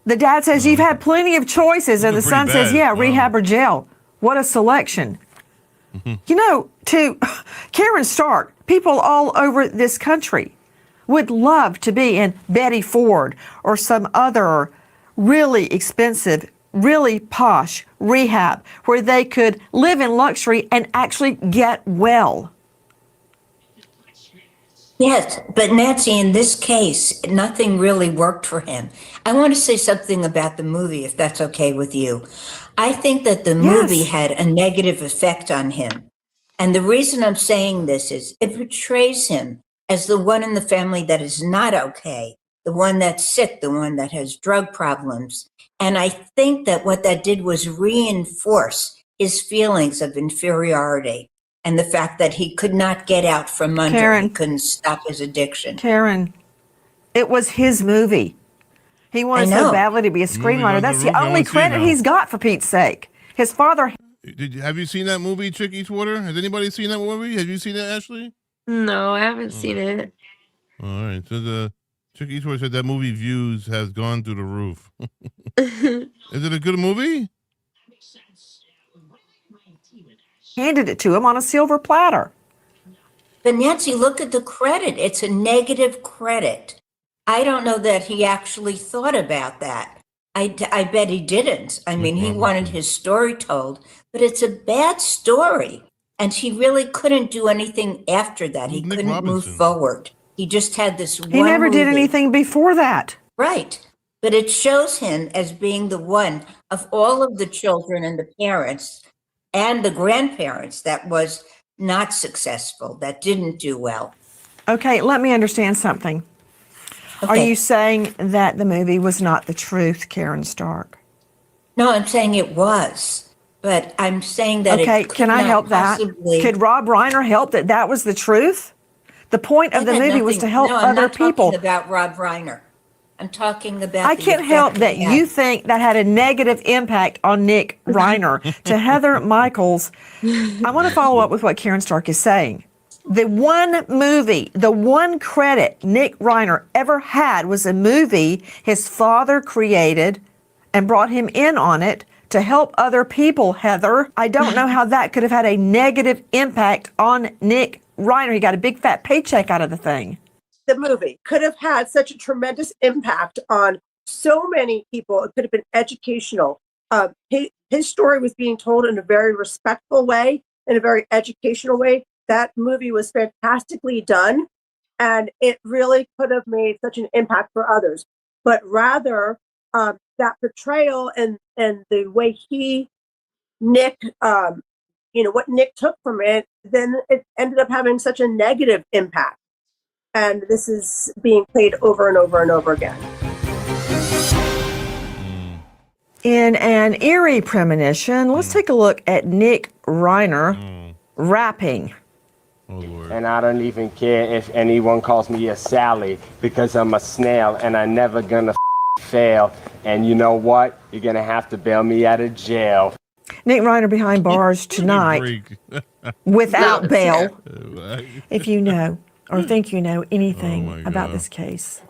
The dad says, you've had plenty of choices, and the son pretty says, bad. yeah, Wow. rehab or jail. What a selection. To Karen Stark, people all over this country would love to be in Betty Ford or some other really expensive, really posh rehab where they could live in luxury and actually get well. Yes, but Nancy, in this case, nothing really worked for him. I want to say something about the movie, if that's okay with you. I think that the movie had a negative effect on him. And the reason I'm saying this is it portrays him as the one in the family that is not okay, the one that's sick, the one that has drug problems. And I think that what that did was reinforce his feelings of inferiority and the fact that he could not get out from under, Karen. he couldn't stop his addiction. Karen, it was his movie. He wanted I know. so badly to be a screenwriter. That's the only credit he's got, for Pete's sake. His father. Have you seen that movie, Chick Eats Water? Has anybody seen that movie? Have you seen it, Ashley? No, I haven't seen it. All right. So the Chick Eats Water said that movie views has gone through the roof. Is it a good movie? Handed it to him on a silver platter. But Nancy, look at the credit. It's a negative credit. I don't know that he actually thought about that. I bet he didn't. I mean, he wanted his story told, but it's a bad story. And he really couldn't do anything after that. He couldn't move forward. He just had this one He never did movie. anything before that. Right. But it shows him as being the one of all of the children and the parents and the grandparents that was not successful, that didn't do well. Okay, let me understand something. Are Okay. you saying that the movie was not the truth, Karen Stark? No, I'm saying it was. But I'm saying that Okay, it could can I not help that? possibly- Could Rob Reiner help that was the truth? The point of the movie was to help I'm other not people. talking about Rob Reiner. I'm talking about I the can't effect help it that had. you think that had a negative impact on Nick Reiner. To Heather Michaels, I want to follow up with what Karen Stark is saying. The one movie, the one credit Nick Reiner ever had was a movie his father created and brought him in on it to help other people, Heather. I don't know how that could have had a negative impact on Nick Reiner. He got a big fat paycheck out of the thing. The movie could have had such a tremendous impact on so many people. It could have been educational. His story was being told in a very respectful way, in a very educational way. That movie was fantastically done, and it really could have made such an impact for others. But rather, that portrayal and the way Nick, what Nick took from it, then it ended up having such a negative impact. And this is being played over and over and over again. In an eerie premonition, let's take a look at Nick Reiner rapping. And I don't even care if anyone calls me a Sally because I'm a snail and I'm never gonna fail. And you know what? You're gonna have to bail me out of jail. Nick Reiner behind bars tonight without bail. If you know or think you know anything about this case,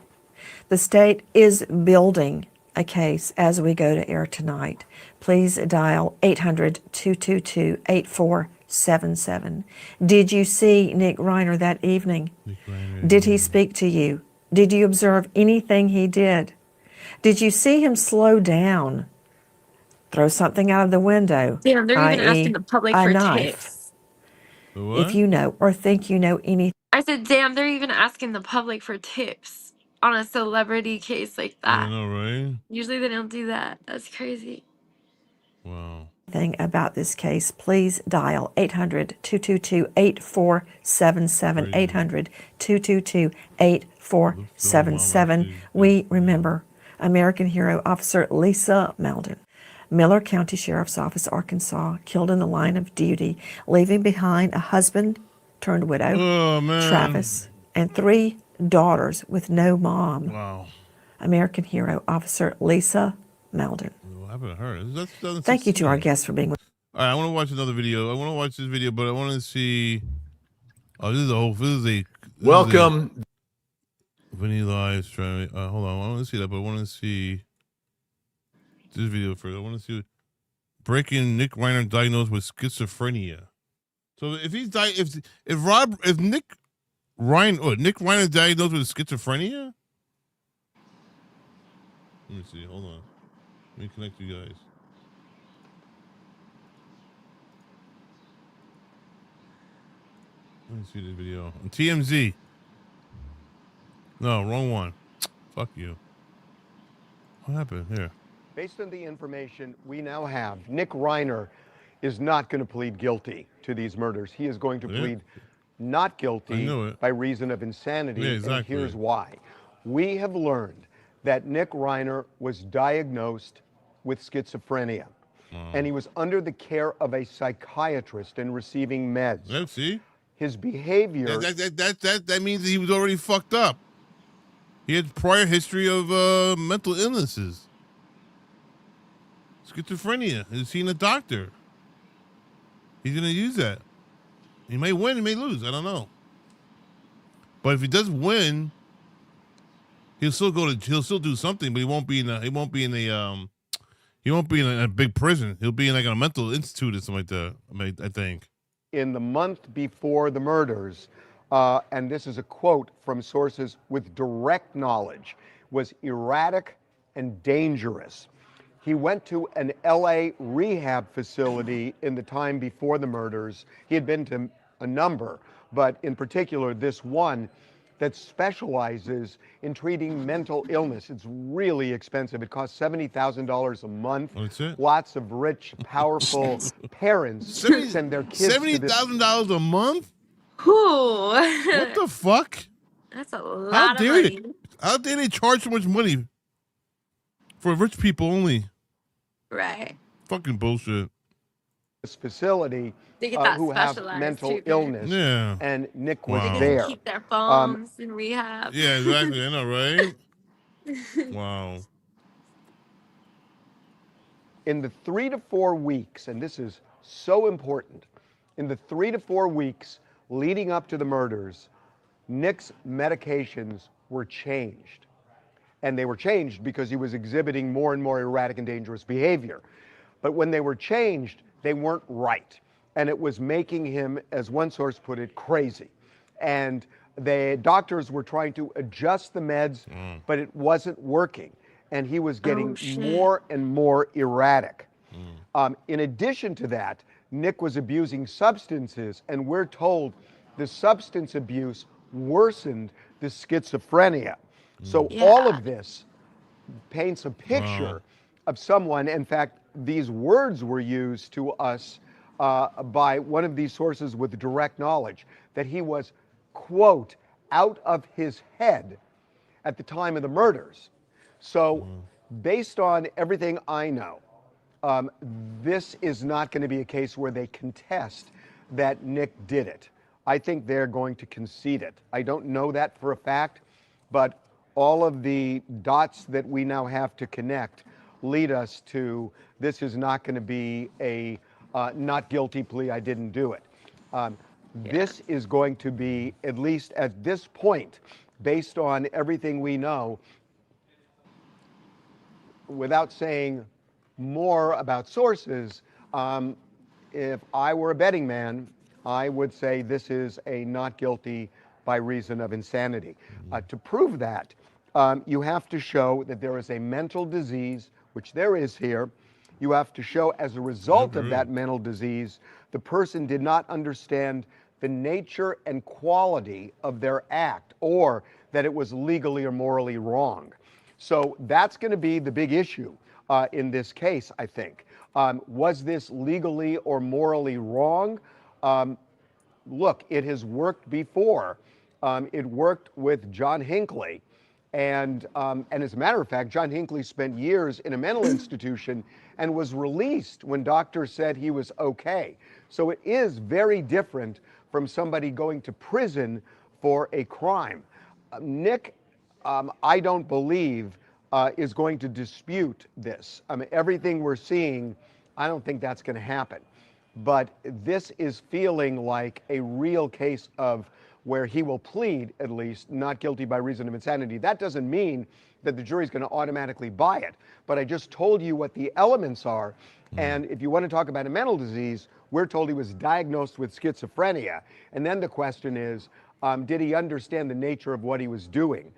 the state is building a case as we go to air tonight. Please dial 800-222-8477. Did you see Nick Reiner that evening? Did he speak to you? Did you observe anything he did? Did you see him slow down? Throw something out of the window? Yeah, they're even i.e. asking the public a for knife. tips. If you know or think you know anything. I said, damn, they're even asking the public for tips on a celebrity case like that. I know, right? Usually they don't do that. That's crazy. Wow. Thing about this case, please dial 800-222-8477, 800-222-8477. We remember American hero Officer Lisa Meldon, Miller County Sheriff's Office, Arkansas, killed in the line of duty, leaving behind a husband turned widow, Oh, man. Travis, and 3 daughters with no mom. Wow. American hero, Officer Lisa Meldon. What happened to her? That's Thank you to our guests for being with. All right, I want to watch another video. I want to watch this video, but I want to see. Oh, this is a whole. Welcome. Vinny Lives trying. Hold on. I want to see that, but I want to see this video first. I want to see breaking Nick Reiner diagnosed with schizophrenia. So if he's if Nick Reiner diagnosed with schizophrenia. Let me see. Hold on. Let me connect you guys. Let me see this video on TMZ. No, wrong one. Fuck you. What happened here? Based on the information we now have, Nick Reiner is not going to plead guilty to these murders. He is going to plead not guilty by reason of insanity. Yeah, exactly. And here's why. We have learned that Nick Reiner was diagnosed with schizophrenia. And he was under the care of a psychiatrist and receiving meds. Let's see. His behavior. That means he was already fucked up. He had prior history of mental illnesses. Schizophrenia. He's seen a doctor. He's gonna use that. He may win, he may lose. I don't know. But if he does win, he'll still do something, but he won't be in a big prison. He'll be in like a mental institute or something like that, I think. In the month before the murders, and this is a quote from sources with direct knowledge, was erratic and dangerous. He went to an LA rehab facility in the time before the murders. He had been to a number, but in particular this one that specializes in treating mental illness. It's really expensive. It costs $70,000 a month. That's it? Lots of rich, powerful parents send their kids $70,000 a month? Whew. What the fuck? That's a lot of money. How dare they charge so much money for rich people only? Right. Fucking bullshit. This facility They get that who have specialized mental treatment. illness. Yeah. And Nick was Wow. They there. can keep their phones in rehab. Yeah, exactly. I know, right? Wow. In the 3 to 4 weeks, and this is so important, in the 3 to 4 weeks leading up to the murders, Nick's medications were changed. And they were changed because he was exhibiting more and more erratic and dangerous behavior. But when they were changed, they weren't right. And it was making him, as one source put it, crazy. And the doctors were trying to adjust the meds, but it wasn't working. And he was getting more and more erratic. In addition to that, Nick was abusing substances, and we're told the substance abuse worsened the schizophrenia. So all of this paints a picture of someone. In fact, these words were used to us by one of these sources with direct knowledge, that he was, quote, out of his head at the time of the murders. So based on everything I know, this is not going to be a case where they contest that Nick did it. I think they're going to concede it. I don't know that for a fact, but all of the dots that we now have to connect lead us to this is not going to be a not guilty plea, I didn't do it. This is going to be, at least at this point, based on everything we know, without saying more about sources, if I were a betting man, I would say this is a not guilty by reason of insanity. To prove that, you have to show that there is a mental disease, which there is here. You have to show as a result of that mental disease, the person did not understand the nature and quality of their act, or that it was legally or morally wrong. So that's going to be the big issue in this case, I think. Was this legally or morally wrong? Look, it has worked before. It worked with John Hinckley. And as a matter of fact, John Hinckley spent years in a mental institution and was released when doctors said he was okay. So it is very different from somebody going to prison for a crime. Nick, I don't believe, is going to dispute this. I mean, everything we're seeing, I don't think that's going to happen. But this is feeling like a real case of where he will plead, at least, not guilty by reason of insanity. That doesn't mean that the jury's going to automatically buy it. But I just told you what the elements are. And if you want to talk about a mental disease, we're told he was diagnosed with schizophrenia. And then the question is, did he understand the nature of what he was doing?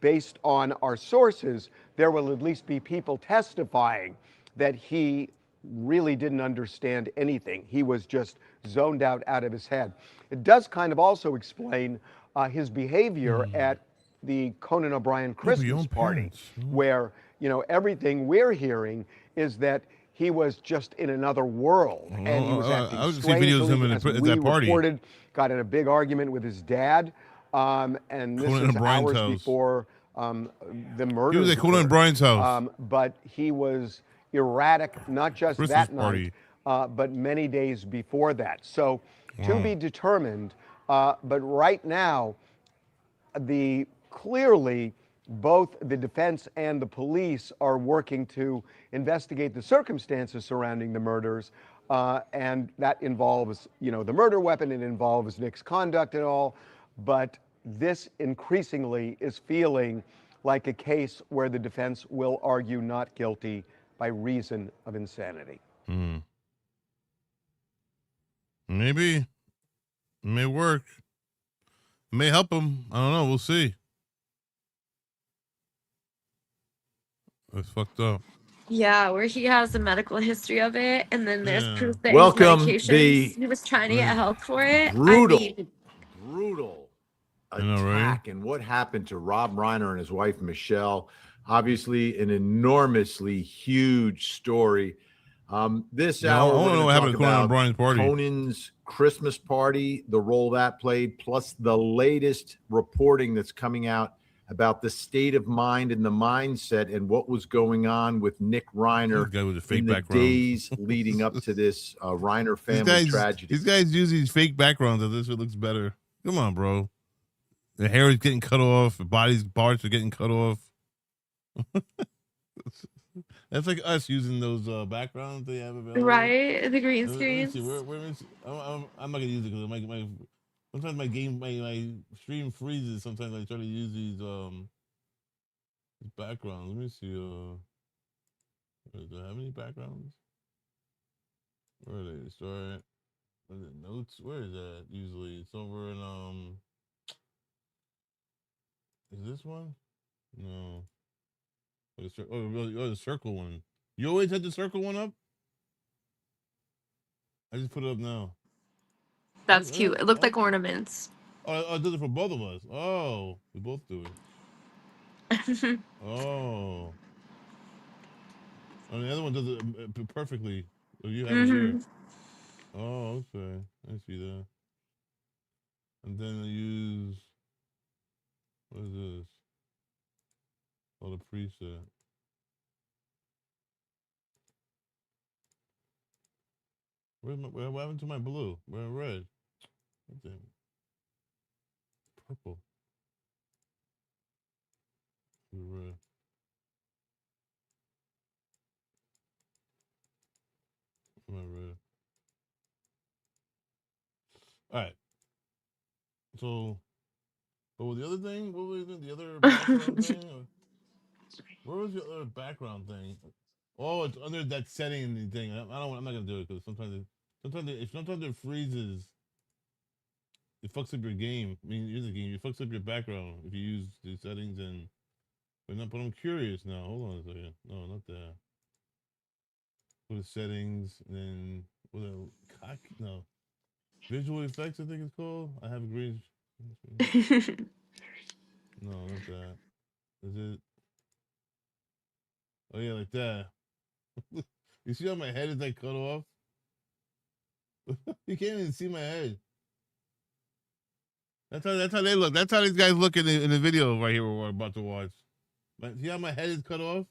Based on our sources, there will at least be people testifying that he really didn't understand anything. He was just zoned out of his head. It does kind of also explain his behavior at the Conan O'Brien Christmas party, where, you know, everything we're hearing is that he was just in another world, and he was acting I was see videos of him as at we that party. reported, got in a big argument with his dad, and this Conan is O'Brien's hours house. before the murder. He was at Conan O'Brien's house. But he was erratic, not just Christmas that party. night, but many days before that. So to be determined. But right now, clearly both the defense and the police are working to investigate the circumstances surrounding the murders, and that involves, you know, the murder weapon. It involves Nick's conduct and all. But this increasingly is feeling like a case where the defense will argue not guilty by reason of insanity. Maybe. It may work. It may help him. I don't know. We'll see. That's fucked up. Yeah, where he has a medical history of it, and then there's proof that Welcome his medications, he was trying to get help for it. Brutal, I mean, brutal know, attack and what happened to Rob Reiner and his wife Michelle. Obviously, an enormously huge story. This hour, I want to know what happened to Conan O'Brien's party. Conan's Christmas party, the role that played, plus the latest reporting that's coming out about the state of mind and the mindset and what was going on with Nick Reiner in the days leading up to this Reiner family tragedy. These guys use these fake backgrounds as this it looks better. Come on, bro. The hair is getting cut off. The body's parts are getting cut off. That's like us using those backgrounds they have available. right? The green Let me screens. see. I'm not gonna use it because sometimes my stream freezes. Sometimes I try to use these backgrounds. Let me see. Do I have any backgrounds? Where are they? Start. What is it? Notes. Where is that? Usually it's over in Is this one? No. The circle one. You always had the circle one up? I just put it up now. That's cute. It looked like ornaments. Oh, I did it for both of us. Oh, we both do it. Oh. And the other one does it perfectly. So you have it here. Oh, okay. I see that. And then I use, what is this? Oh, the preset. What happened to my blue? Where red? Okay. Purple. Red. My red. All right. So, what was the other thing? What was the other background thing? Where was the other background thing? Oh, it's under that setting thing. I'm not gonna do it because sometimes it freezes. It fucks up your game. I mean, it is a game. It fucks up your background if you use the settings and. But I'm curious now. Hold on a second. No, not that. Go to settings and then no. Visual effects, I think it's called. I have a green. No, not that. Is it? Oh yeah, like that. You see how my head is like cut off? You can't even see my head. That's how they look. That's how these guys look in the video right here we're about to watch. See how my head is cut off?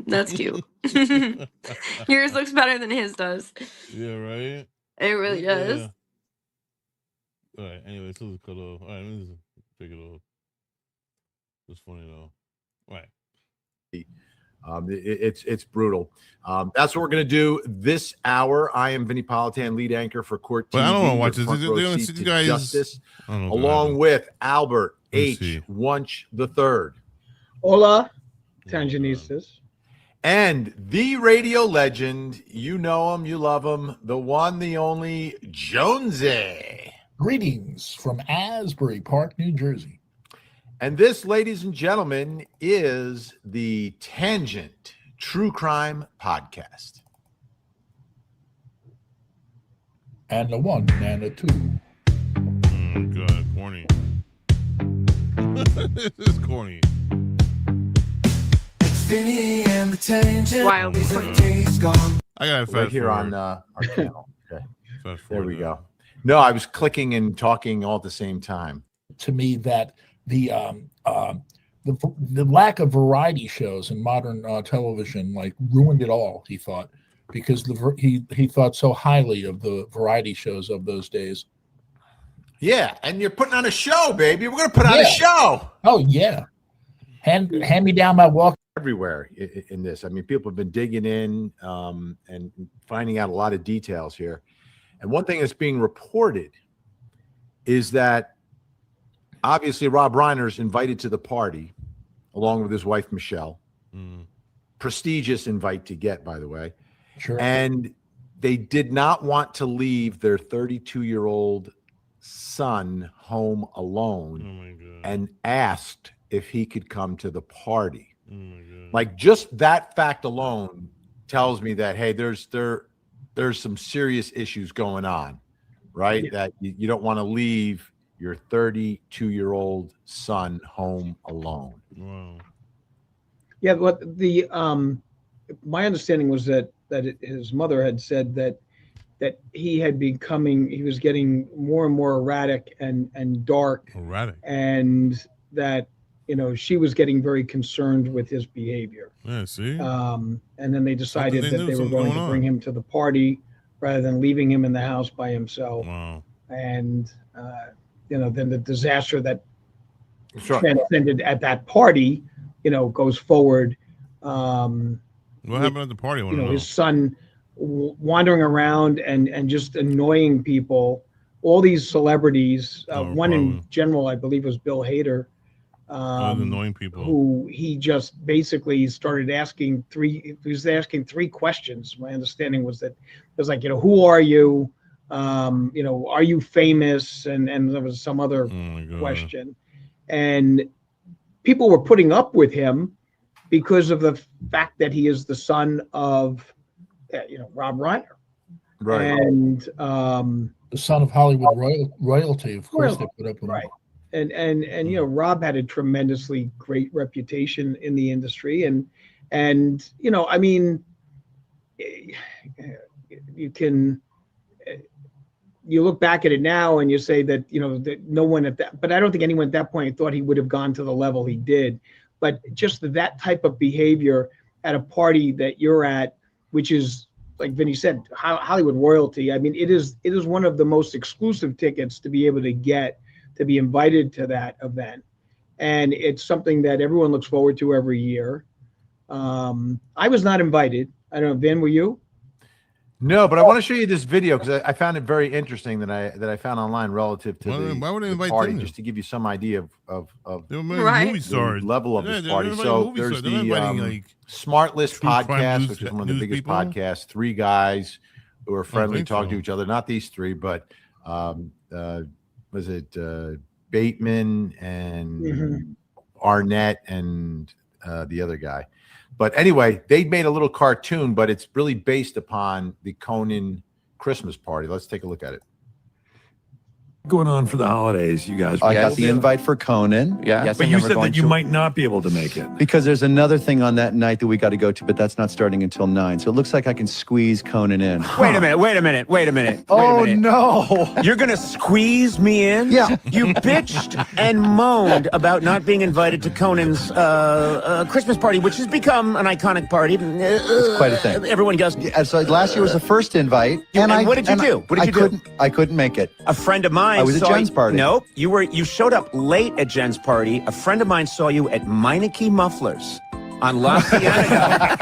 That's cute. Yours looks better than his does. Yeah, right? It really does. Yeah. All right, anyway, this is cut off. All right, let me just take it off. It's funny, though. All right. It's brutal. That's what we're going to do this hour. I am Vinny Politan, lead anchor for Court TV. But I don't want to watch your this. front row seat to Guys, justice, along with Albert H. Wunsch III. Hola, Tanginistas. And the radio legend, you know him, you love him, the one, the only, Jonesy. Greetings from Asbury Park, New Jersey. And this, ladies and gentlemen, is the Tangent True Crime Podcast. And the one and the two. Oh, God, corny. This is corny. And the Tangent. Wild. I got it right here on our channel. Okay. There we go. No, I was clicking and talking all at the same time. To me, that the lack of variety shows in modern television ruined it all. He thought, because he thought so highly of the variety shows of those days. Yeah, and you're putting on a show, baby. We're gonna put on a show. Oh yeah, hand me down my walk. Everywhere in this. I mean, people have been digging in and finding out a lot of details here. And one thing that's being reported is that obviously Rob Reiner's invited to the party along with his wife, Michelle. Prestigious invite to get, by the way. Sure. And they did not want to leave their 32-year-old son home alone and asked if he could come to the party. Like, just that fact alone tells me that, hey, there's some serious issues going on, right? Yeah. That you don't want to leave your 32-year-old son home alone. Wow. Yeah, what the my understanding was that his mother had said that he was getting more and more erratic and dark. Erratic. And that she was getting very concerned with his behavior. Yeah, see? And then they decided that they were going to bring him to the party rather than leaving him in the house by himself. Wow. And, then the disaster that transcended at that party, goes forward. What happened at the party? His son wandering around and just annoying people, all these celebrities. One in general, I believe, was Bill Hader. Annoying people who he just basically started asking three questions. My understanding was that it was like, who are you? Are you famous? And there was some other question. And people were putting up with him because of the fact that he is the son of, Rob Reiner. Right. And the son of Hollywood royalty. Of course, they put up with him. Right. And Rob had a tremendously great reputation in the industry, and I mean, you look back at it now and you say that that no one at that, but I don't think anyone at that point thought he would have gone to the level he did. But just that type of behavior at a party that you're at, which is, like Vinny said, Hollywood royalty. I mean, it is one of the most exclusive tickets to be able to get, to be invited to that event. And it's something that everyone looks forward to every year. I was not invited. I don't know, Vin, were you? No, but I want to show you this video because I found it very interesting that I found online relative to why would they the invite party, them? just to give you some idea of movie stars. the level of this party. They're So movie there's stars. They're not inviting, the Smart List true crime podcast, which is one of the biggest people? podcasts. Three guys who are friendly, think talk so. to each other. Not these three, but was it Bateman and Arnett and the other guy? But anyway, they made a little cartoon, but it's really based upon the Conan Christmas party. Let's take a look at it. going on for the holidays, you guys? I got the invite for Conan. Yeah. Yes, but you said that you might not be able to make it. Because there's another thing on that night that we got to go to, but that's not starting until 9. So it looks like I can squeeze Conan in. Wait a minute. Oh, no. You're going to squeeze me in? Yeah. You bitched and moaned about not being invited to Conan's Christmas party, which has become an iconic party. It's quite a thing. Everyone goes. Yeah, so last year was the first invite. And what did you do? What did you do? I couldn't make it. A friend of mine I was at saw Jen's party. Nope. You showed up late at Jen's party. A friend of mine saw you at Meineke Mufflers on La Cienega.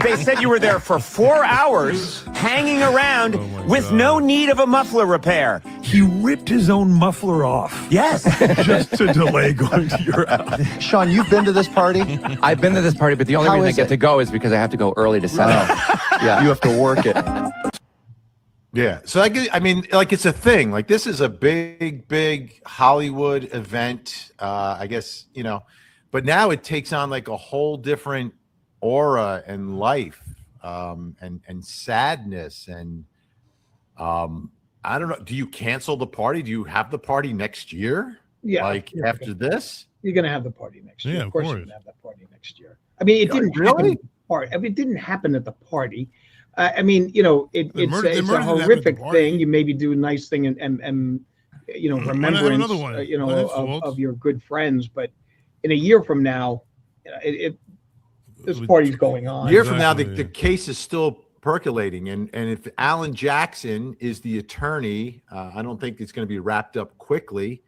They said you were there for 4 hours hanging around with no need of a muffler repair. He ripped his own muffler off. Yes. Just to delay going to your house. Sean, you've been to this party? I've been to this party, but the only How reason I is get it? to go is because I have to go early to set up. Yeah, you have to work it. Yeah. So I mean, like, it's a thing. Like, this is a big Hollywood event. I guess, but now it takes on like a whole different aura and life, and sadness. And I don't know. Do you cancel the party? Do you have the party next year? Yeah. Like after this? You're going to have the party next year. Yeah, of course, of you're course. going to have that party next year. I mean, it didn't happen Really? at the party. I mean, it didn't happen at the party. I mean, it's murder a didn't happen at the horrific party. thing. You maybe do a nice thing and remembrance, another one. Not his fault. of your good friends. But in a year from now, this party's going on. A year from now, the case is still percolating, and if Alan Jackson is the attorney, I don't think it's going to be wrapped up quickly.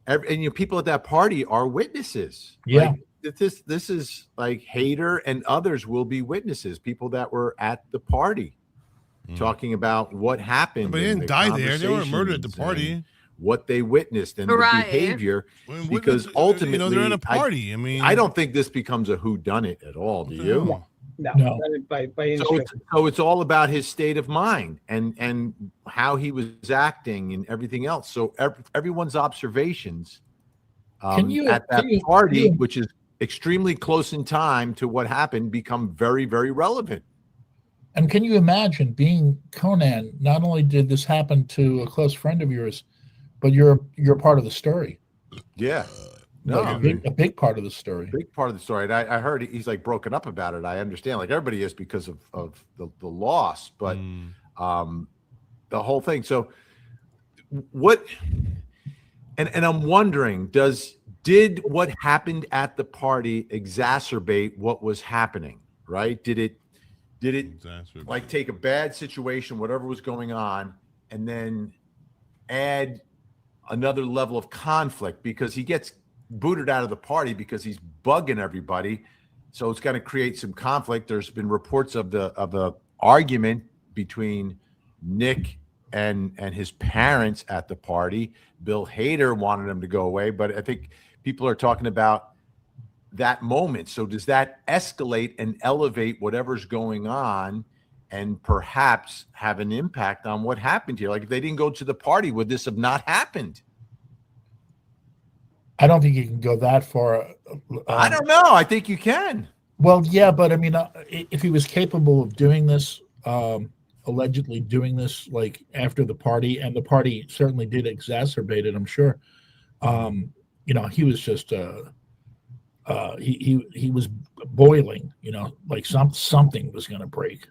And people at that party are witnesses. Yeah. Like, this is like Hader and others will be witnesses. People that were at the party, talking about what happened. But they and didn't the die there. They weren't murdered at the conversations party. and what they witnessed and Right. the behavior. When Because witness- ultimately, they're in a party. I mean, I don't think this becomes a whodunit at all. Do you? No. By any stretch. So it's all about his state of mind and how he was acting and everything else. So everyone's observations at that party, which is extremely close in time to what happened, become very, very relevant. And can you imagine being Conan? Not only did this happen to a close friend of yours, but you're part of the story. Yeah. Like a big part of the story. Big part of the story. And I heard he's like broken up about it. I understand, like everybody is because of the loss, but the whole thing. So what? And I'm wondering, did what happened at the party exacerbate what was happening? Right? Did it like take a bad situation, whatever was going on, and then add another level of conflict because he gets booted out of the party because he's bugging everybody, so it's going to create some conflict. There's been reports of the argument between Nick and his parents at the party. Bill Hader wanted him to go away, but I think people are talking about that moment. So does that escalate and elevate whatever's going on and perhaps have an impact on what happened here? Like if they didn't go to the party, would this have not happened? I don't think you can go that far. I don't know. I think you can. Well, yeah, but I mean, if he was capable of doing this, allegedly doing this, like after the party, and the party certainly did exacerbate it, I'm sure. He was just he was boiling. Like something was going to break.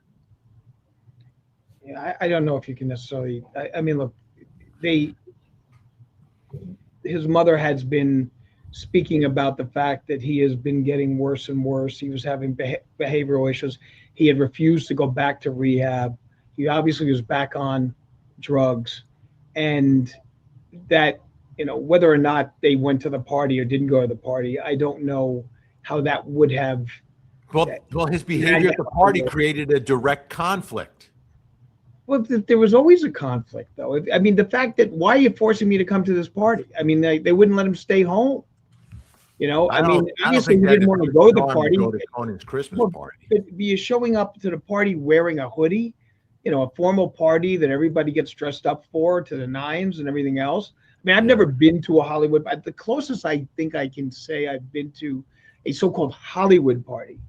Yeah, I don't know if you can necessarily. I mean, look, his mother has been speaking about the fact that he has been getting worse and worse. He was having behavioral issues. He had refused to go back to rehab. He obviously was back on drugs, and that, whether or not they went to the party or didn't go to the party, I don't know how that would have. Well, his behavior at the party created a direct conflict. Well, there was always a conflict, though. I mean, the fact that, why are you forcing me to come to this party? I mean, they wouldn't let him stay home. Obviously he didn't want to go to the party. Go to Conan's Christmas party. But you're showing up to the party wearing a hoodie, a formal party that everybody gets dressed up for to the nines and everything else. I mean, I've never been to a Hollywood, but the closest I think I can say I've been to a so-called Hollywood party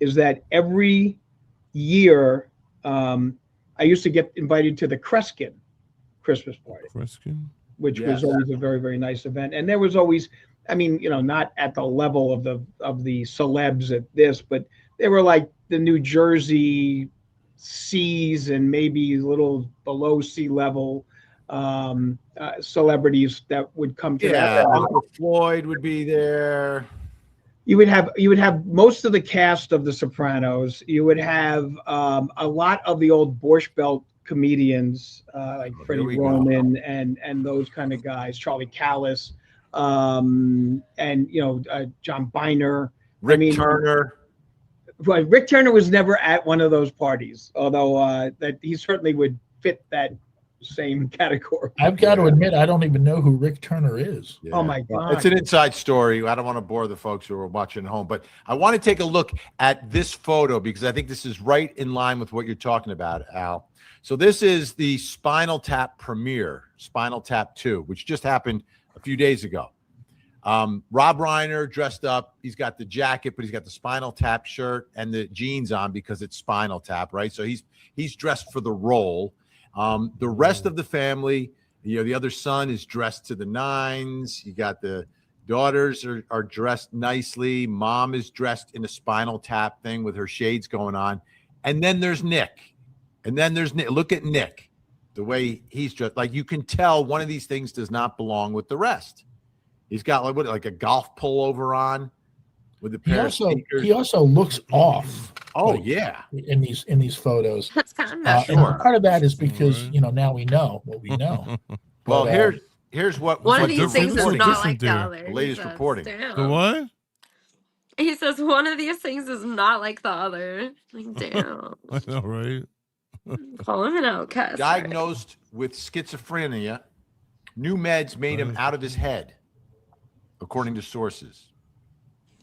is that every year, I used to get invited to the Kreskin Christmas party, which Yes. was always a very, very nice event. And there was always, I mean, not at the level of the celebs at this, but they were like the New Jersey C's and maybe a little below sea level celebrities that would come to that. Uncle Floyd would be there. You would have most of the cast of The Sopranos. You would have a lot of the old Borscht Belt comedians like Freddie Roman and those kind of guys, Charlie Callis, and John Biner, Rick Turner. Well, Rick Turner was never at one of those parties, although that he certainly would fit that same category. I've got to admit, I don't even know who Rick Turner is. Oh my God. It's an inside story. I don't want to bore the folks who are watching at home, but I want to take a look at this photo because I think this is right in line with what you're talking about, Al. So this is the Spinal Tap premiere, Spinal Tap 2, which just happened a few days ago. Rob Reiner dressed up. He's got the jacket, but he's got the Spinal Tap shirt and the jeans on because it's Spinal Tap, right? So he's dressed for the role. The rest of the family, the other son is dressed to the nines. You got the daughters are dressed nicely. Mom is dressed in a Spinal Tap thing with her shades going on. And then there's Nick. Look at Nick, the way he's dressed. Like you can tell one of these things does not belong with the rest. He's got like a golf pullover on with a pair of sneakers. He also looks off. Oh yeah, in these photos. That's kind of and part of that is because now we know what we know. Well, But, here's what one of these things is not like the the other. latest reporting. The what? He says one of these things is not like the other. Like, damn. I know, right? Call him an outcast. Diagnosed with schizophrenia, new meds made him out of his head, according to sources.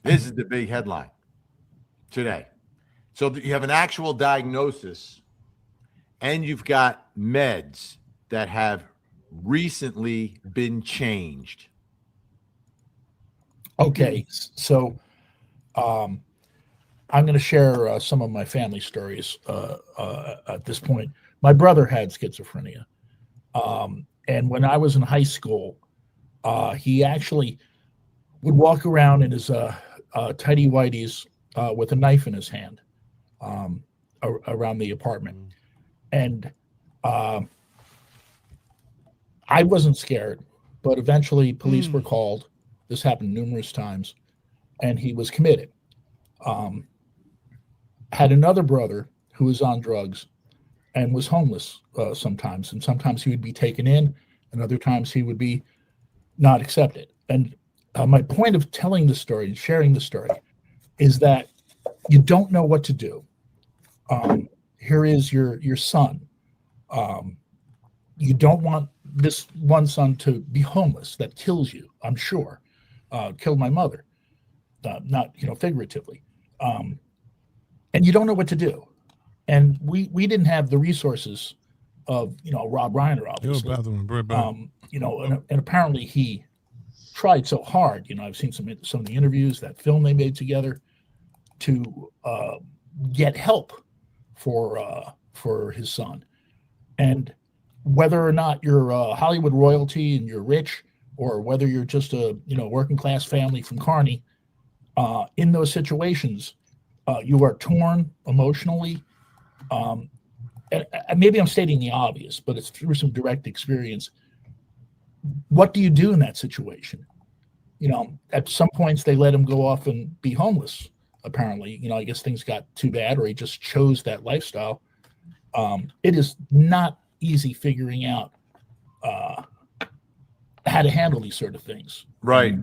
This is the big headline today. So you have an actual diagnosis, and you've got meds that have recently been changed. Okay, so I'm going to share some of my family stories at this point. My brother had schizophrenia, and when I was in high school, he actually would walk around in his tidy whities with a knife in his hand around the apartment. And I wasn't scared, but eventually police were called. This happened numerous times, and he was committed. Had another brother who was on drugs and was homeless sometimes. And sometimes he would be taken in, and other times he would be not accepted. And my point of telling the story and sharing the story is that you don't know what to do. Here is your son. You don't want this one son to be homeless. That kills you, I'm sure. Killed my mother, not figuratively. And you don't know what to do. And we didn't have the resources of Rob Reiner, obviously. And apparently he tried so hard. I've seen some of the interviews, that film they made together, to get help for his son. And whether or not you're Hollywood royalty and you're rich, or whether you're just a working class family from Kearney, in those situations, you are torn emotionally. And maybe I'm stating the obvious, but it's through some direct experience. What do you do in that situation? At some points they let him go off and be homeless. Apparently, I guess things got too bad, or he just chose that lifestyle. It is not easy figuring out how to handle these sort of things. Right.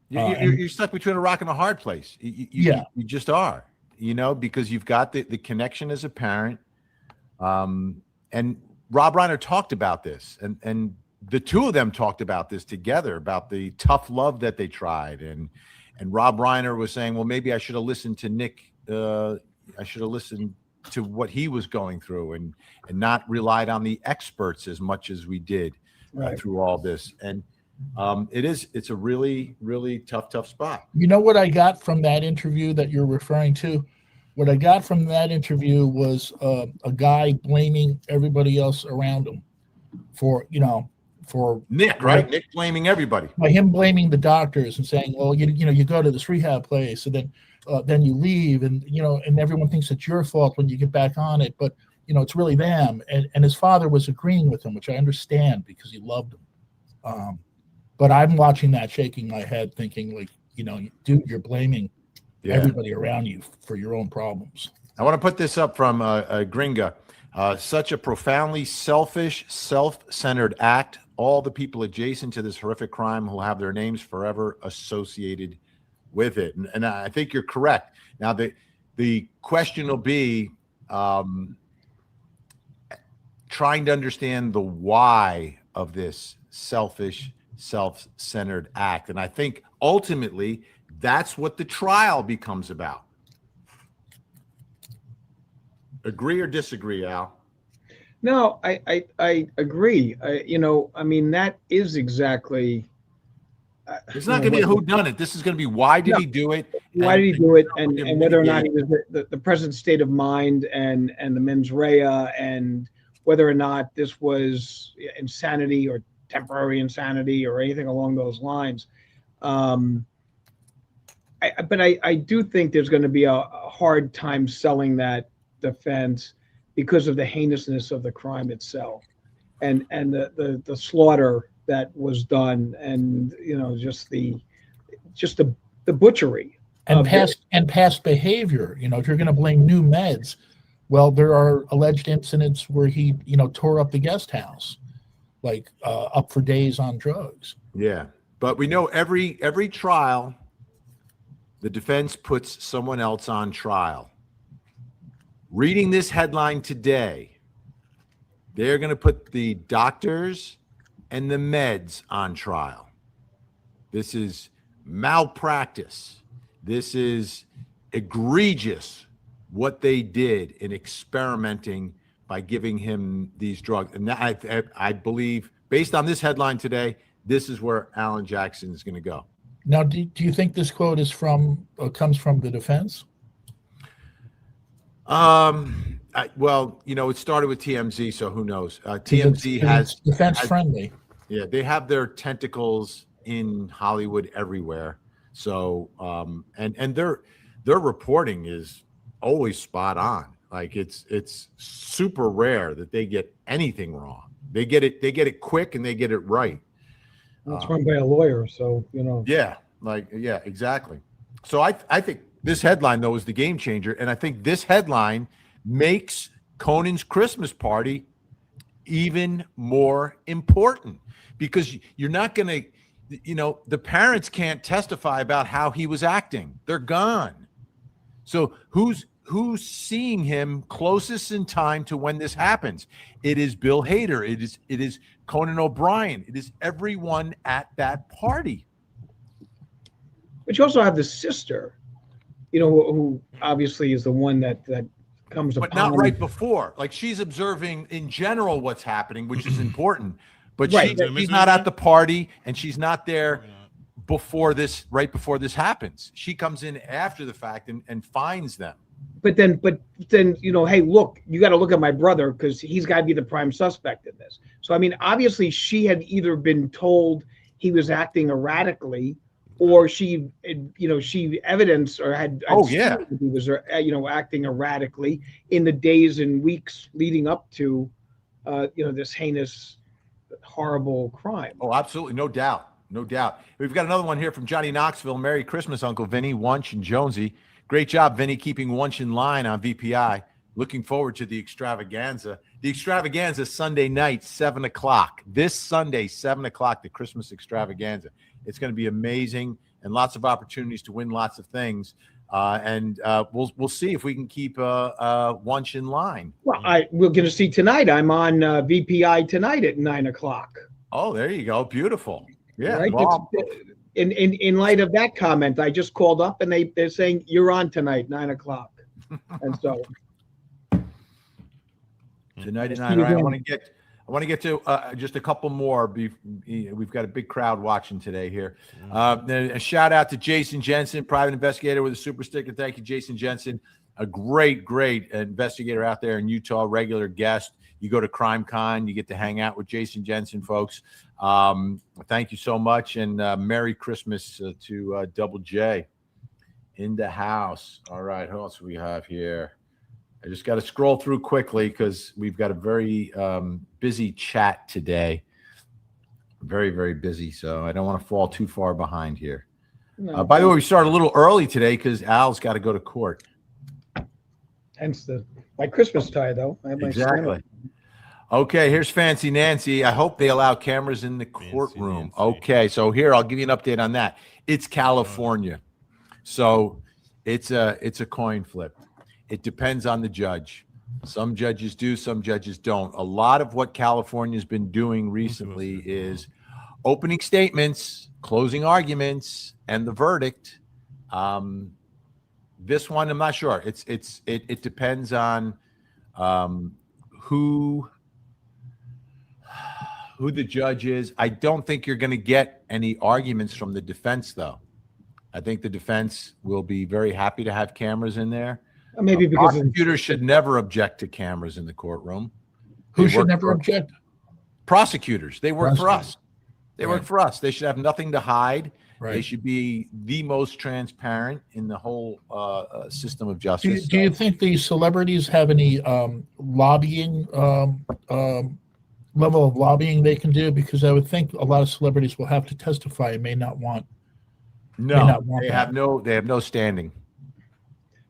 You're stuck between a rock and a hard place. You just are, because you've got the connection as a parent. And Rob Reiner talked about this, and the two of them talked about this together, about the tough love that they tried. And Rob Reiner was saying, well, maybe I should have listened to Nick. I should have listened to what he was going through and not relied on the experts as much as we did through all this. And it's a really, really tough spot. You know what I got from that interview that you're referring to? What I got from that interview was a guy blaming everybody else around him for Nick, right? Nick blaming everybody. By him blaming the doctors and saying, well, you go to this rehab place and then you leave, and and everyone thinks it's your fault when you get back on it, but it's really them. And his father was agreeing with him, which I understand because he loved him. But I'm watching that, shaking my head, thinking like, dude, you're blaming everybody around you for your own problems. I want to put this up from Gringa. Such a profoundly selfish, self-centered act. All the people adjacent to this horrific crime will have their names forever associated with it. And I think you're correct. Now, the question will be trying to understand the why of this selfish, self-centered act. And I think ultimately that's what the trial becomes about. Agree or disagree, Al? No, I agree. That is exactly. It's not going to be a whodunit. This is going to be why did he do it? Why did he do it, and whether or not he was the present state of mind and the mens rea, and whether or not this was insanity or temporary insanity or anything along those lines. But I do think there's going to be a hard time selling that defense because of the heinousness of the crime itself, and the slaughter that was done, and just the butchery and past behavior. If you're going to blame new meds, well, there are alleged incidents where he tore up the guest house, like up for days on drugs. Yeah, but we know every trial, the defense puts someone else on trial. Reading this headline today, they're going to put the doctors and the meds on trial. This is malpractice. This is egregious what they did in experimenting by giving him these drugs. And I believe, based on this headline today, this is where Alan Jackson is going to go. Now, do you think this quote comes from the defense? Well, it started with TMZ, so who knows? TMZ has defense friendly. Yeah, they have their tentacles in Hollywood everywhere. So, and their reporting is always spot on. Like it's super rare that they get anything wrong. They get it quick and they get it right. It's run by a lawyer, so Yeah, exactly. So I think this headline though is the game changer, and I think this headline makes Conan's Christmas party even more important, because you're not going to, the parents can't testify about how he was acting. They're gone. So who's seeing him closest in time to when this happens? It is Bill Hader. It is Conan O'Brien. It is everyone at that party. But you also have the sister, who obviously is the one that comes but upon. Not right before. Like, she's observing in general what's happening, which is important. But Right. she's not at the party, and she's not there right before this happens. She comes in after the fact and finds them. But then, hey, look, you got to look at my brother because he's got to be the prime suspect in this. So, obviously she had either been told he was acting erratically, or she evidenced or had seen that he was, acting erratically in the days and weeks leading up to, this heinous, horrible crime. Oh, absolutely. No doubt. No doubt. We've got another one here from Johnny Knoxville. Merry Christmas, Uncle Vinny, Wunsch, and Jonesy. Great job, Vinny, keeping Wunsch in line on VPI. Looking forward to the extravaganza. The extravaganza Sunday night, 7 o'clock. This Sunday, 7 o'clock, the Christmas extravaganza. It's going to be amazing, and lots of opportunities to win lots of things. We'll see if we can keep Wunsch in line. Well, we're going to see tonight. I'm on VPI tonight at 9 o'clock. Oh, there you go. Beautiful. Yeah. Right? Well, In light of that comment, I just called up and they're saying you're on tonight, 9 o'clock. And so tonight at 9. All right, I want to get to just a couple more. We've got a big crowd watching today here. A shout out to Jason Jensen, private investigator with a super sticker. Thank you, Jason Jensen. a great investigator out there in Utah, regular guest. You go to Crime Con, you get to hang out with Jason Jensen, folks. Thank you so much, and Merry Christmas to Double J in the house. All right, who else do we have here? I just got to scroll through quickly because we've got a very busy chat today. Very, very busy, so I don't want to fall too far behind here. No. By the way, we started a little early today because Al's got to go to court. Hence my Christmas tie, though. I have my Exactly. Okay, here's Fancy Nancy. I hope they allow cameras in the courtroom. Okay, so here, I'll give you an update on that. It's California. So it's a coin flip. It depends on the judge. Some judges do, some judges don't. A lot of what California's been doing recently is opening statements, closing arguments, and the verdict. This one, I'm not sure. It depends on who the judge is. I don't think you're going to get any arguments from the defense, though. I think the defense will be very happy to have cameras in there. Maybe because prosecutors should never object to cameras in the courtroom. Who should never object? Prosecutors. They work for us. They work for us. They should have nothing to hide. Right. They should be the most transparent in the whole system of justice. Do you think the celebrities have any lobbying level of lobbying they can do? Because I would think a lot of celebrities will have to testify and may not want. No, they have no standing.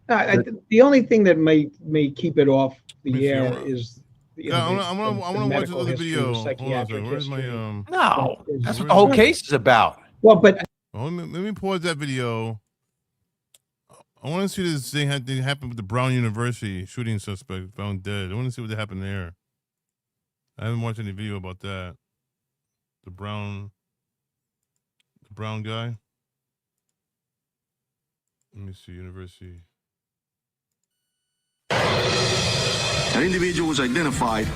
The only thing that may keep it off the air is. I want to watch another video. Hold on, where's my No, that's what the whole case is about. Well, but let me pause that video. I want to see this thing happen with the Brown University shooting suspect found dead. I want to see what happened there. I haven't watched any video about that. The Brown guy. Let me see, University. An individual was identified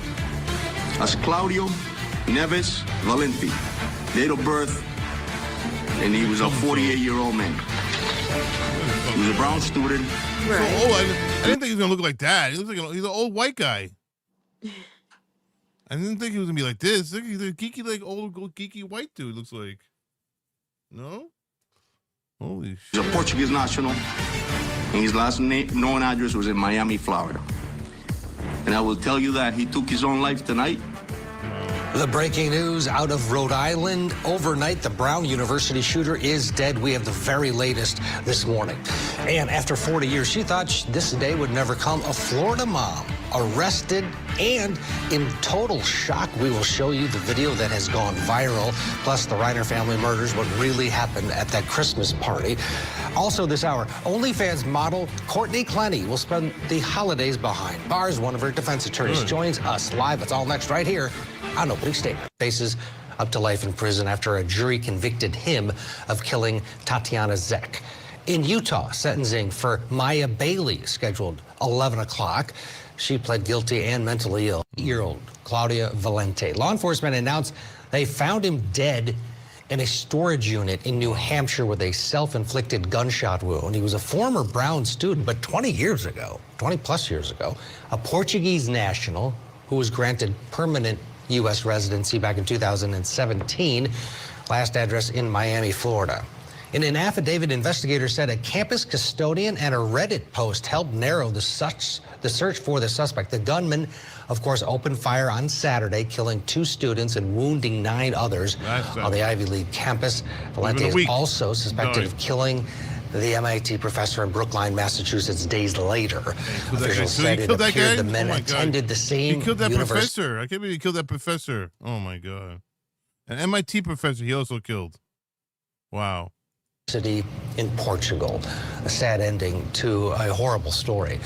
as Claudio Neves Valenti, date of birth, and he was a 48-year-old man. He was a Brown student. Right. So old. I didn't think he was gonna look like that. He looks like he's an old white guy. I didn't think he was gonna be like this. He's a geeky, like old geeky white dude. Looks like. No. Holy shit. He's a Portuguese national, and his last known address was in Miami, Florida. And I will tell you that he took his own life tonight. The breaking news out of Rhode Island. Overnight, the Brown University shooter is dead. We have the very latest this morning. And after 40 years, she thought this day would never come. A Florida mom arrested and in total shock. We will show you the video that has gone viral, plus the Reiner family murders, what really happened at that Christmas party. Also this hour, OnlyFans model Courtney Clenny will spend the holidays behind bars. One of her defense attorneys joins us live. It's all next right here on Opening Statement. Faces up to life in prison after a jury convicted him of killing Tatiana Zek. In Utah, sentencing for Maya Bailey scheduled 11 o'clock. She pled guilty and mentally ill. 8-year-old Claudia Valente. Law enforcement announced they found him dead in a storage unit in New Hampshire with a self-inflicted gunshot wound. He was a former Brown student, but 20 plus years ago, a Portuguese national who was granted permanent U.S. residency back in 2017, last address in Miami, Florida. In an affidavit, investigators said a campus custodian and a Reddit post helped narrow the search for the suspect. The gunman, of course, opened fire on Saturday, killing 2 students and wounding 9 others on the Ivy League campus. Valente is also suspected of killing the MIT professor in Brookline, Massachusetts, days later. Officials said it appeared the men attended the same He killed that university. professor. I can't believe he killed that professor. Oh my God. An MIT professor he also killed. Wow. In Portugal. A sad ending to a horrible story.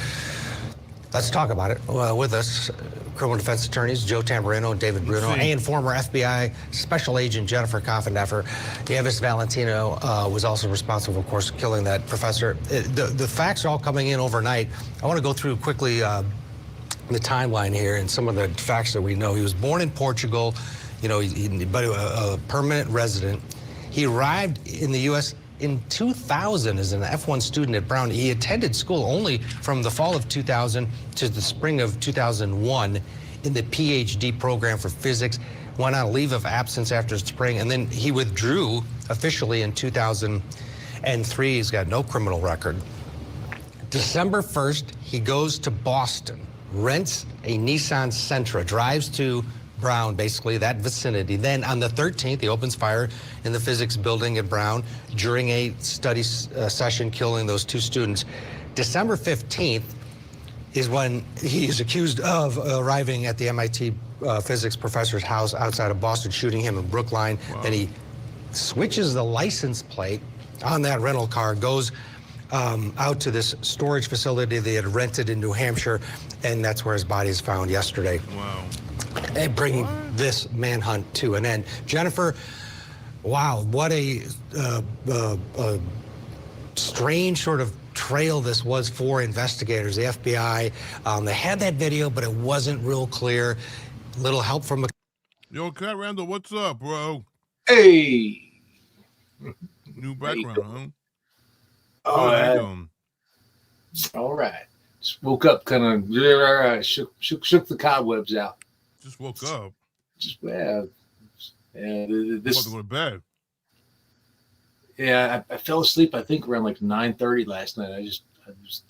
Let's talk about it. With us, criminal defense attorneys Joe Tamburino and David Bruno, and former FBI Special Agent Jennifer Coffindeffer. Nieves Valentino was also responsible, of course, for killing that professor. The facts are all coming in overnight. I want to go through quickly the timeline here and some of the facts that we know. He was born in Portugal, but a permanent resident. He arrived in the U.S. in 2000 as an F1 student at Brown. He attended school only from the fall of 2000 to the spring of 2001 in the PhD program for physics, went on a leave of absence after spring, and then he withdrew officially in 2003. He's got no criminal record. December 1st, he goes to Boston, rents a Nissan Sentra, drives to Brown, basically that vicinity. Then on the 13th, he opens fire in the physics building at Brown during a study session, killing those 2 students. December 15th is when he is accused of arriving at the MIT physics professor's house outside of Boston, shooting him in Brookline. Wow. Then he switches the license plate on that rental car, goes out to this storage facility they had rented in New Hampshire, and that's where his body is found yesterday. Wow. And bringing this manhunt to an end. Jennifer, wow, what a strange sort of trail this was for investigators, the FBI. They had that video, but it wasn't real clear. Little help from the... Yo, Cat Randall, what's up, bro? Hey. New background, huh? All right. Just woke up, kind of shook the cobwebs out. Just woke up. Just this. About to go to bed. Yeah, I fell asleep. I think around like 9:30 last night. I just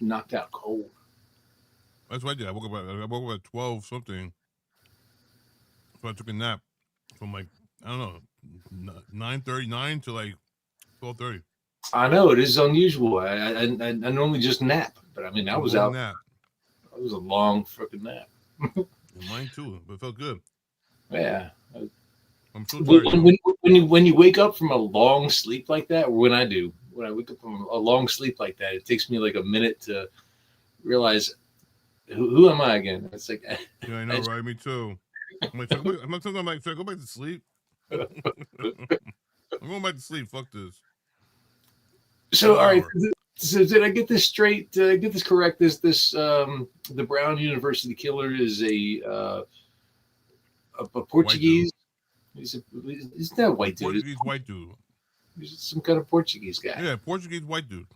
knocked out cold. That's what I did. I woke up at 12 something. So I took a nap from like, I don't know, 9:39 to like 12:30. I know it is unusual. I normally just nap, but I mean I was out. Nap. It was a long freaking nap. Mine too, but it felt good. Yeah. I'm so tired. When you wake up from a long sleep like that, or when I wake up from a long sleep like that, it takes me like a minute to realize who am I again? It's like yeah, I know, right? Me too. I'm like, should I go back to sleep? I'm going back to sleep. Fuck this. So all right. So did I get this straight? Did I get this correct? The Brown University killer is a Portuguese. Isn't that a white dude? Portuguese white dude. He's some kind of Portuguese guy. Yeah, Portuguese white dude.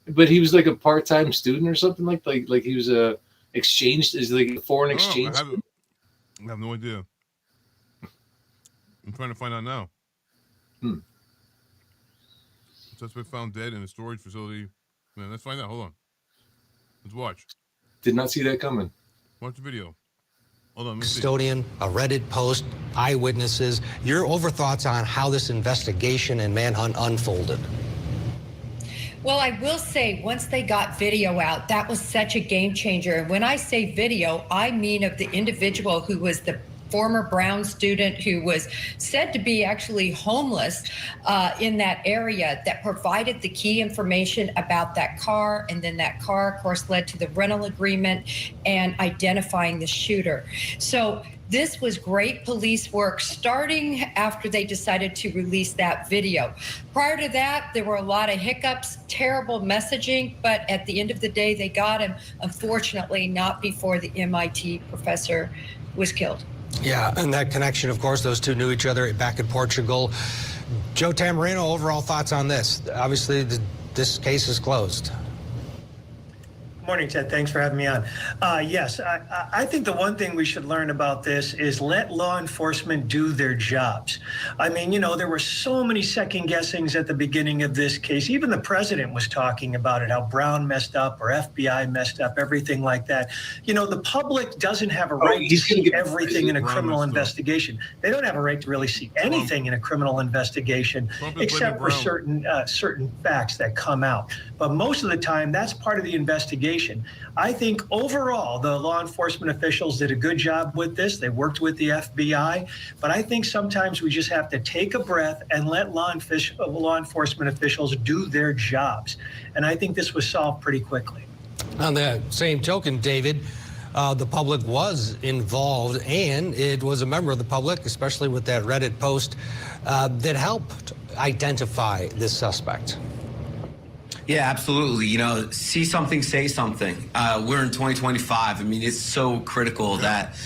But he was like a part-time student or something like he was a exchange. Is like a foreign exchange. I have no idea. I'm trying to find out now. Suspect found dead in a storage facility. Man, let's find out. Hold on. Let's watch. Did not see that coming. Watch the video. Hold on. Custodian, a Reddit post, eyewitnesses. Your overthoughts on how this investigation and manhunt unfolded? Well, I will say, once they got video out, that was such a game changer. And when I say video, I mean of the individual who was the former Brown student who was said to be actually homeless in that area, that provided the key information about that car. And then that car, of course, led to the rental agreement and identifying the shooter. So this was great police work starting after they decided to release that video. Prior to that, there were a lot of hiccups, terrible messaging, but at the end of the day, they got him, unfortunately, not before the MIT professor was killed. Yeah, and that connection, of course, those two knew each other back in Portugal. Joe Tamarino, overall thoughts on this? Obviously, this case is closed. Morning, Ted. Thanks for having me on. Yes, I think the one thing we should learn about this is let law enforcement do their jobs. I mean, there were so many second guessings at the beginning of this case. Even the president was talking about it, how Brown messed up or FBI messed up, everything like that. The public doesn't have a right to see everything in a criminal investigation. They don't have a right to really see anything in a criminal investigation, except for certain facts that come out. But most of the time, that's part of the investigation. I think overall, the law enforcement officials did a good job with this. They worked with the FBI, but I think sometimes we just have to take a breath and let law enforcement officials do their jobs. And I think this was solved pretty quickly. On the same token, David, the public was involved, and it was a member of the public, especially with that Reddit post, that helped identify this suspect. Yeah, absolutely. See something, say something. We're in 2025. I mean, it's so critical that,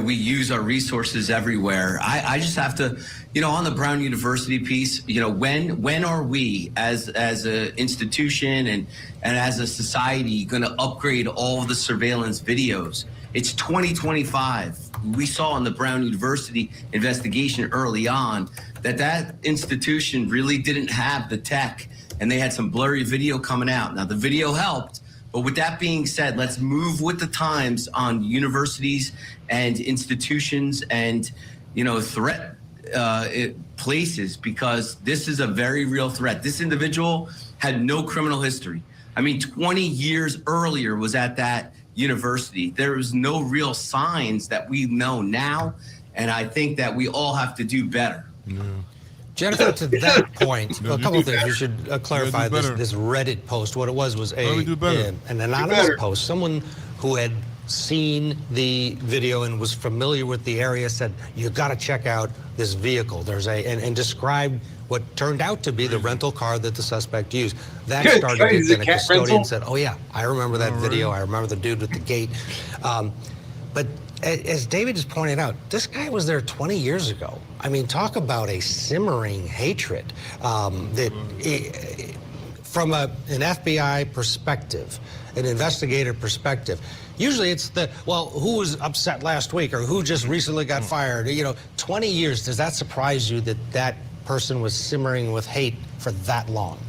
we use our resources everywhere. I just have to, on the Brown University piece, when are we as an institution and as a society going to upgrade all of the surveillance videos? It's 2025. We saw in the Brown University investigation early on that institution really didn't have the tech, and they had some blurry video coming out. Now, the video helped, but with that being said, let's move with the times on universities and institutions and, threat places, because this is a very real threat. This individual had no criminal history. 20 years earlier was at that university. There was no real signs that we know now, and I think that we all have to do better. Jennifer, to that point, a couple of things. We should clarify this Reddit post. What it was an anonymous post. Someone who had seen the video and was familiar with the area said, you got to check out this vehicle. And described what turned out to be the rental car that the suspect used. That started to get, and a custodian said, oh yeah, I remember that video. I remember the dude with the gate. But as David just pointed out, this guy was there 20 years ago. Talk about a simmering hatred from an FBI perspective, an investigator perspective. Usually it's who was upset last week or who just recently got fired? 20 years, does that surprise you that person was simmering with hate for that long?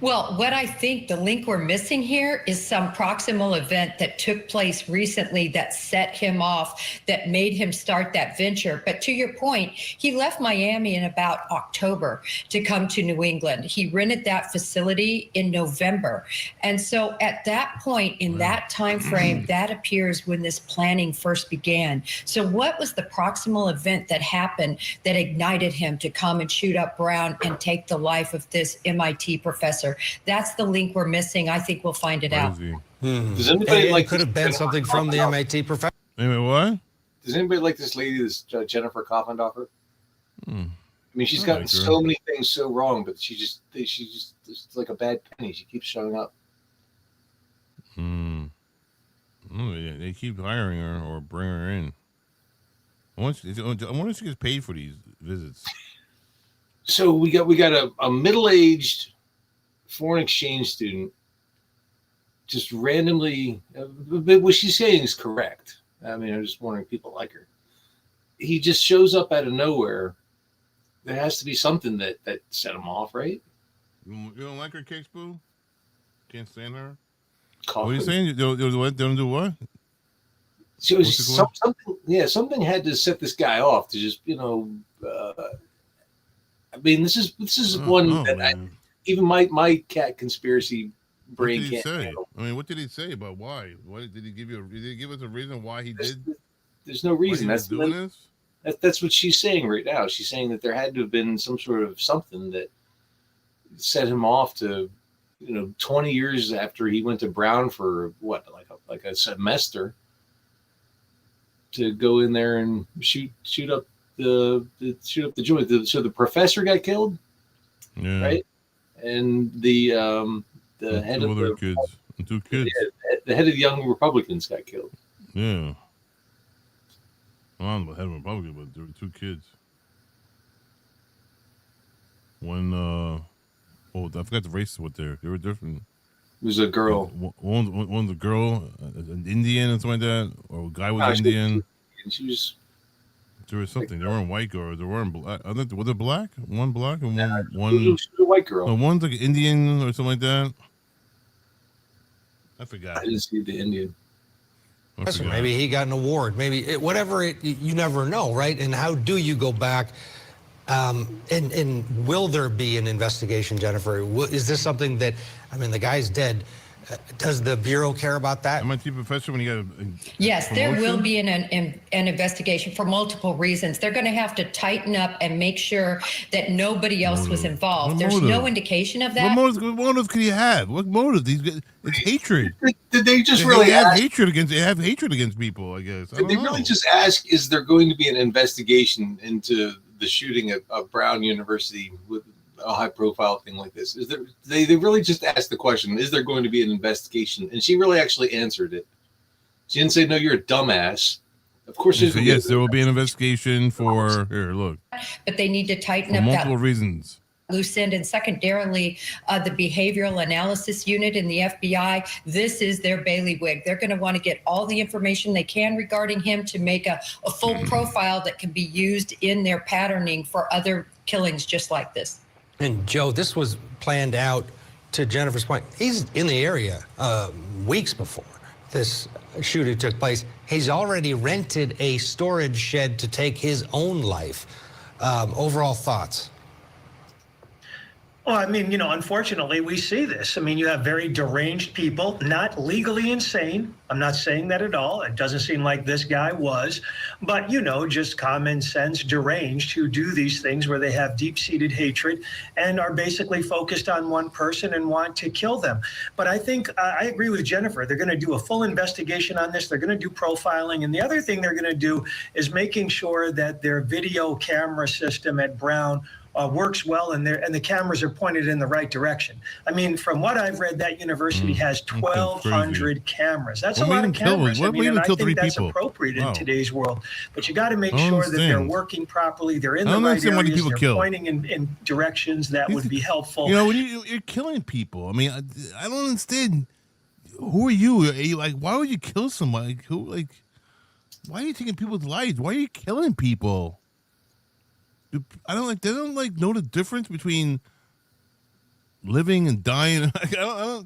Well, what I think the link we're missing here is some proximal event that took place recently that set him off, that made him start that venture. But to your point, he left Miami in about October to come to New England. He rented that facility in November. And so at that point in that time frame, that appears when this planning first began. So what was the proximal event that happened that ignited him to come and shoot up Brown and take the life of this MIT professor? That's the link we're missing. I think we'll find it out. Does anybody could have been something from the MIT professor? What? Does anybody like this lady, this Jennifer Coffendorfer? She's gotten so many things so wrong, but she's just it's like a bad penny. She keeps showing up. Yeah, they keep hiring her or bring her in. I wonder if she gets paid for these visits. So we got a middle-aged foreign exchange student just randomly, what she's saying is correct. I'm just wondering if people like her. He just shows up out of nowhere. There has to be something that set him off, right? You don't like her, Cakes Boo? Can't stand her? Coffee. What are you saying? You don't do what? So something had to set this guy off to just, this is one that even my cat conspiracy brain can't handle. What did he say about why? What did he give you? Did he give us a reason why he did? There's no reason. That's doing this. That's what she's saying right now. She's saying that there had to have been some sort of something that set him off to, 20 years after he went to Brown for like a semester, to go in there and shoot up the joint. So the professor got killed, right? And the head of the kids, two kids, the head of the Young Republicans got killed. Yeah. Well, I'm the head of Republican, but there were two kids. One, I forgot the race. What they were different. It was a girl. One's a girl, an Indian or something like that, or a guy was Indian. She was. There was something. They weren't white girls. They weren't black. Was it black? One black and one. She was a white girl. No, one's like Indian or something like that. I forgot. I didn't see the Indian. Maybe he got an award. Maybe you never know, right? And how do you go back? And will there be an investigation, Jennifer? Is this something that, the guy's dead. Does the Bureau care about that? MIT professor, when you got Yes, there will be an investigation for multiple reasons. They're going to have to tighten up and make sure that nobody else was involved. There's no indication of that. What motive could he have? What motive? It's hatred. Did they just really have hatred against people? I guess. Did they really just ask? Is there going to be an investigation into the shooting at Brown University with a high-profile thing like this? Is there? They really just asked the question: is there going to be an investigation? And she really actually answered it. She didn't say, "No, you're a dumbass." Of course, So yes, there will be an investigation for here. Look, But they need to tighten for up multiple that reasons. loose end. And secondarily, the behavioral analysis unit in the FBI, this is their bailiwick. They're going to want to get all the information they can regarding him to make a full profile that can be used in their patterning for other killings just like this. And Joe, this was planned out, to Jennifer's point. He's in the area weeks before this shooting took place. He's already rented a storage shed to take his own life. Overall thoughts? Well, I mean, unfortunately, we see this. I mean, you have very deranged people, not legally insane. I'm not saying that at all. It doesn't seem like this guy was, but, just common sense deranged who do these things where they have deep-seated hatred and are basically focused on one person and want to kill them. But I think I agree with Jennifer. They're going to do a full investigation on this. They're going to do profiling. And the other thing they're going to do is making sure that their video camera system at Brown works well, and the cameras are pointed in the right direction. I mean, from what I've read, that university has 1,200 cameras. That's a lot of cameras. I mean, and I think that's appropriate in today's world. But you got to make sure that they're working properly. They're in the right areas. They're pointing in directions that would be helpful. When you're killing people, I mean, I don't understand. Who are you? Are you like, why would you kill somebody? Why are you taking people's lives? Why are you killing people? They don't know the difference between living and dying. I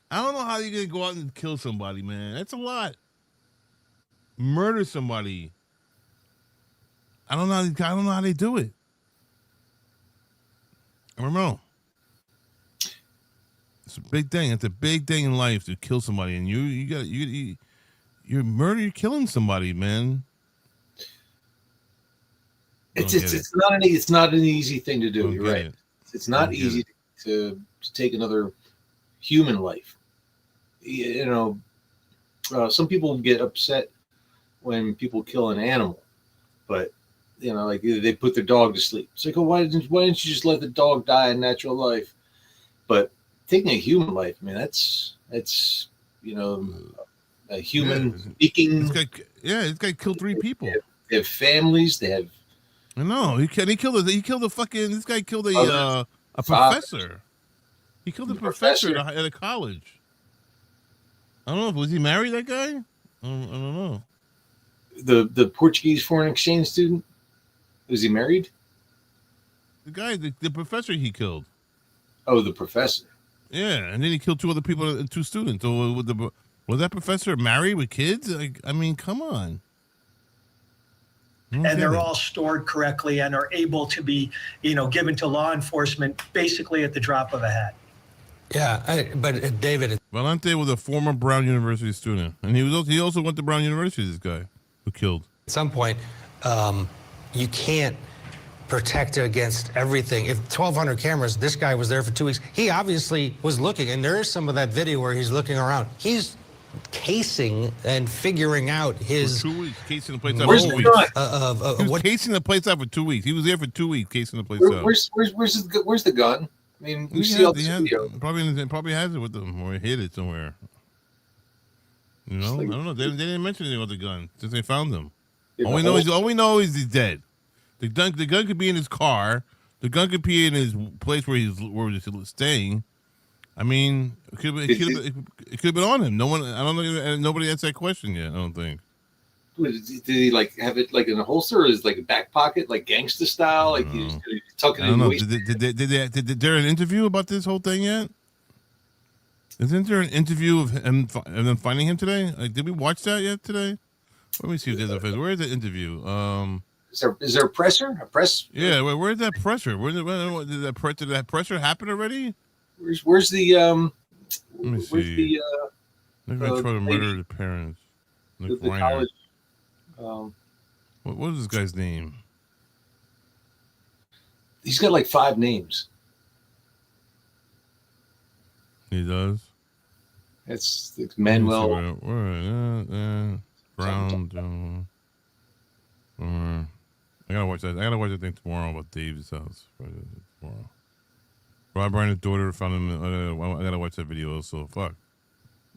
don't know how you're gonna go out and kill somebody, man. That's a lot. Murder somebody. I don't know how they do it. I don't know. It's a big thing. It's a big thing in life to kill somebody, and you're killing somebody, man. It's not an easy thing to do. You're right. It's not easy to take another human life. Some people get upset when people kill an animal, but like they put their dog to sleep. It's like, why didn't you just let the dog die a natural life? But taking a human life, I mean, that's a human speaking. This guy killed 3 people. They have families. They have. I know he killed a fucking. This guy killed a professor. He killed a professor at a college. I don't know. Was he married? That guy? I don't know. The Portuguese foreign exchange student. Was he married? The guy, the professor he killed. Oh, the professor. Yeah, and then he killed 2 other people, 2 students. So was that professor married with kids? I mean, come on. And they're all stored correctly and are able to be, given to law enforcement basically at the drop of a hat. Yeah, but David. Valente was a former Brown University student, and he also went to Brown University. This guy who killed. At some point, you can't protect against everything. If 1,200 cameras, this guy was there for 2 weeks. He obviously was looking, and there is some of that video where he's looking around. He's casing and figuring out his. For 2 weeks, casing the place out. Where's the gun? He was casing the place out for 2 weeks. He was there for 2 weeks, casing the place out. Where's the gun? I mean, we see all this video. Probably has it with them, or hid it somewhere. I don't know. They didn't mention anything about the gun since they found him. All we know is he's dead. The gun could be in his car. The gun could be in his place where he's staying. I mean, it could have been on him. No one. I don't know. Nobody asked that question yet. I don't think. Did he have it in a holster, or is it a back pocket, gangster style? He's tucking it in the waist? Did there an interview about this whole thing yet? Isn't there an interview of him and them finding him today? Did we watch that yet today? Let me see if there's a face. Where's the interview? Is there a presser? A press? Yeah. Where's that presser? Did that presser happen already? Where's the Let me see. They're gonna try to murder the parents. The college. What is this guy's name? He's got 5 names. He does. It's Manuel Brown. I gotta watch that. I gotta watch that thing tomorrow about Dave's house. Tomorrow. Rob Reiner's daughter found him. I gotta watch that video also. Fuck.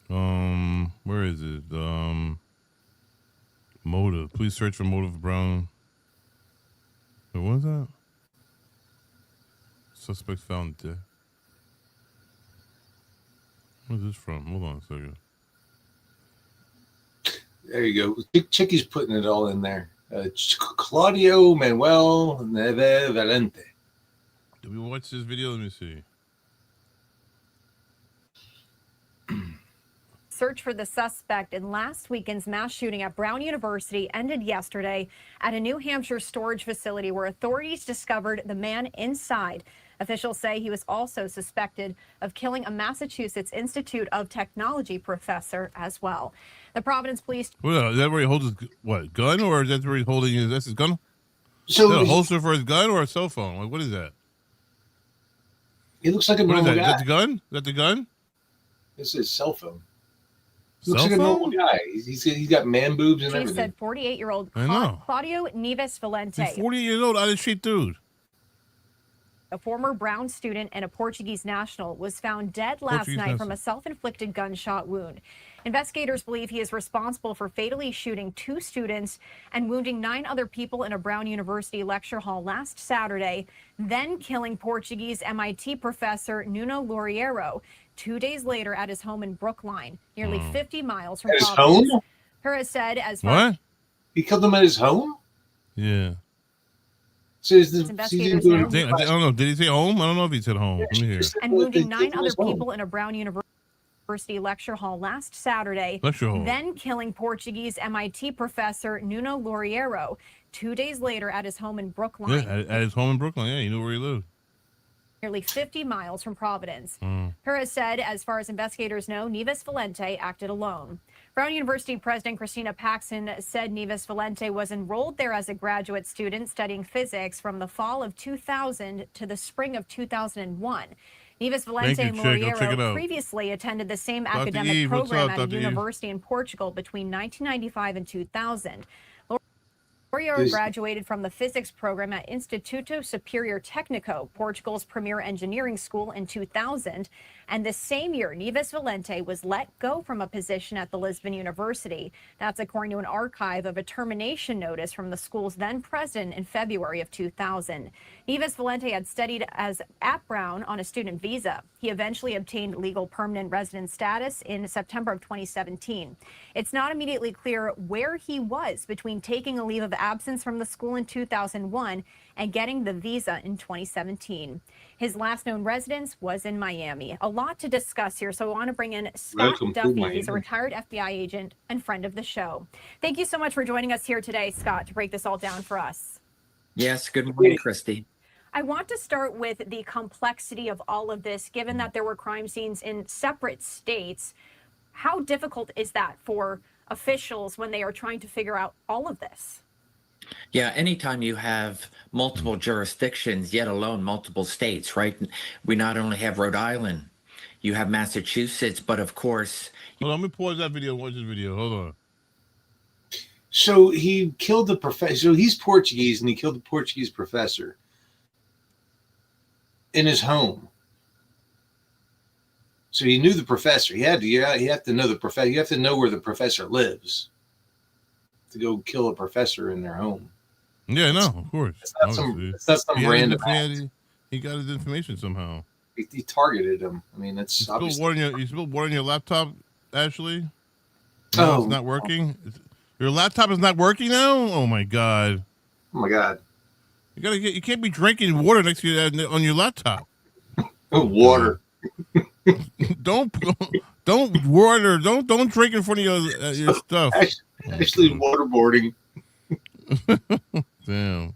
Where is it? Motive. Please search for motive Brown. Wait, what was that? Suspect found dead. Where's this from? Hold on a second. There you go. Chicky's putting it all in there. Claudio Manuel Neve Valente. Did we watch this video? Let me see. Search for the suspect in last weekend's mass shooting at Brown University ended yesterday at a New Hampshire storage facility where authorities discovered the man inside. Officials say he was also suspected of killing a Massachusetts Institute of Technology professor as well. The Providence Police. Is that where he holds his gun, or is that where he's holding his gun? So is that a holster for his gun or a cell phone? Like, what is that? He looks like a normal guy. Is that the gun? Is that the gun? This is his cell phone. He looks like a normal guy. He's got man boobs and everything. Chief said 48-year-old I know. Claudio Neves Valente. He's 40 years old, out of shit, dude. A former Brown student and a Portuguese national was found dead last night from a self-inflicted gunshot wound. Investigators believe he is responsible for fatally shooting 2 students and wounding 9 other people in a Brown University lecture hall last Saturday, then killing Portuguese MIT professor Nuno Loureiro 2 days later at his home in Brookline, nearly 50 miles from his Providence. home? Perez said as What? He killed him at his home? Yeah. So is this, investigators I don't know. Did he say home? I don't know if he said home. Let me hear. and wounding 9 other people in a Brown University lecture hall last Saturday, then killing Portuguese MIT professor Nuno Loureiro 2 days later at his home in Brookline. Yeah, at his home in Brooklyn. Yeah, you knew where he lived. Nearly 50 miles from Providence. Perez said, as far as investigators know, Neves Valente acted alone. Brown University President Christina Paxson said Neves Valente was enrolled there as a graduate student studying physics from the fall of 2000 to the spring of 2001. Neves Valente and Loureiro previously attended the same academic program at a university in Portugal between 1995 and 2000. Loureiro graduated from the physics program at Instituto Superior Técnico, Portugal's premier engineering school, in 2000. And the same year, Neves Valente was let go from a position at the Lisbon University. That's according to an archive of a termination notice from the school's then president in February of 2000. Neves Valente had studied at Brown on a student visa. He eventually obtained legal permanent resident status in September of 2017. It's not immediately clear where he was between taking a leave of absence from the school in 2001 and getting the visa in 2017. His last known residence was in Miami. A lot to discuss here, so I want to bring in Scott Duffy. He's a retired FBI agent and friend of the show. Thank you so much for joining us here today, Scott, to break this all down for us. Yes, good morning, Christy. I want to start with the complexity of all of this, given that there were crime scenes in separate states. How difficult is that for officials when they are trying to figure out all of this? Yeah, anytime you have multiple jurisdictions, yet alone multiple states, right? We not only have Rhode Island, you have Massachusetts, but of course... Hold on, let me pause that video and watch this video. Hold on. So he killed the professor. So he's Portuguese, and he killed the Portuguese professor in his home. So he knew the professor. You have to know the professor. You have to know where the professor lives to go kill a professor in their home. Yeah, no, of course. It's not some random act. He got his information somehow. He targeted him. I mean, it's you spilled water on your laptop, Ashley? No, it's not working? Your laptop is not working now? Oh, my God. Oh, my God. You can't be drinking water next to you on your laptop. Water. Don't drink in front of your stuff. Actually, waterboarding. Damn.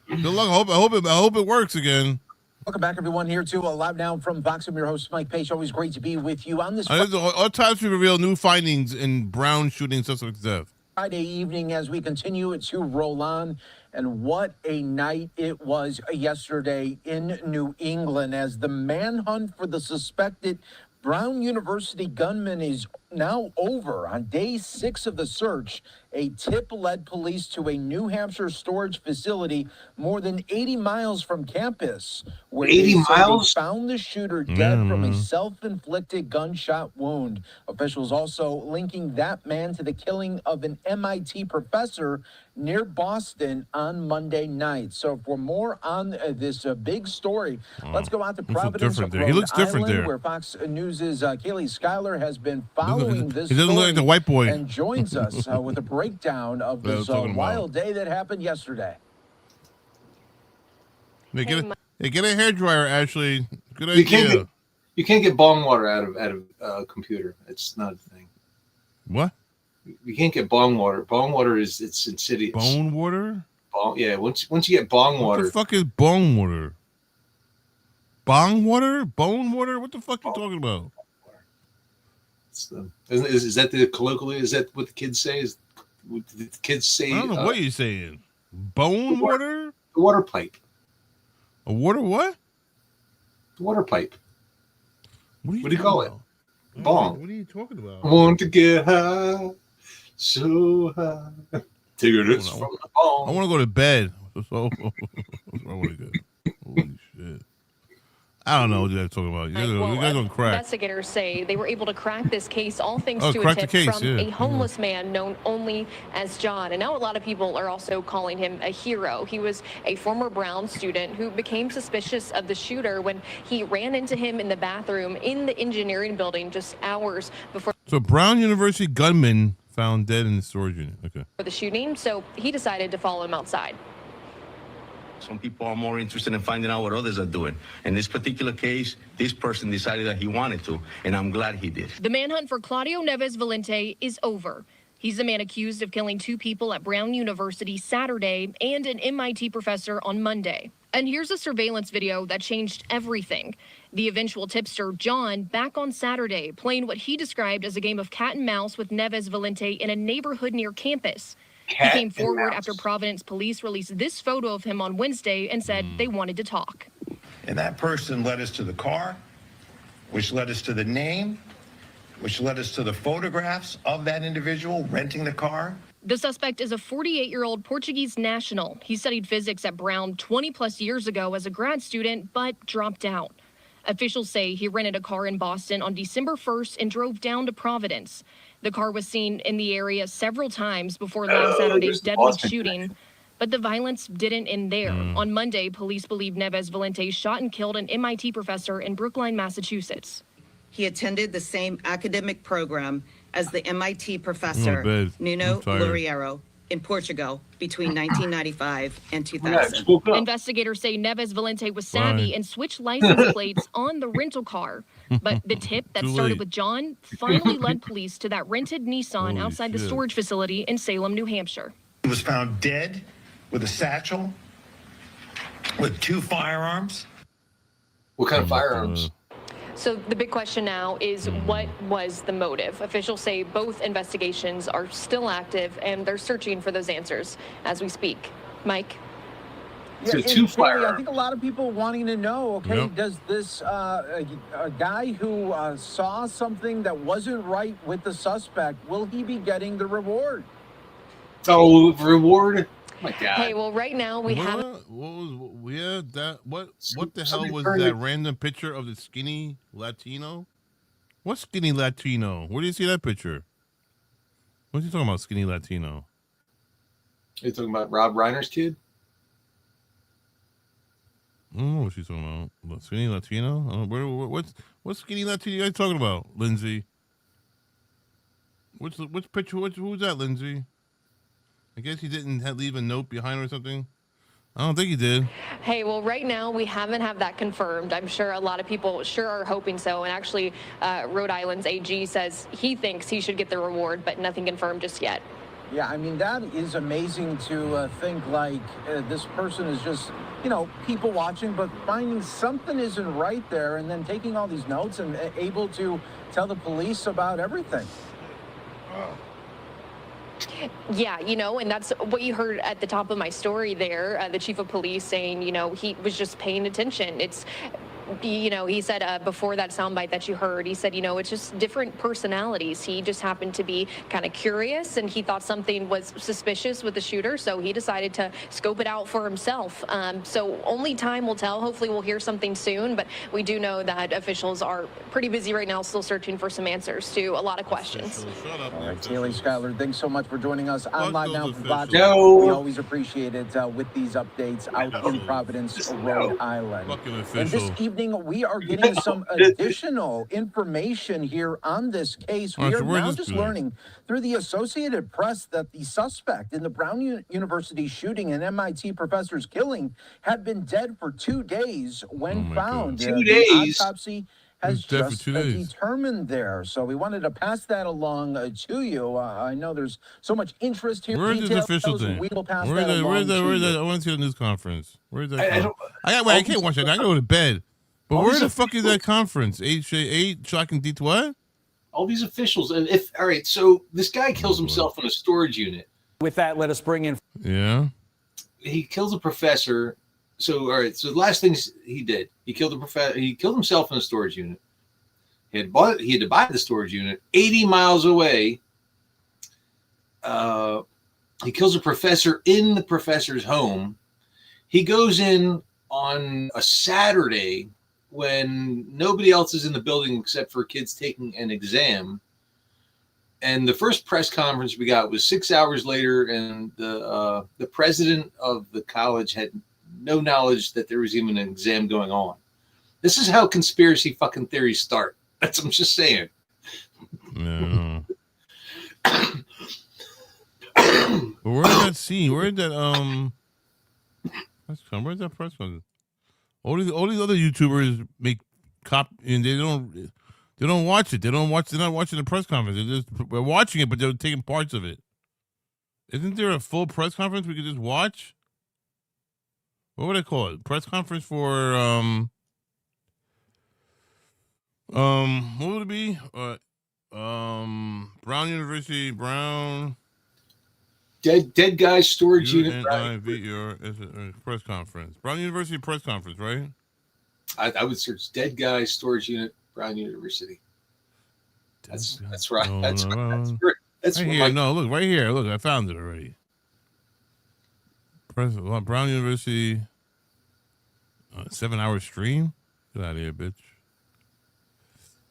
Good luck. I hope it works again. Welcome back, everyone, here to Live Now from Vox. I'm your host, Mike Page. Always great to be with you on this all times we reveal new findings in Brown shooting suspect's death. Friday evening as we continue to roll on. And what a night it was yesterday in New England as the manhunt for the suspected Brown University gunman is now over. On day 6 of the search, a tip led police to a New Hampshire storage facility more than 80 miles from campus, where 80 they say miles? they found the shooter dead from a man. self-inflicted gunshot wound. Officials also linking that man to the killing of an MIT professor near Boston on Monday night. So for more on this big story, let's go out to Looks so Providence, different there. Rhode He looks different Island, there. where Fox News' Kaylee Schuyler has been He following this doesn't story look like the white boy. and joins us with a breakdown of That I was this talking wild about. day that happened yesterday. Hey, get a hairdryer, Ashley. Good You can't idea. get, you can't get bong water out of a computer. It's not a thing. What? You can't get bong water. Bong water it's insidious. Bone water? Yeah. Once you get bong What water, the fuck is bone water? Bong water? Bone water? What the fuck are you talking about? is that the colloquially? Is that what the kids say? Is what the kids say? I don't know what you're saying. Bone water? The water pipe. A water what? The water pipe. What do you call it? Bong. What are you talking about? I want to get high, so high. Take this from the bong. I want to go to bed. So I want to go. Holy shit. I don't know what you're talking about. You guys on crack. Investigators say they were able to crack this case, all thanks Oh, to a crack the tip case, from yeah. a homeless man known only as John. And now a lot of people are also calling him a hero. He was a former Brown student who became suspicious of the shooter when he ran into him in the bathroom in the engineering building just hours before So Brown University gunman found dead in the storage unit. Okay. the shooting. So he decided to follow him outside. Some people are more interested in finding out what others are doing. In this particular case, this person decided that he wanted to, and I'm glad he did. The manhunt for Claudio Neves Valente is over. He's the man accused of killing 2 people at Brown University Saturday and an MIT professor on Monday. And here's a surveillance video that changed everything. The eventual tipster, John, back on Saturday, playing what he described as a game of cat and mouse with Neves Valente in a neighborhood near campus. He came forward after Providence police released this photo of him on Wednesday and said they wanted to talk. And that person led us to the car, which led us to the name, which led us to the photographs of that individual renting the car. The suspect is a 48-year-old Portuguese national. He studied physics at Brown 20-plus years ago as a grad student, but dropped out. Officials say he rented a car in Boston on December 1st and drove down to Providence. The car was seen in the area several times before last Saturday's deadly shooting, but the violence didn't end there. On Monday, police believe Neves Valente shot and killed an MIT professor in Brookline, Massachusetts. He attended the same academic program as the MIT professor bed. Nuno I'm tired. Loureiro in Portugal between 1995 and 2000. Investigators say Neves Valente was savvy and switched license plates on the rental car. But the tip that Too started late. with John finally led police to that rented Nissan Holy outside the shit. storage facility in Salem, New Hampshire. He was found dead with a satchel, with 2 firearms. What kind of firearms? So the big question now is what was the motive? Officials say both investigations are still active and they're searching for those answers as we speak. Mike? Yeah, and Haley, I think a lot of people wanting to know, okay, Yep. does this a guy who saw something that wasn't right with the suspect, will he be getting the reward? Oh, reward? Oh my God. Hey, well, right now we have What the hell Somebody was burned that it. random picture of the skinny Latino? What skinny Latino? Where do you see that picture? What's he talking about, skinny Latino? Are you talking about Rob Reiner's kid? I don't know what she's talking about. Skinny Latino? What's skinny Latino you guys talking about, Lindsay? Which picture? Who's that, Lindsay? I guess he didn't leave a note behind or something. I don't think he did. Hey, well, right now we haven't have that confirmed. I'm sure a lot of people sure are hoping so. And actually, Rhode Island's AG says he thinks he should get the reward, but nothing confirmed just yet. Yeah, I mean, that is amazing to think like this person is just, people watching, but finding something isn't right there and then taking all these notes and able to tell the police about everything. Yeah, and that's what you heard at the top of my story there, the chief of police saying, he was just paying attention. he said before that soundbite that you heard, he said, it's just different personalities. He just happened to be kind of curious, and he thought something was suspicious with the shooter, so he decided to scope it out for himself. So only time will tell. Hopefully we'll hear something soon, but we do know that officials are pretty busy right now, still searching for some answers to a lot of questions. All right, Haley Schuyler, thanks so much for joining us on Live Now from Fox. No. We always appreciate it with these updates out in Providence, Rhode Island. And this evening, we are getting some additional information here on this case. We are now just learning through the Associated Press that the suspect in the Brown University shooting and MIT professor's killing had been dead for 2 days when found. 2 days? The autopsy has just determined there. So we wanted to pass that along to you. I know there's so much interest here. Where's the official thing? We will pass Where's that along to I you. want to see the news conference. Where's that? I I can't watch that. I go to bed. But where the fuck is that conference? 8 shocking D what? All these officials, and all right, so this guy kills himself in a storage unit. With that, let us bring in. Yeah. He kills a professor. So all right, so the last things he did, he killed himself in a storage unit. He had to buy the storage unit 80 miles away. He kills a professor in the professor's home. He goes in on a Saturday when nobody else is in the building except for kids taking an exam. And the first press conference we got was 6 hours later, and the president of the college had no knowledge that there was even an exam going on. This is how conspiracy fucking theories start. That's what I'm just saying. No. But where's that scene? Where's that where's that press conference? All these other YouTubers make and they don't watch it. They're not watching the press conference. We're watching it, but they're taking parts of it. Isn't there a full press conference we could just watch? What would I call it? Press conference for what would it be? Brown University, Brown. Dead guys storage unit. Press conference. Brown University press conference, right? I would search dead guys storage unit, Brown University. That's right. That's right here. No, look right here. Look, I found it already. Brown University 7-hour stream. Get out of here, bitch.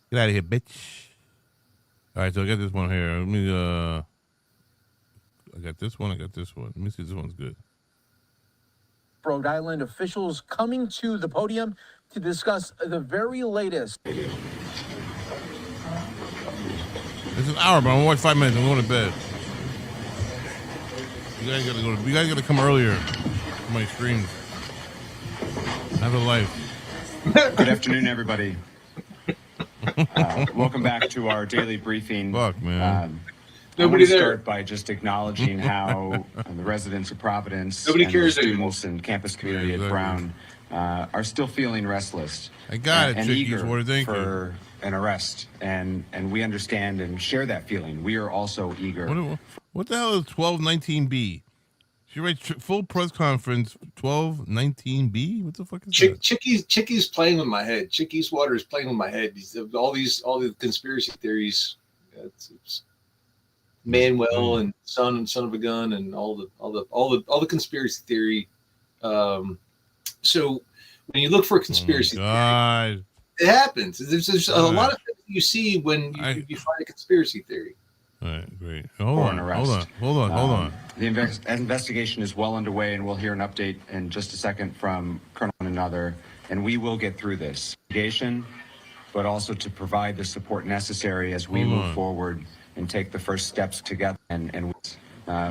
Get out of here, bitch. All right, so I got this one here. Let me I got this one. Let me see if this one's good. Rhode Island officials coming to the podium to discuss the very latest. It's an hour, but I'm gonna watch 5 minutes. I'm going to bed. You guys gotta come earlier for my streams. Have a life. Good afternoon, everybody. Welcome back to our daily briefing. Fuck, man. I want to start by just acknowledging how the residents of Providence, nobody and cares the students and campus community at Brown are still feeling restless. I got it, and Chickies. eager for an arrest, and we understand and share that feeling. We are also eager. What the hell is 1219B? She writes full press conference 1219B. What the fuck is that? Chickies playing with my head. Chickies Water is playing with my head. All the conspiracy theories. It's Manuel and son of a gun and all the conspiracy theory. So when you look for a conspiracy theory, it happens. There's a lot of things you see when you find a conspiracy theory. All right, great. Hold on. The investigation is well underway, and we'll hear an update in just a second from Colonel and another, and we will get through this investigation, but also to provide the support necessary as we move forward and take the first steps together. And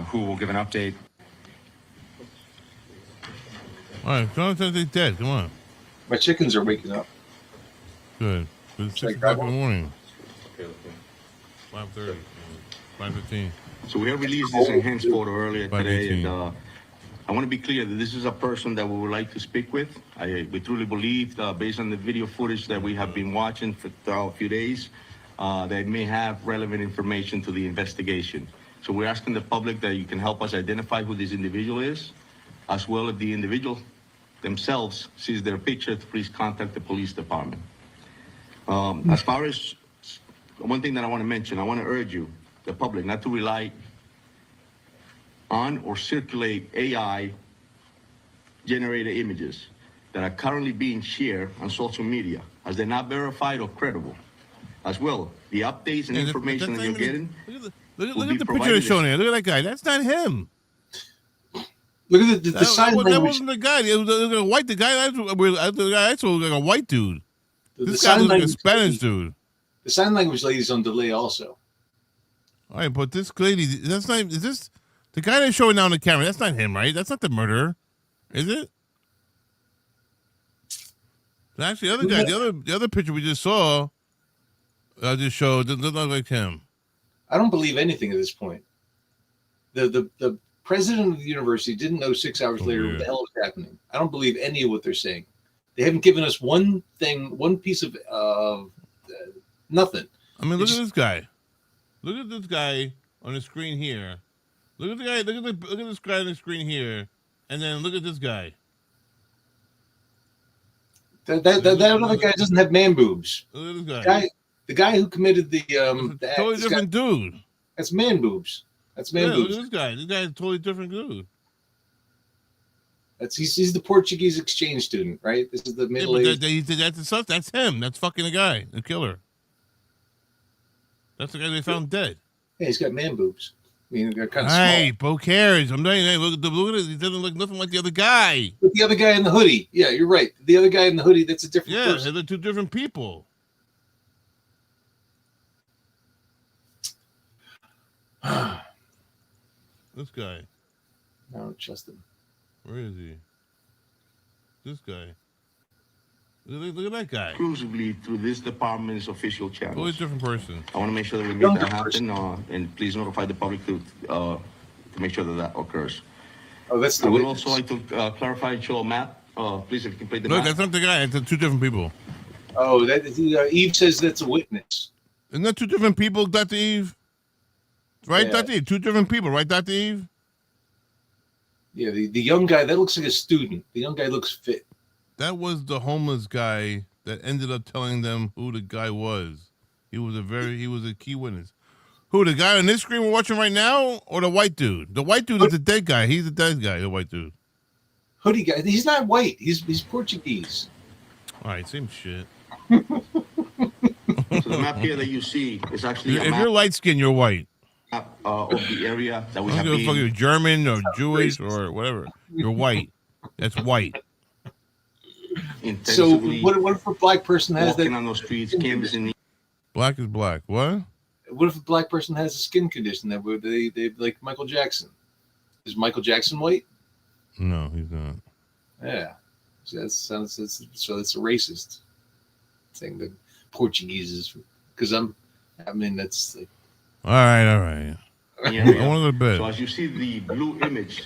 who will give an update? All right, Jonathan, they're dead. Come on. My chickens are waking up. Good. It's 6 o'clock in the morning. 5:30. 5:15. So we have released this enhanced photo earlier today, and I want to be clear that this is a person that we would like to speak with. We truly believe, based on the video footage that we have been watching for a few days, that may have relevant information to the investigation. So we're asking the public that you can help us identify who this individual is, as well as the individual themselves sees their picture, please contact the police department. As far as one thing that I want to mention, I want to urge you, the public, not to rely on or circulate AI generated images that are currently being shared on social media, as they're not verified or credible. As well, the updates and information that you're getting. Look at the picture they're showing here. Look at that guy. That's not him. Look at the sign language. That wasn't the guy. It was a white. The guy I saw was like a white dude. This guy sign looks like a language Spanish dude. The sign language lady's on delay also. All right, but this lady, that's not. Is this the guy that's showing now on the camera? That's not him, right? That's not the murderer, is it? Actually, the other guy, the other picture we just saw, I just showed, doesn't look like him. I don't believe anything at this point. The president of the university didn't know 6 hours later what the hell was happening. I don't believe any of what they're saying. They haven't given us one piece of nothing. I mean, look at this guy. Look at this guy on the screen here. Look at the guy. Look at this guy on the screen here, and then look at this guy. That other guy doesn't have man boobs. Look at this guy. The guy who committed the totally different dude. That's man boobs. That's man boobs. Look at this guy. This guy's a totally different dude. He's the Portuguese exchange student, right? This is the middle-aged. That's him. That's fucking the guy, the killer. That's the guy they found dead. Yeah, he's got man boobs. I mean, they're kind of small. Bo cares. I'm telling you, hey, look at it. He doesn't look nothing like the other guy. But the other guy in the hoodie. Yeah, you're right. The other guy in the hoodie, that's a different person. Yeah, they're two different people. This guy. I don't trust him. Where is he? This guy. Look at that guy. Exclusively through this department's official channels. Totally different person. I want to make sure that we make that happen, and please notify the public to make sure that occurs. Oh, that's the I would witness. also like to clarify and show a map. Please, if you can play the Look, map. that's not the guy. It's two different people. Oh, Eve says that's a witness. Isn't that two different people, Dr. Eve? Right, Yeah. Dr. Eve? Two different people, right, Dr. Eve? Yeah, the young guy, that looks like a student. The young guy looks fit. That was the homeless guy that ended up telling them who the guy was. He was a key witness. Who, the guy on this screen we're watching right now, or the white dude? The white dude is the dead guy. He's the dead guy, the white dude. Hoodie guy. He's not white. He's Portuguese. All right, same shit. So the map here that you see is actually a If map you're light skinned, you're white. Of the area that we I have don't give a fuck if been. you're German or Jewish or whatever. You're white. That's white. So what if a black person has walking that? on those streets, canvassing. Black is black. What? What if a black person has a skin condition that would they like Michael Jackson? Is Michael Jackson white? No, he's not. Yeah. So that's a racist thing. The Portuguese is because that's like. All right. Yeah, I want to go to bed. So as you see the blue image,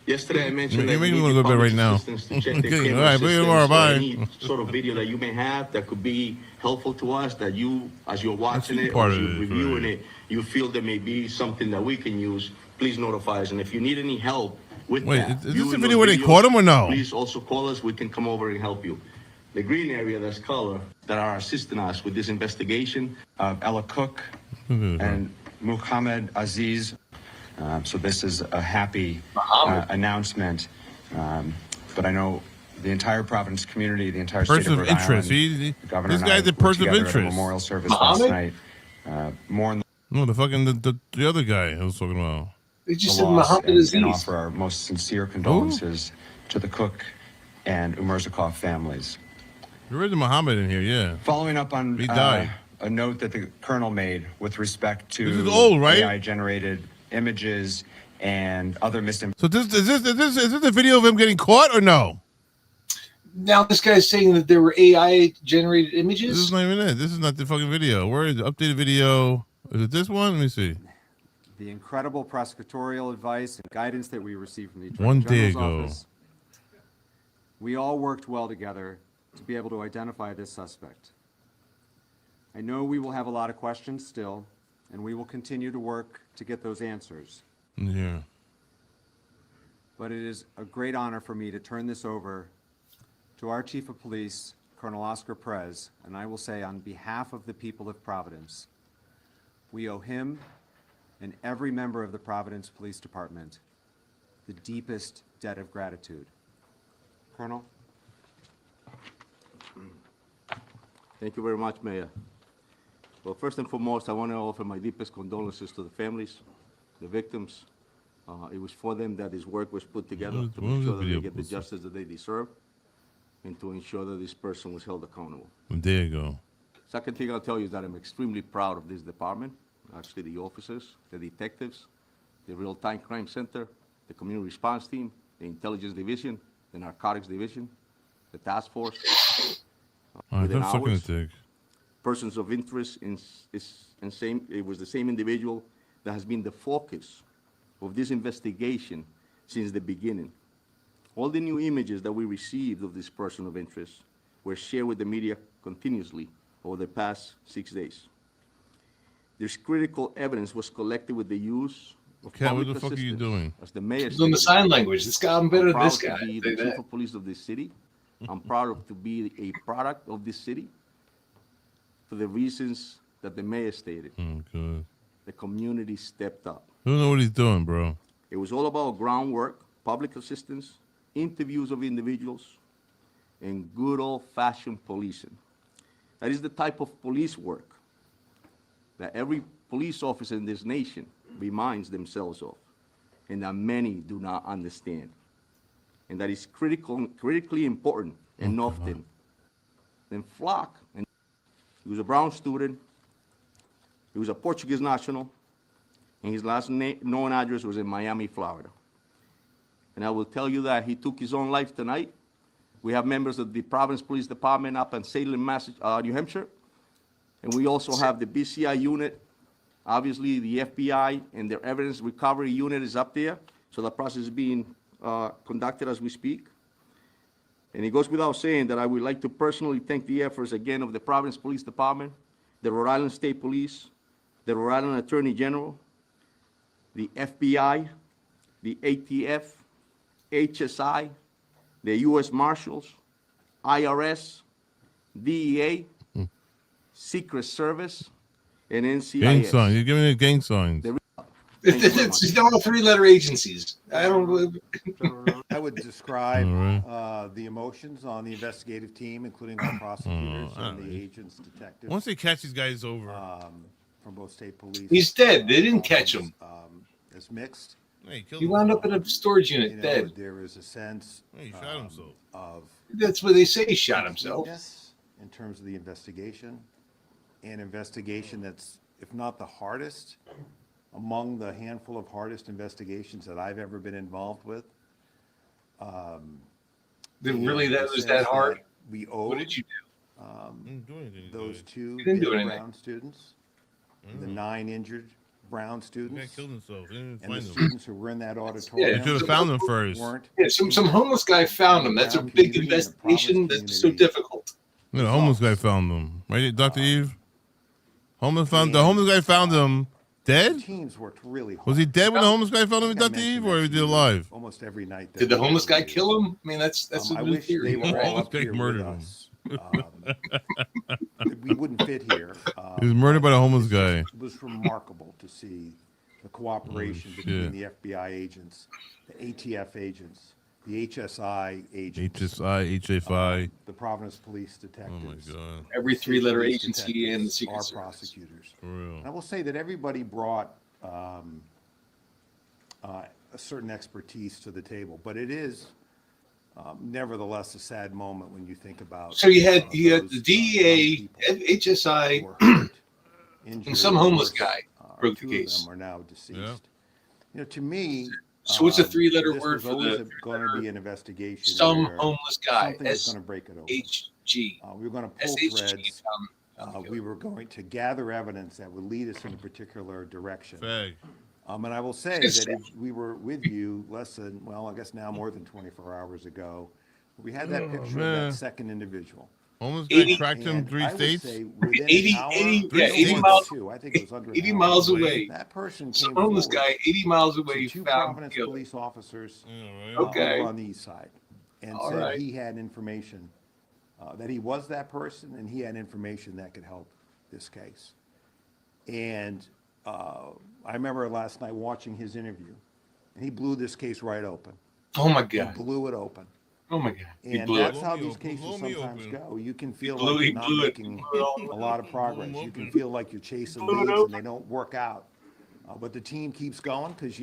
yesterday I mentioned You that make we me need want to go to bed public right now. assistance to check the Okay, camera all right, bye systems tomorrow, or bye. any sort of video that you may have that could be helpful to us, that you, as you're watching That's it part or as of you're it, reviewing right. it, you feel there may be something that we can use, please notify us. And if you need any help with Wait, that, is this doing the video those where they videos, caught him or no? Please also call us. We can come over and help you. The green area, that's color, that are assisting us with this investigation. Ella Cook and Muhammad Aziz. So this is a happy announcement. But I know the entire Providence community, the entire state Person of of Rhode interest. Island, This the governor and I guy's a were person of together at a interest. memorial service last night. More on No, the fucking the other guy I was talking about. They just the said loss Muhammad and Aziz. offer our most sincere condolences to the Cook and Umerzakov families. There is a Muhammad in here, yeah. Following up on He died. a note that the colonel made with respect to This is old, right? AI-generated images and other misinformation. So is this a video of him getting caught or no? Now this guy's saying that there were AI generated This images. is not even it. This is not the fucking video. Where is the updated video? Is it this one? Let me see. The incredible prosecutorial advice and guidance that we received from the One Attorney day General's ago. office, we all worked well together to be able to identify this suspect. I know we will have a lot of questions still, and we will continue to work to get those answers. Yeah. but it is a great honor for me to turn this over to our Chief of Police, Colonel Oscar Perez, and I will say on behalf of the people of Providence, we owe him and every member of the Providence Police Department the deepest debt of gratitude. Colonel? Thank you very much, Mayor. Well, first and foremost, I want to offer my deepest condolences to the families, the victims. It was for them that this work was put together to make sure that they get the justice that they deserve and to ensure that this person was held accountable. There you go. Second thing I'll tell you is that I'm extremely proud of this department, actually the officers, the detectives, the real-time crime center, the community response team, the intelligence division, the narcotics division, the task force. All right, within that's sucking a hours, dick. persons of interest it was the same individual that has been the focus of this investigation since the beginning. All the new images that we received of this person of interest were shared with the media continuously over the past 6 days. This critical evidence was collected with the use of Cat, what public the fuck are you assistance. doing? As the mayor He's doing the stated, sign language. This guy, I'm better than proud this to guy. be Say the that. chief of police of this city. I'm proud to be a product of this city for the reasons that the mayor stated. Oh, good. The community stepped up. I don't know what he's doing, bro. It was all about groundwork, public assistance, interviews of individuals, and good old-fashioned policing. That is the type of police work that every police officer in this nation reminds themselves of, and that many do not understand. And that is critically important and often. Then Flock, and he was a Brown student, he was a Portuguese national, and his last known address was in Miami, Florida. And I will tell you that he took his own life tonight. We have members of the Providence Police Department up in Salem, New Hampshire. And we also have the BCI unit, obviously the FBI and their evidence recovery unit is up there. So the process is being conducted as we speak. And it goes without saying that I would like to personally thank the efforts again of the Providence Police Department, the Rhode Island State Police, the Rhode Island Attorney General, the FBI, the ATF, HSI, the U.S. Marshals, IRS, DEA, Secret Service, and NCIS. Gang sign. You're giving me gang signs. It's all three-letter agencies. I don't. I would describe All the emotions on the investigative team, including our prosecutors and the agents, detectives. Once they catch these guys over. From both state police. He's dead. They didn't catch him. As mixed. He wound up in a storage unit dead. There is a sense he shot himself. Of That's what they say. He shot himself. in terms of the investigation, an investigation that's, if not the hardest, among the handful of hardest investigations that I've ever been involved with. Really, that was that hard? We owe. What did you do? Those two You didn't do anything. Brown students, the 9 injured Brown students, guy killed himself. They didn't and find the him. students who were in that auditorium. You should have found them first. weren't Yeah, some homeless guy found him. That's a big investigation. That's so difficult. Yeah, the homeless guy found them. Right, Dr. Eve? The homeless guy found him dead? Teams worked really hard. Was he dead when the homeless guy found him, Dr. Eve, or was he alive? Almost every night. Did the homeless guy kill him? I mean, that's a I new wish theory. they were all up Guy here murdered with him. us. We wouldn't fit here. He was murdered by the homeless guy. It was remarkable to see the cooperation between the FBI agents, the ATF agents, the HSI agents, HSI, HFI. the Providence Police detectives. Oh, my God. Every three-letter police agency and the detectives, Secret our Service. prosecutors. For real. And I will say that everybody brought a certain expertise to the table, but it is nevertheless a sad moment when you think about. So you had the DEA, HSI, and some homeless guy broke the Two case. of them are now deceased. You know, to me. So what's a three-letter this word was for always the going to be an investigation. some where homeless guy? Something was going to break it open. SHG. We were going to pull SHG threads. We were going to gather evidence that would lead us in a particular direction. Fag. And I will say that if we were with you less than, well, I guess now more than 24 hours ago, we had that picture of man. that second individual Homeless guy tracked him 3 I would states. say within 80, an hour, 80, Three yeah, 80 states? miles, two, I think it was under an 80 hour miles away, away. that person Some came homeless forward guy 80 miles to away two found Providence killed. police officers Okay. over on the east side and All said right. he had information, that he was that person and he had information that could help this case. And I remember last night watching his interview, and he blew this case right open. Oh my He God. blew it open. Oh my God. He And blew that's it. how these cases sometimes go. You can feel blew- like he you're not blew it. making He blew it all a lot of progress. You can feel like you're chasing Blew it leads open. and they don't work out. But the team keeps going because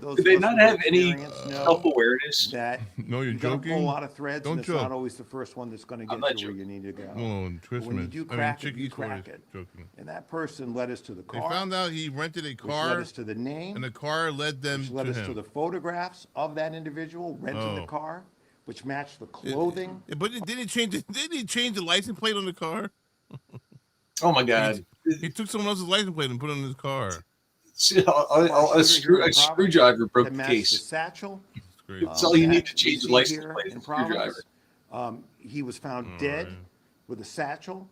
those Did they of us not with have any experience know self-awawareness? that No, you're you're gonna pull a joking? lot of threads, Don't and it's joke. not always the first one that's going to I'm get not you where you need to go. No, But Christmas. when you do crack it, you crack it. Joking. And that person led us to the They car. found out he rented a which car, led us to the name, and the car led them which led to us him. to the photographs of that individual renting the Oh. car, which matched the clothing. Yeah, but didn't he change it? Didn't he change the license plate on the car? Oh my God. He took someone else's license plate and put it on his car. A screwdriver broke that the matched case. The satchel. That's all you need to that change the see license here plate. in is a screwdriver. Providence. He was found dead with a satchel,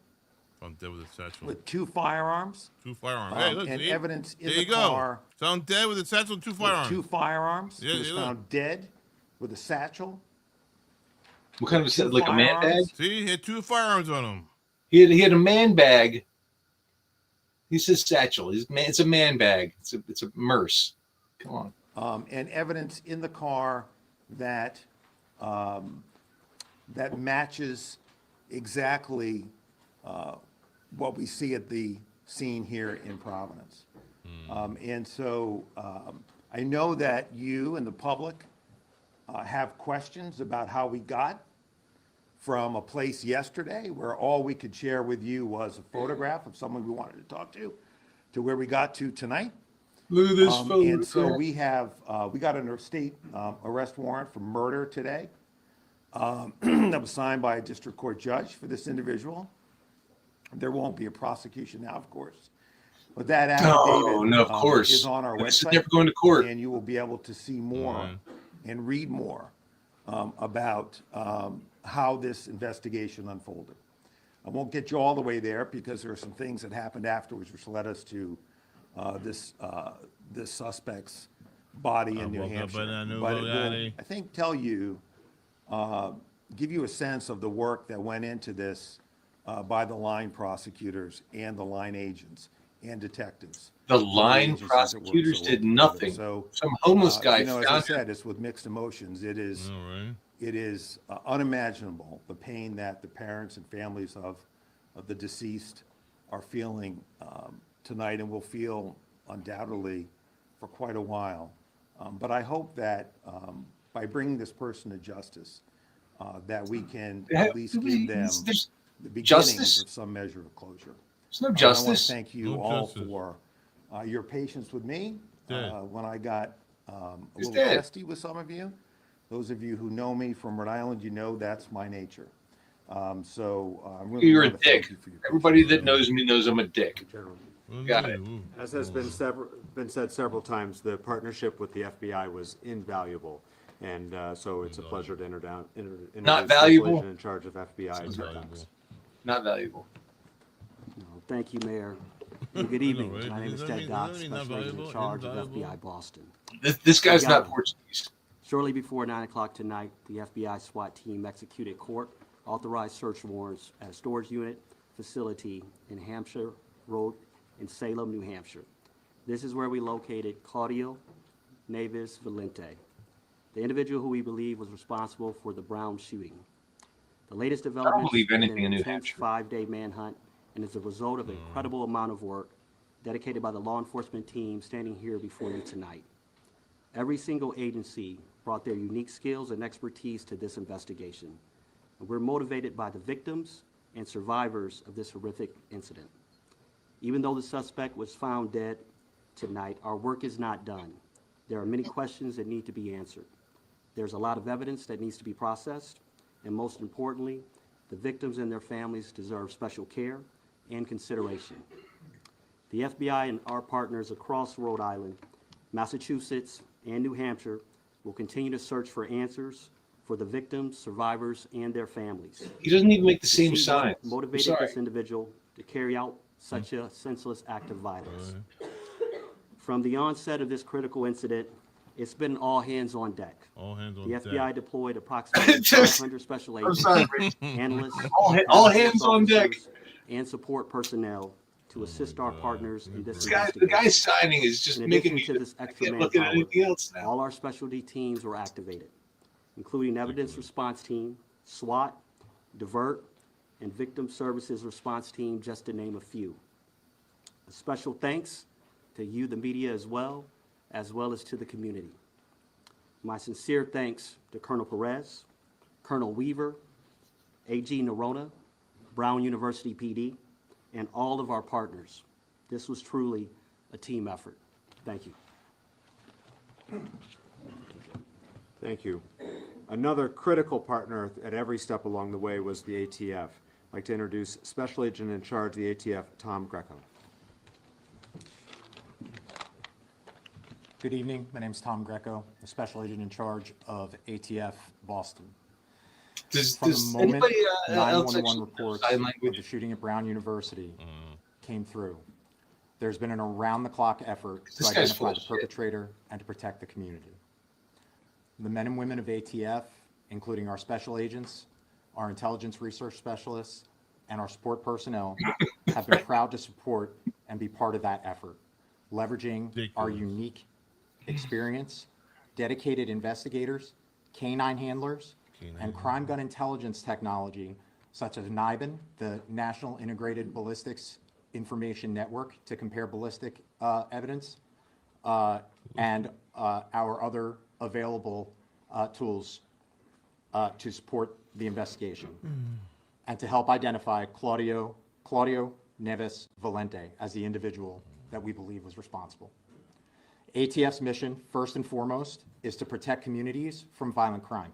Found dead with a satchel. with 2 firearms. 2 firearms. Hey, look, and see? evidence in There the you go. car. Found dead with a satchel and 2 with firearms. 2 firearms. Yeah, he was yeah, look. found dead with a satchel. What kind of Two like a man bag? firearms. See, he had 2 firearms on him. He had a man bag. He says satchel. It's a man bag. It's a merce. Come on. And evidence in the car that that matches exactly what we see at the scene here in Providence. And so I know that you and the public have questions about how we got from a place yesterday where all we could share with you was a photograph of someone we wanted to talk to where we got to tonight. Look at this And so photograph. we got a state arrest warrant for murder today that was signed by a district court judge for this individual. There won't be a prosecution now, of course, but that affidavit No, of course. is on our It's website. never going to court. And you will be able to see more and read more about how this investigation unfolded. I won't get you all the way there because there are some things that happened afterwards which led us to this suspect's body in New Hampshire. But it will, I think, tell you, give you a sense of the work that went into this by the line prosecutors and the line agents and detectives. The line prosecutors did nothing. So some homeless guy as I found said, it's with mixed emotions. It is unimaginable the pain that the parents and families of the deceased are feeling tonight and will feel undoubtedly for quite a while. But I hope that by bringing this person to justice, that we can at least give them the beginnings of some measure of closure. There's no I want justice. to thank you all for your patience with me when I got a little dead. testy with some of you. Those of you who know me from Rhode Island, you know that's my nature. So I really You're a want to thank dick. you for your Everybody that knows me knows I'm a dick. Got it. As has been said several times, the partnership with the FBI was invaluable. And so it's a pleasure to introduce Not the valuable? agent in charge of FBI. Attacks. Not valuable. Thank you, Mayor. And good evening. right? My name is Does that Ted mean- Dodd, does that mean not Special Agent in valuable? charge of Invaluable? FBI Boston. This guy's We not got- Portuguese. Shortly before 9 o'clock tonight, the FBI SWAT team executed court-authorized search warrants at a storage unit facility in Hampshire Road in Salem, New Hampshire. This is where we located Claudio Neves Valente, the individual who we believe was responsible for the Brown shooting. The latest developments believe have been anything in an New intense Hampshire. 5-day manhunt and is a result of an incredible amount of work dedicated by the law enforcement team standing here before you tonight. Every single agency brought their unique skills and expertise to this investigation. And we're motivated by the victims and survivors of this horrific incident. Even though the suspect was found dead tonight, our work is not done. There are many questions that need to be answered. There's a lot of evidence that needs to be processed, and most importantly, the victims and their families deserve special care and consideration. The FBI and our partners across Rhode Island, Massachusetts, and New Hampshire will continue to search for answers for for the victims, survivors, and their families. He doesn't even make the same See what signs. motivated Sorry. this individual to carry out such a senseless act of violence. From the onset of this critical incident, it's been all hands on deck. All hands on The deck. FBI deployed approximately 500 special I'm agents, sorry, Rich. analysts, All hands on deck. and support personnel to assist our partners in this The guy investigation. signing is just In making addition me. to this I extra can't look at manpower, anything else now. all our specialty teams were activated, including evidence response team, SWAT, divert, and victim services response team, just to name a few. A special thanks to you, the media, as well as to the community. My sincere thanks to Colonel Perez, Colonel Weaver, AG Nerona, Brown University PD, and all of our partners. This was truly a team effort. Thank you. Thank you. Another critical partner at every step along the way was the ATF. I'd like to introduce Special Agent in charge of the ATF, Tom Greco. Good evening. My name is Tom Greco, the Special Agent in charge of ATF Boston. From the moment anybody else 911 actually reports sign of language? the shooting at Brown University came through, there's been an around-the-clock effort to This guy's full identify of the shit. perpetrator and to protect the community. The men and women of ATF, including our special agents, our intelligence research specialists, and our support personnel, have been proud to support and be part of that effort, leveraging our unique experience, dedicated investigators, canine handlers, and crime gun intelligence technology, such as NIBIN, the National Integrated Ballistics Information Network, to compare ballistic evidence, and our other available tools to support the investigation, and to help identify Claudio Neves Valente as the individual that we believe was responsible. ATF's mission, first and foremost, is to protect communities from violent crime.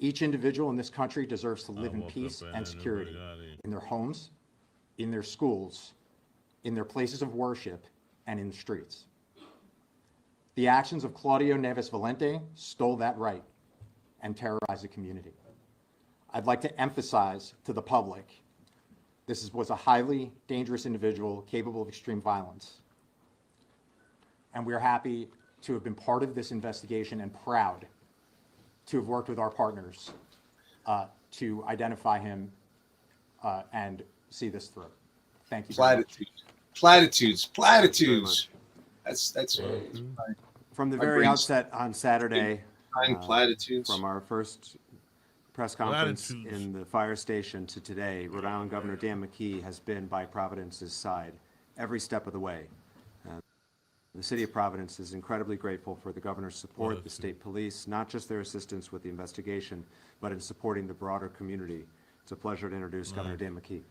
Each individual in this country deserves to live in peace and security in their homes, in their schools, in their places of worship, and in the streets. The actions of Claudio Neves Valente stole that right and terrorized the community. I'd like to emphasize to the public, this was a highly dangerous individual capable of extreme violence. And we're happy to have been part of this investigation and proud to have worked with our partners to identify him and see this through. Thank you. very much. Platitudes. That's From the my very brain's- outset on Saturday, platitudes. from our first press conference in the fire station to today, Rhode Island Governor Dan McKee has been by Providence's side every step of the way. The city of Providence is incredibly grateful for the governor's support, the state police, not just their assistance with the investigation, but in supporting the broader community. It's a pleasure to introduce Governor Dan McKee.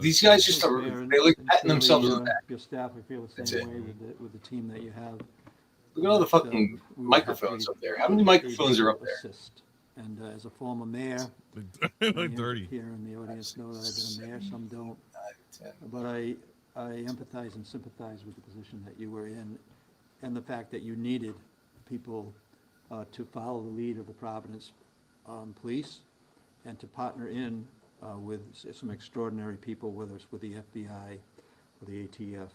These guys just are, they like patting themselves on the back. Your staff, we feel the That's same it. way with the team that you have. Look at all the fucking microphones up there. How many microphones are up there? Assist. And as a former mayor, Like many 30. here in the audience know that I've been a mayor, some don't. But I empathize and sympathize with the position that you were in and the fact that you needed people to follow the lead of the Providence Police and to partner in with some extraordinary people, whether it's with the FBI or the ATF.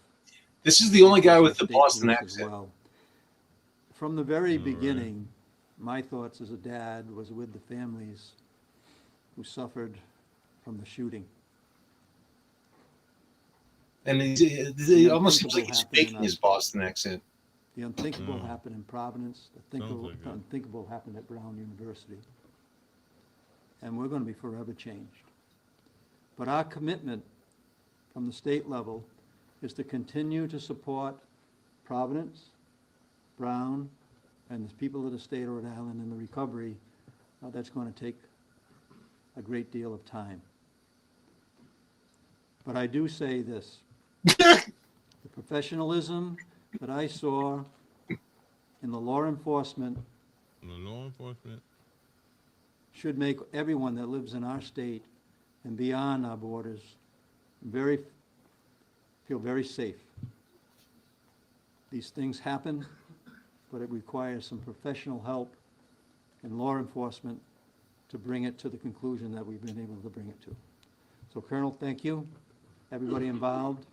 This is the only guy with the State Boston police as accent. well. From the very beginning, my thoughts as a dad was with the families who suffered from the shooting. And it almost seems like he's faking his Boston accent. The unthinkable happened in Providence. The like it. unthinkable happened at Brown University. And we're going to be forever changed. But our commitment from the state level is to continue to support Providence, Brown, and the people of the state of Rhode Island in the recovery. That's going to take a great deal of time. But I do say this. The professionalism that I saw in the law enforcement should make everyone that lives in our state and beyond our borders feel very safe. These things happen, but it requires some professional help and law enforcement to bring it to the conclusion that we've been able to bring it to. So Colonel, thank you, everybody involved.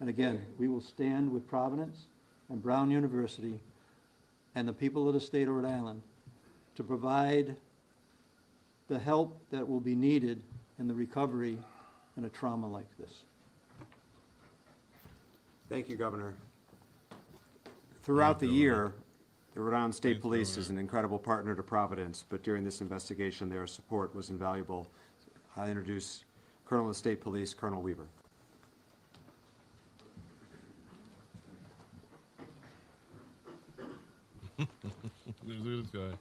And again, we will stand with Providence and Brown University and the people of the state of Rhode Island to provide the help that will be needed in the recovery in a trauma like this. Thank you, Governor. Throughout the year, the Rhode Island State Police is an incredible partner to Providence, but during this investigation, their support was invaluable. I introduce Colonel of the State Police, Colonel Weaver. Look at this guy.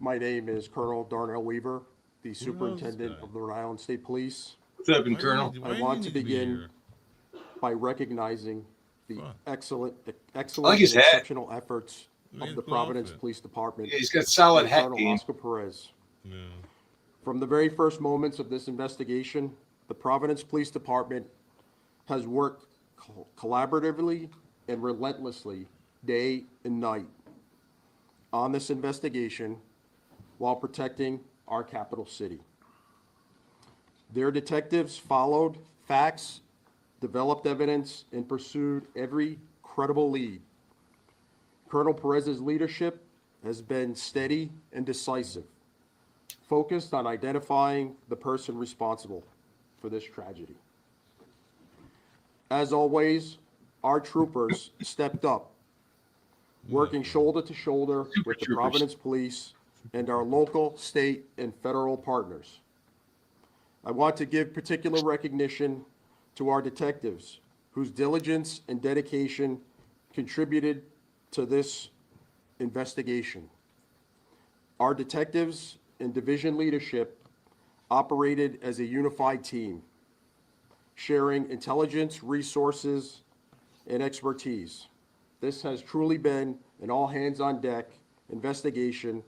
My name is Colonel Darnell Weaver, the Superintendent of the Rhode Island State Police. What's up, Colonel? I want to begin by recognizing the excellent and his hat. exceptional efforts of the Providence Police Department. Yeah, he's got solid and hat Colonel game. Oscar Perez. From the very first moments of this investigation, the Providence Police Department has worked collaboratively and relentlessly day and night on this investigation while protecting our capital city. Their detectives followed facts, developed evidence, and pursued every credible lead. Colonel Perez's leadership has been steady and decisive, focused on identifying the person responsible for this tragedy. As always, our troopers stepped up, working shoulder to shoulder with the Providence Police and our local, state, and federal partners. I want to give particular recognition to our detectives, whose diligence and dedication contributed to this investigation. Our detectives and division leadership operated as a unified team, sharing intelligence, resources, and expertise. This has truly been an all-hands-on-deck investigation,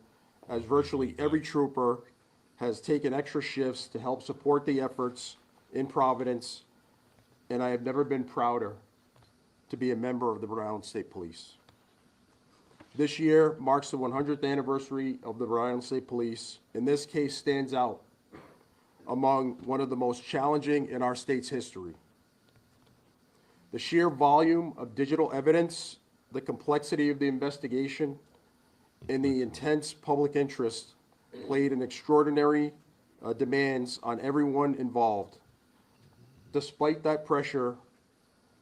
as virtually every trooper has taken extra shifts to help support the efforts in Providence, and I have never been prouder to be a member of the Rhode Island State Police. This year marks the 100th anniversary of the Rhode Island State Police, and this case stands out among one of the most challenging in our state's history. The sheer volume of digital evidence, the complexity of the investigation, and the intense public interest played an extraordinary demands on everyone involved. Despite that pressure,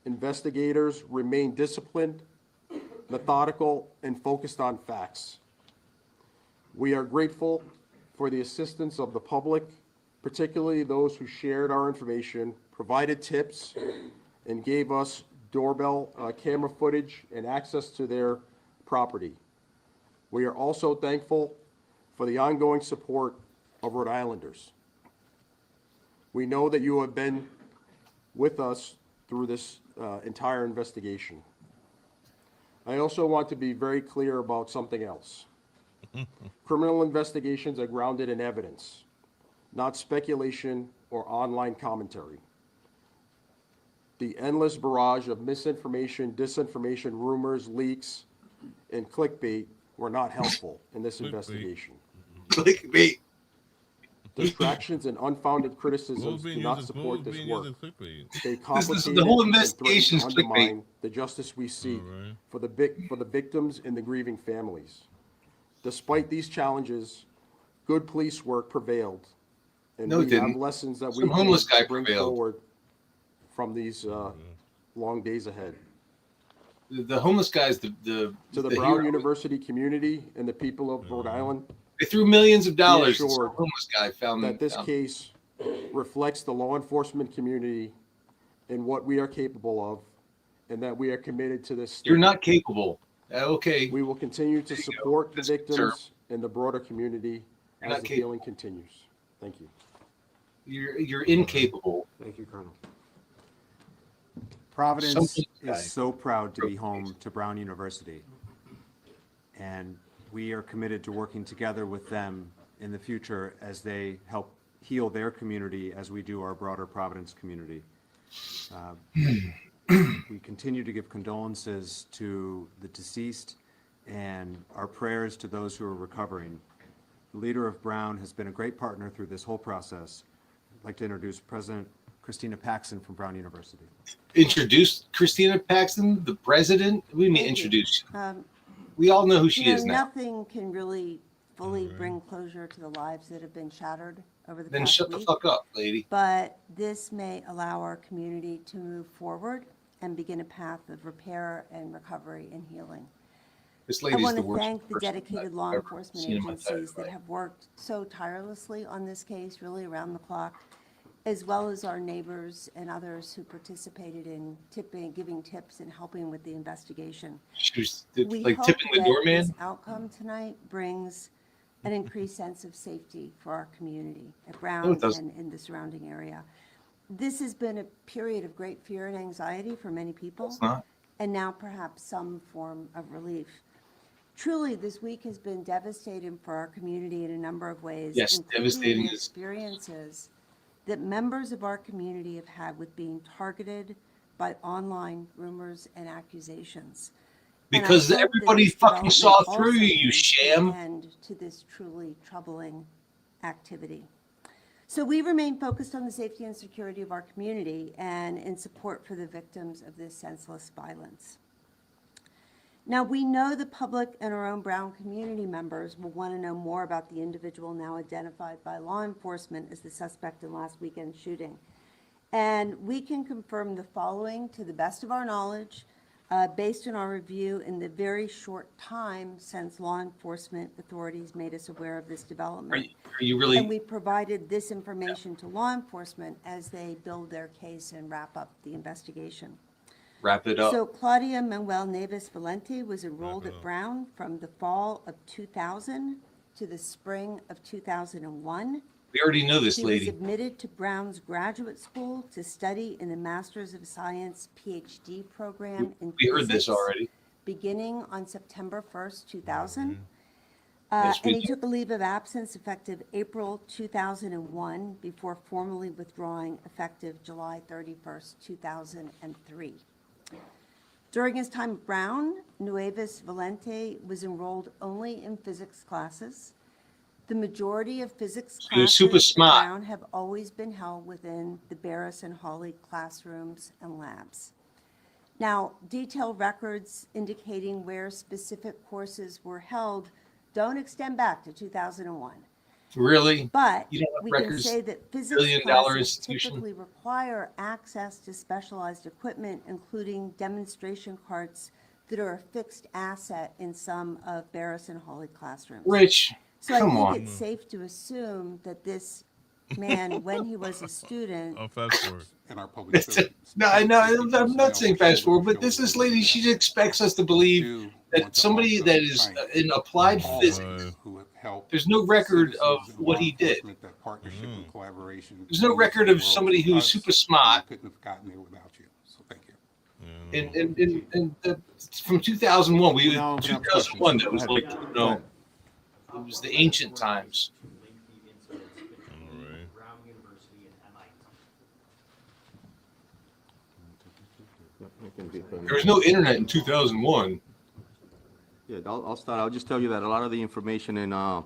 investigators remain disciplined, methodical, and focused on facts. We are grateful for the assistance of the public, particularly those who shared our information, provided tips, and gave us doorbell camera footage and access to their property. We are also thankful for the ongoing support of Rhode Islanders. We know that you have been with us through this entire investigation. I also want to be very clear about something else. Criminal investigations are grounded in evidence, not speculation or online commentary. The endless barrage of misinformation, disinformation, rumors, leaks, and clickbait were not helpful in this investigation. Clickbait. Distractions and unfounded criticisms do not support this work. They complicate the whole and investigation threaten is to undermine clickbait. the justice we seek for the victims and the grieving families. Despite these challenges, good police work prevailed, and No, it we have didn't. lessons that Some we homeless can guy bring prevailed. forward from these long days ahead. The homeless guy's the To the the Brown hero. University community and the people of Rhode Island, They threw millions of dollars. be This assured homeless guy found that this them. case reflects the law enforcement community and what we are capable of, and that we are committed to this state. You're not capable. Okay. We will continue to support the That's a good term. victims and the broader community You're as not the capable. healing continues. Thank you. You're incapable. Thank you, Colonel. Providence Guy. is so proud to be home to Brown University, and we are committed to working together with them in the future as they help heal their community as we do our broader Providence community. We continue to give condolences to the deceased and our prayers to those who are recovering. The leader of Brown has been a great partner through this whole process. I'd like to introduce President Christina Paxson from Brown University. Introduce Christina Paxson, the president? What do you mean introduce? We all know who she is now. Nothing can really fully bring closure to the lives that have been shattered over the Then past shut week. the fuck up, lady. But this may allow our community to move forward and begin a path of repair and recovery and healing. This I lady's want the to worst thank the person dedicated I've law ever enforcement seen in my entire agencies that life. have worked so tirelessly on this case, really around the clock, as well as our neighbors and others who participated in giving tips and helping with the investigation. She was We like hope tipping the that doorman. this outcome tonight brings an increased sense of safety for our community at Brown doesn't. and in the surrounding area. This has been a period of great fear and anxiety for many people. It's not. And now perhaps some form of relief. Truly, this week has been devastating for our community in a number of ways. Yes, including devastating the is- experiences that members of our community have had with being targeted by online rumors and accusations. And I Because hope that everybody this fucking development saw also through you, you brings sham. an end to this truly troubling activity. So we remain focused on the safety and security of our community and in support for the victims of this senseless violence. Now, we know the public and our own Brown community members will want to know more about the individual now identified by law enforcement as the suspect in last weekend's shooting. And we can confirm the following to the best of our knowledge, based on our review in the very short time since law enforcement authorities made us aware of this development. Are you really? And we provided this information to law enforcement as they build their case and wrap up the investigation. Wrap it up. So Claudia Manuel Neves Valente was enrolled at Brown from the fall of 2000 to the spring of 2001. We already know this He lady. was admitted to Brown's graduate school to study in the Master's of Science PhD program in We heard this physics, already. beginning on September 1st, 2000. Yes, we And he did. took a leave of absence effective April 2001 before formally withdrawing effective July 31st, 2003. During his time at Brown, Nueves Valente was enrolled only in physics classes. The majority of physics He was classes super at smart. Brown have always been held within the Barris and Hawley classrooms and labs. Now, detailed records indicating where specific courses were held don't extend back to 2001. Really? But You don't have we can records? say that physics Billion-dollar classes institution? typically require access to specialized equipment, including demonstration carts that are a fixed asset in some of Barris and Hawley classrooms. Rich, So I come think on. it's safe to assume that this man, when he was a student, Oh, fast forward. In our public No, I'm not saying fast forward, but this lady, she expects us to believe that somebody that is in applied physics, there's no record of what he did. that partnership and collaboration. There's no record of somebody who was super smart. Couldn't have gotten there without you. So thank you. And from 2001, we No, 2001. That was go like, ahead. you know, it was the ancient times. There was no internet in 2001. Yeah, I'll start. I'll just tell you that a lot of the information and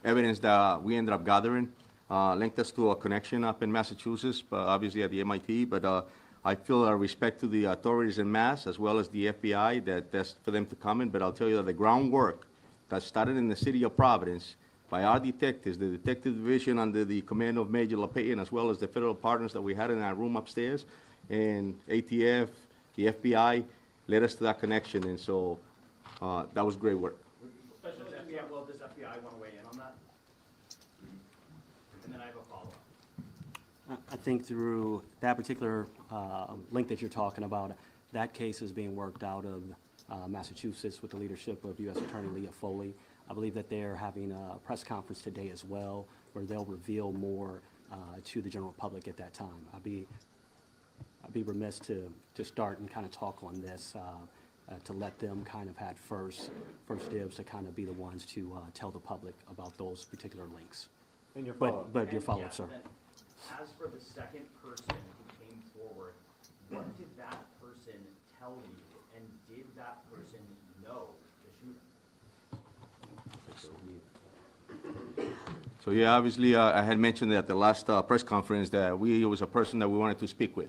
evidence that we ended up gathering linked us to a connection up in Massachusetts, but obviously at the MIT. But I feel a respect to the authorities in Mass as well as the FBI that's for them to comment. But I'll tell you that the groundwork that started in the city of Providence by our detectives, the detective division under the command of Major LaPayan, as well as the federal partners that we had in our room upstairs, and ATF, the FBI, led us to that connection. And so that was great work. Special FBI, well, does FBI want to weigh in on that? And then I have a follow-up. I think through that particular link that you're talking about, that case is being worked out of Massachusetts with the leadership of U.S. Attorney Leah Foley. I believe that they're having a press conference today as well, where they'll reveal more to the general public at that time. I'd be remiss to start and kind of talk on this, to let them kind of had first dibs to kind of be the ones to tell the public about those particular links. And your But your follow-up, sir. As for the second person who came forward, what did that person tell you, and did that person know the shooter? So yeah, obviously, I had mentioned at the last press conference that it was a person that we wanted to speak with.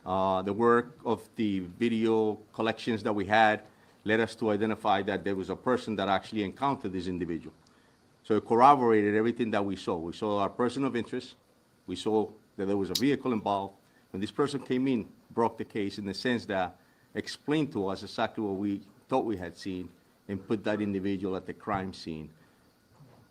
The work of the video collections that we had led us to identify that there was a person that actually encountered this individual. So it corroborated everything that we saw. We saw our person of interest. We saw that there was a vehicle involved. When this person came in, broke the case in the sense that explained to us exactly what we thought we had seen and put that individual at the crime scene.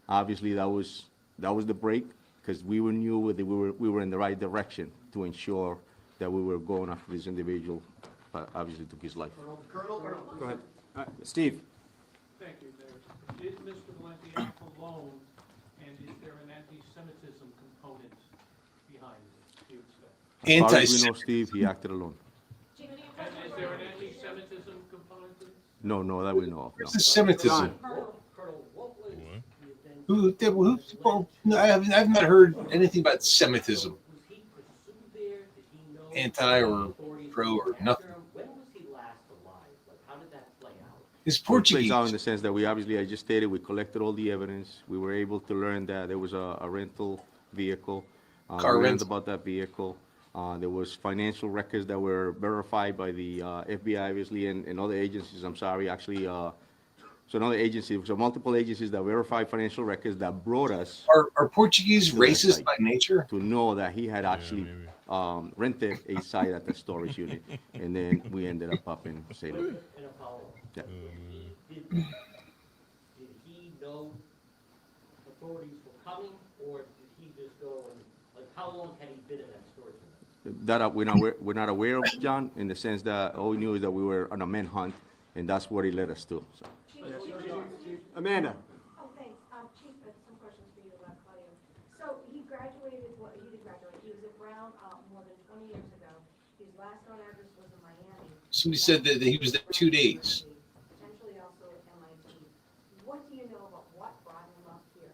Obviously, that was the break, because we knew that we were in the right direction to ensure that we were going after this individual, but obviously took his life. Colonel, go ahead. Steve. Thank you, Mayor. Is Mr. Valenti act alone, and is there an anti-Semitism component behind it, do you expect? As far as we know, Steve, he acted alone. And is there an anti-Semitism component to this? No, that we know of. No. What's the Semitism? I've not heard anything about Semitism. Anti or pro or nothing. When was he last alive? Like, how did that play out? It's It plays Portuguese. out in the sense that we obviously, I just stated, we collected all the evidence. We were able to learn that there was a rental vehicle. Car We learned rental. about that vehicle. There was financial records that were verified by the FBI, obviously, and other agencies. I'm sorry, actually, so another agency, so multiple agencies that verified financial records that brought us. Are Portuguese to that racist site by nature? To know that he had actually rented a site at the storage unit, and then we ended up in Salem. In a follow-up. Yeah. Did he know authorities were coming, or did he just go and, like, how long had he been in that storage unit? That we're not aware of, John, in the sense that all we knew is that we were on a manhunt, and that's what it led us to. So. Amanda. Oh, thanks. Chief, some questions for you about Claudio. So he graduated, well, he did graduate. He was at Brown more than 20 years ago. His last known address was in Miami. Somebody said that he was there 2 days. Potentially also at MIT. What do you know about what brought him up here?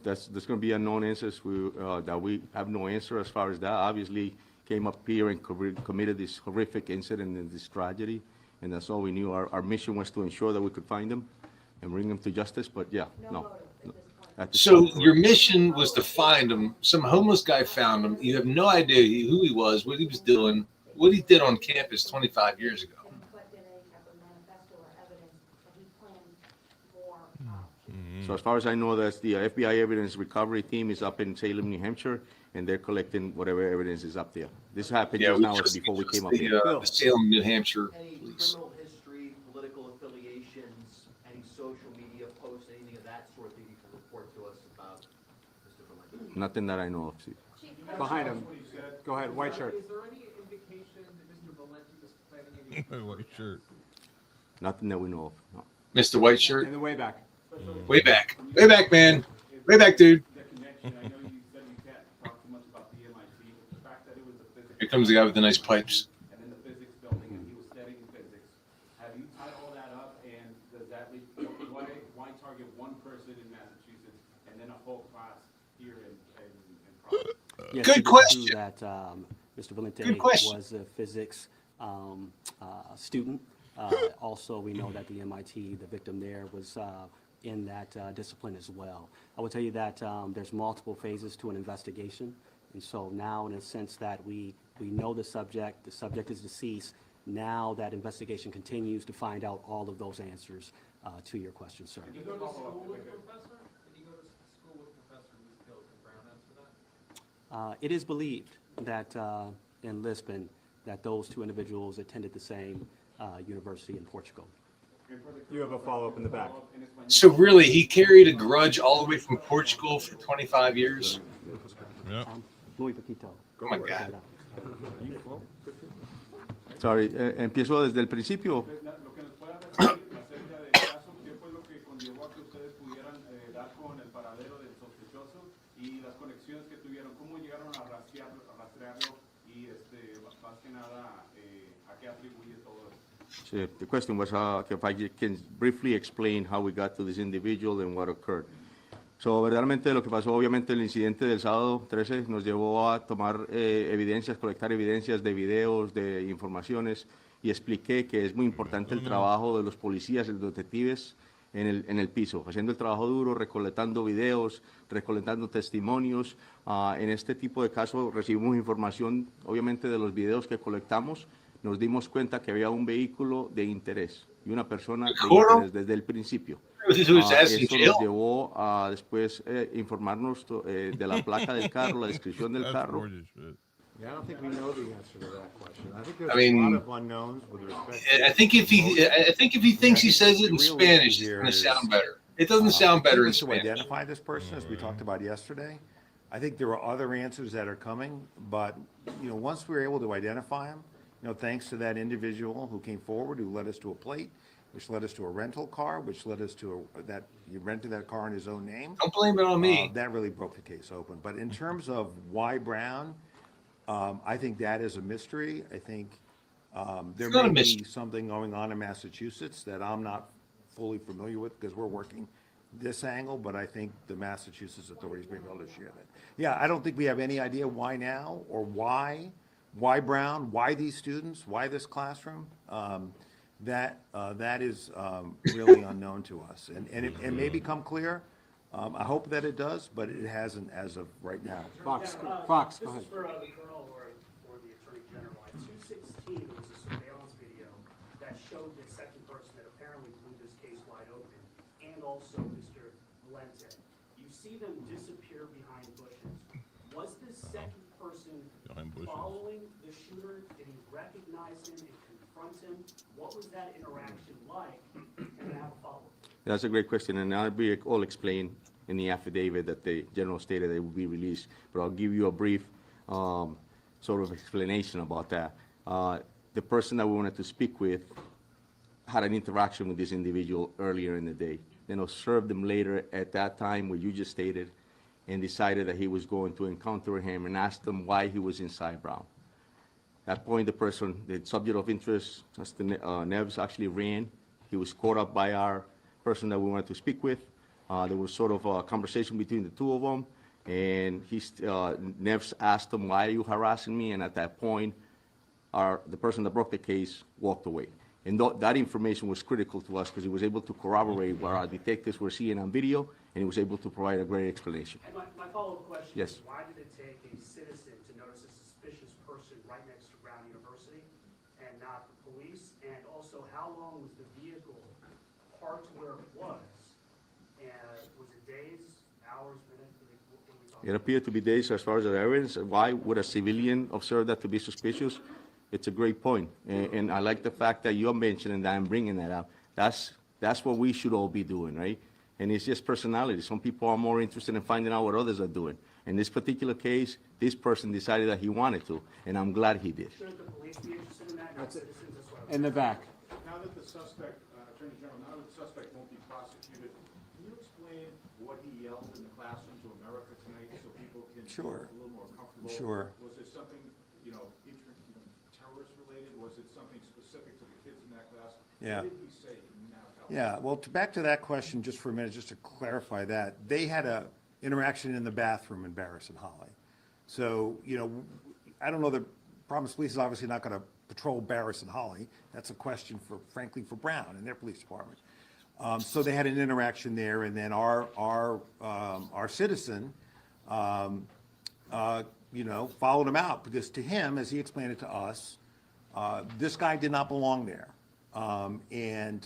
There's going to be unknown answers that we have no answer as far as that. Obviously, came up here and committed this horrific incident and this tragedy, and that's all we knew. Our mission was to ensure that we could find him and bring him to justice, but yeah, no. At this So point, your mission was to find him. Some homeless guy found him. You have no idea who he was, what he was doing, what he did on campus 25 years ago. So as far as I know, that's the FBI evidence recovery team is up in Salem, New Hampshire, and they're collecting whatever evidence is up there. This happened just now before we came up here. The Salem, New Hampshire Any police. criminal history, political affiliations, any social media posts, anything of that sort that you can report to us about Mr. Valenti? Nothing that I know of, Steve. Behind him. Go ahead, white shirt. Is there any indication that Mr. Valenti was planning any? White shirt. Nothing that we know of, no. Mr. White Shirt. In the way back. Way back, man. Way back, dude. Here comes the guy with the nice pipes. And in the physics building, and he was studying physics. Have you tied all that up, and does that lead, why target one person in Massachusetts and then a whole class here in Providence? Yes, Good it is question. true that Mr. Valenti Good question. was a physics student. Also, we know that the MIT, the victim there, was in that discipline as well. I will tell you that there's multiple phases to an investigation. And so now, in a sense that we know the subject is deceased, now that investigation continues to find out all of those answers to your question, sir. Did you go to school with the professor? Did you go to school with the professor who was killed? Can Brown answer that? It is believed that in Lisbon, that those two individuals attended the same university in Portugal. You have a follow-up in the back. So really, he carried a grudge all the way from Portugal for 25 years? Yeah. Muy poquito. Oh my God. Sorry, empiezo desde el principio. Lo que nos pueda decir acerca del caso, ¿qué fue lo que conllevó a que ustedes pudieran dar con el paradero del sospechoso y las conexiones que tuvieron? ¿Cómo llegaron a rastrearlo y más que nada a qué atribuye todo eso? So the question was if I can briefly explain how we got to this individual and what occurred. So, verdaderamente lo que pasó, obviamente el incidente del sábado 13 nos llevó a tomar evidencias, colectar evidencias de videos, de informaciones, y expliqué que es muy importante el trabajo de los policías, de los detectives, en el piso, haciendo el trabajo duro, recolectando videos, recolectando testimonios. En este tipo de casos recibimos información, obviamente, de los videos que colectamos. Nos dimos cuenta que había un vehículo de interés y una persona de interés desde el principio. Eso nos llevó a después informarnos de la placa del carro, la descripción del carro. Yeah, I don't think we know the answer to that question. I think there's I mean, a lot of unknowns with respect to I think if he thinks he says it in Spanish, it's going to sound better. It doesn't sound better in To Spanish. identify this person, as we talked about yesterday, I think there are other answers that are coming, but, once we're able to identify him, thanks to that individual who came forward, who led us to a plate, which led us to a rental car, which led us to that he rented that car in his own name. Don't blame it on me. That really broke the case open. But in terms of why Brown, I think that is a mystery. I think there may be something going on in Massachusetts that I'm not fully familiar with because we're working this angle, but I think the Massachusetts authorities may be able to share that. Yeah, I don't think we have any idea why now or why Brown, why these students, why this classroom. That is really unknown to us, and it may become clear. I hope that it does, but it hasn't as of right now. Fox, go ahead. This is for the Colonel or the Attorney General. At 2:16, there was a surveillance video that showed the second person that apparently blew this case wide open, and also Mr. Valente. You see them disappear behind bushes. Was this second person following the shooter? Did he recognize him and confront him? What was that interaction like? And I have a follow-up. That's a great question, and I'll be all explained in the affidavit that the general stated that it will be released. But I'll give you a brief sort of explanation about that. The person that we wanted to speak with had an interaction with this individual earlier in the day, then observed him later at that time, what you just stated, and decided that he was going to encounter him and asked him why he was inside Brown. At that point, the subject of interest, Neves, actually ran. He was caught up by our person that we wanted to speak with. There was sort of a conversation between the two of them, and Neves asked him, "Why are you harassing me?" And at that point, the person that broke the case walked away. And that information was critical to us because he was able to corroborate what our detectives were seeing on video, and he was able to provide a great explanation. And my follow-up question Yes. is, why did it take a citizen to notice a suspicious person right next to Brown University and not the police? And also, how long was the vehicle parked where it was? And was it days, hours, minutes? What are we talking It appeared to be days as far as the evidence. Why would a civilian observe that to be suspicious? It's a great point. And I like the fact that you're mentioning that and bringing that up. That's what we should all be doing, right? And it's just personality. Some people are more interested in finding out what others are doing. In this particular case, this person decided that he wanted to, and I'm glad he did. Shouldn't the police be interested in that, not citizens? That's what I'm In the back. Now that the suspect, Attorney General, now that the suspect won't be prosecuted, can you explain what he yelled in the classroom to America tonight so people can Sure. feel a little more comfortable? Sure. Was it something, terrorist related? Was it something specific to the kids in that class? Yeah. What did he say? Now tell us. Yeah, well, back to that question just for a minute, just to clarify that. They had a interaction in the bathroom in Barris and Holly. So, I don't know, the Providence Police is obviously not going to patrol Barris and Holly. That's a question frankly, for Brown and their police department. So they had an interaction there, and then our citizen, followed him out because to him, as he explained it to us, this guy did not belong there. And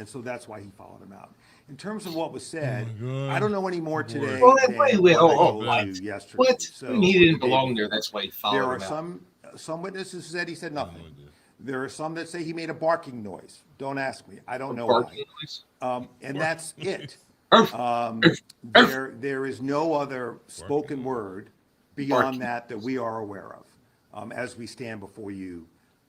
so that's why he followed him out. In terms of what was said, I don't know any more today. Wait, than hold I on. told you yesterday. What? So, I mean, he didn't belong there. That's why he followed there are him out. some witnesses said he said nothing. There are some that say he made a barking noise. Don't ask me. I don't know Barking why. noise? And that's it. There is no other spoken word beyond that we are aware of as we stand before you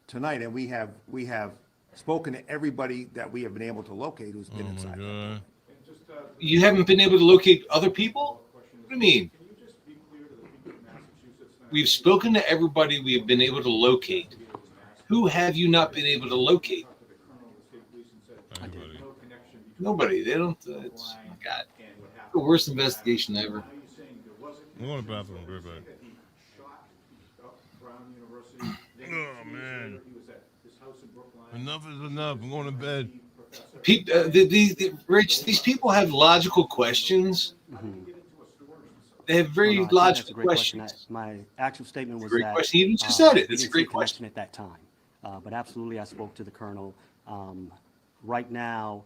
tonight. And we have spoken to everybody that we have been able to locate who's been inside. And just, You haven't been able to locate other people? What do you mean? can you just be clear to the people of Massachusetts? We've spoken to everybody we have been able to locate. Who have you not been able to locate? Nobody. They don't. It's, oh my God. The worst investigation ever. I'm going to the bathroom. Right back. Oh, man. Enough is enough. I'm going to bed. Rich, these people have logical questions. They have very That's a logical great question. questions. My actual statement was Great that question. You just said it. we It's a didn't see great connection question. at that time. But absolutely, I spoke to the colonel. Right now,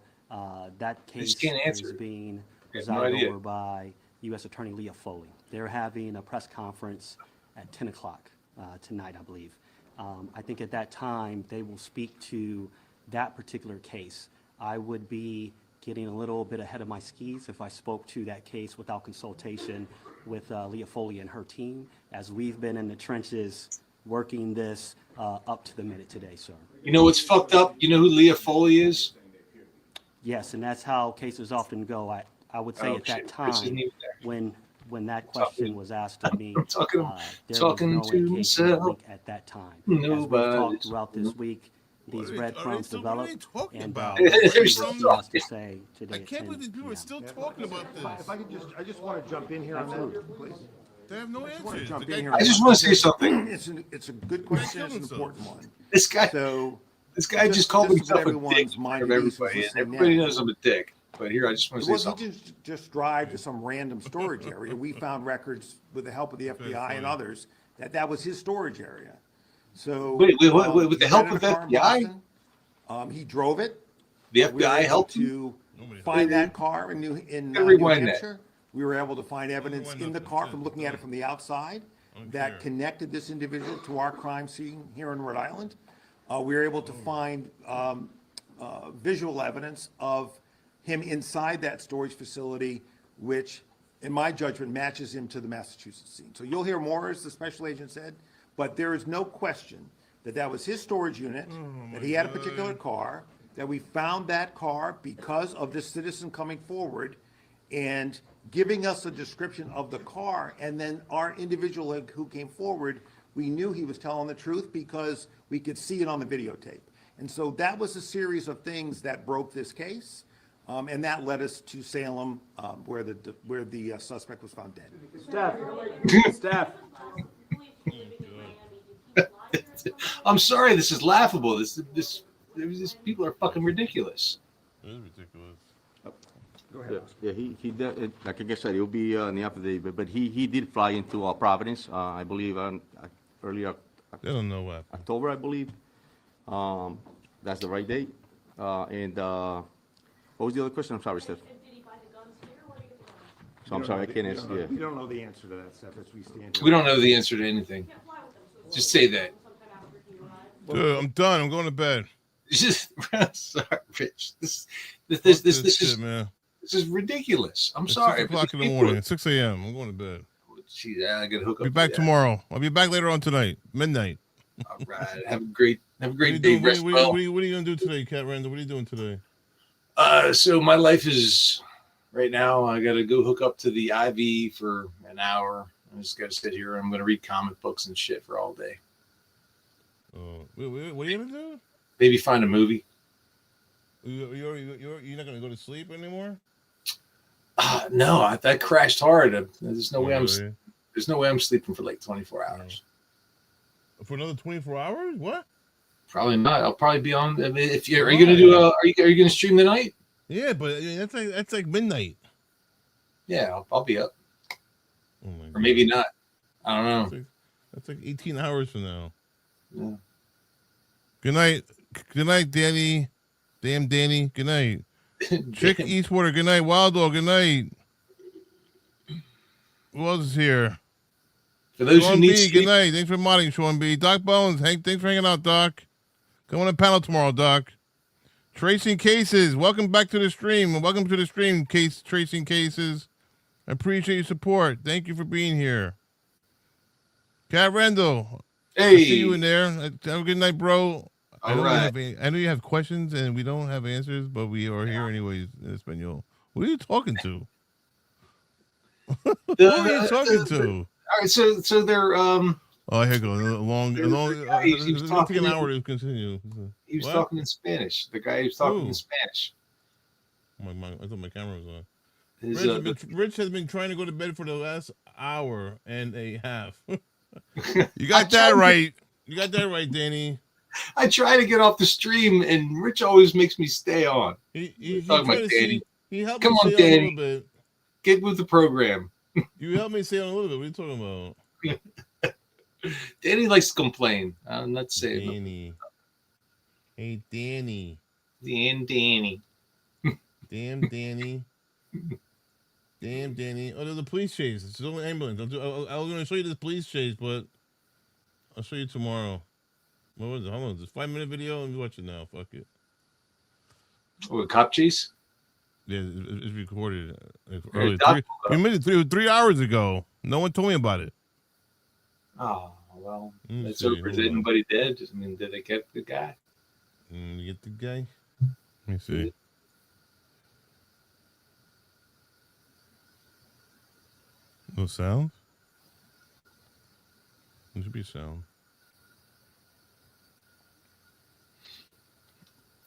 that case can't answer is it. being I have no presided idea. over by U.S. Attorney Leah Foley. They're having a press conference at 10 o'clock tonight, I believe. I think at that time, they will speak to that particular case. I would be getting a little bit ahead of my skis if I spoke to that case without consultation with Leah Foley and her team, as we've been in the trenches working this up to the minute today, sir. You know what's fucked up? You know who Leah Foley is? Yes, and that's how cases often go. I would say Oh, at that shit. Chris isn't time, even when that question was asked of me, talking there talking was no to indication of myself. link at that time. As we've Nobody's- talked throughout this week, these breadcrumbs develop, and about? we'll They're see still what she has to say today. I can't believe these people are still talking about this. If I could I just want to jump in here on that, please. They have no I just want to answers. jump The in guy- here. I just want to say something. It's a good question. It's an important one. This guy just called himself a dick everyone's in mind front of at ease is everybody. And listening everybody now. knows I'm a dick. But here, I just want It to say wasn't something. just drive to some random storage area. We found records with the help of the FBI and others that was his storage area. So Wait, with the he help rented of a car in FBI? Boston. He drove it. The We were FBI able helped to find that car in New rewind that. Hampshire. We were able to find evidence in the car from looking at it from the outside that connected this individual to our crime scene here in Rhode Island. We were able to find visual evidence of him inside that storage facility, which, in my judgment, matches him to the Massachusetts scene. So you'll hear more, as the special agent said, but there is no question that that was his storage unit, that he had a particular car, that we found that car because of this citizen coming forward and giving us a description of the car, and then our individual who came forward, we knew he was telling the truth because we could see it on the videotape. And so that was a series of things that broke this case, and that led us to Salem, where the suspect was found dead. Steph. I'm sorry, this is laughable. These people are fucking ridiculous. It is ridiculous. Go ahead. Yeah, he did, like I said, it'll be in the affidavit, but he did fly into Providence, I believe, earlier They don't know what. October, I believe. That's the right date. And what was the other question? I'm sorry, Steph. So I'm sorry, I can't answer. Yeah. We don't know the answer to that, Steph, as we stand here. We don't know the answer to anything. Just say that. Dude, I'm done. I'm going to bed. Sorry, Rich. This shit, man. This is ridiculous. I'm It's sorry. 6 o'clock in the morning. It's 6 a.m. I'm going to bed. Gee, I gotta hook up. Be back tomorrow. I'll be back later on tonight, midnight. All right. Have a great What day. are Rest you well. gonna do today, Cat Randall? What are you doing today? So my life is right now. I gotta go hook up to the IV for an hour. I just gotta sit here. I'm gonna read comic books and shit for all day. What are you gonna do? Maybe find a movie. You're not gonna go to sleep anymore? No, I crashed hard. There's no way Really? There's no way I'm sleeping for like 24 hours. For another 24 hours? What? Probably not. I'll probably be on. I mean, if are you gonna do are you gonna stream tonight? Yeah, but that's like midnight. Yeah, I'll be up. Oh my Or maybe not. I don't know. That's like 18 hours from now. Yeah. Good night. Good night, Danny. Damn Danny. Good night. Chick Eastwater. Good night. Wild Dog. Good night. Who else is here? For those Sean who need B, sleep- good night. Thanks for modding, Sean B. Doc Bones, Hank, thanks for hanging out, Doc. Come on the panel tomorrow, Doc. Tracing Cases, welcome back to the stream. Welcome to the stream, Tracing Cases. I appreciate your support. Thank you for being here. Cat Randall, I see you in there. Have a good night, bro. I know, I know you have questions and we don't have answers, but we are here anyways in Espanol. Who are you talking to? Who are you talking to? All right, so they're Oh, here you go. Long. He was It'll talking take an in- hour to continue. he was What? talking in Spanish. The guy who was talking Who? in Spanish. I thought my camera was on. His, Rich has been trying to go to bed for the last hour and a half. You got that right. You got that right, Danny. I try to get off the stream, and Rich always makes me stay on. He Talking tried about to Danny. see. He helped Come me on, stay on a Danny. little bit. Get with the program. You helped me stay on a little bit. What are you talking about? Danny likes to complain. I'm not saying Danny. Hey, Danny. Danny. Damn, Danny. Damn, Danny. Oh, there's a police chase. It's still an ambulance. I was going to show you this police chase, but I'll show you tomorrow. What was it? Hold on. It's a 5-minute video. Let me watch it now. Fuck it. Oh, a cop chase? Yeah, it's recorded earlier. Three hours ago. No one told me about it. Oh, well. Let's So, see. is anybody dead? I mean, did they get the guy? Get the guy? Let me see. No sound? There should be sound.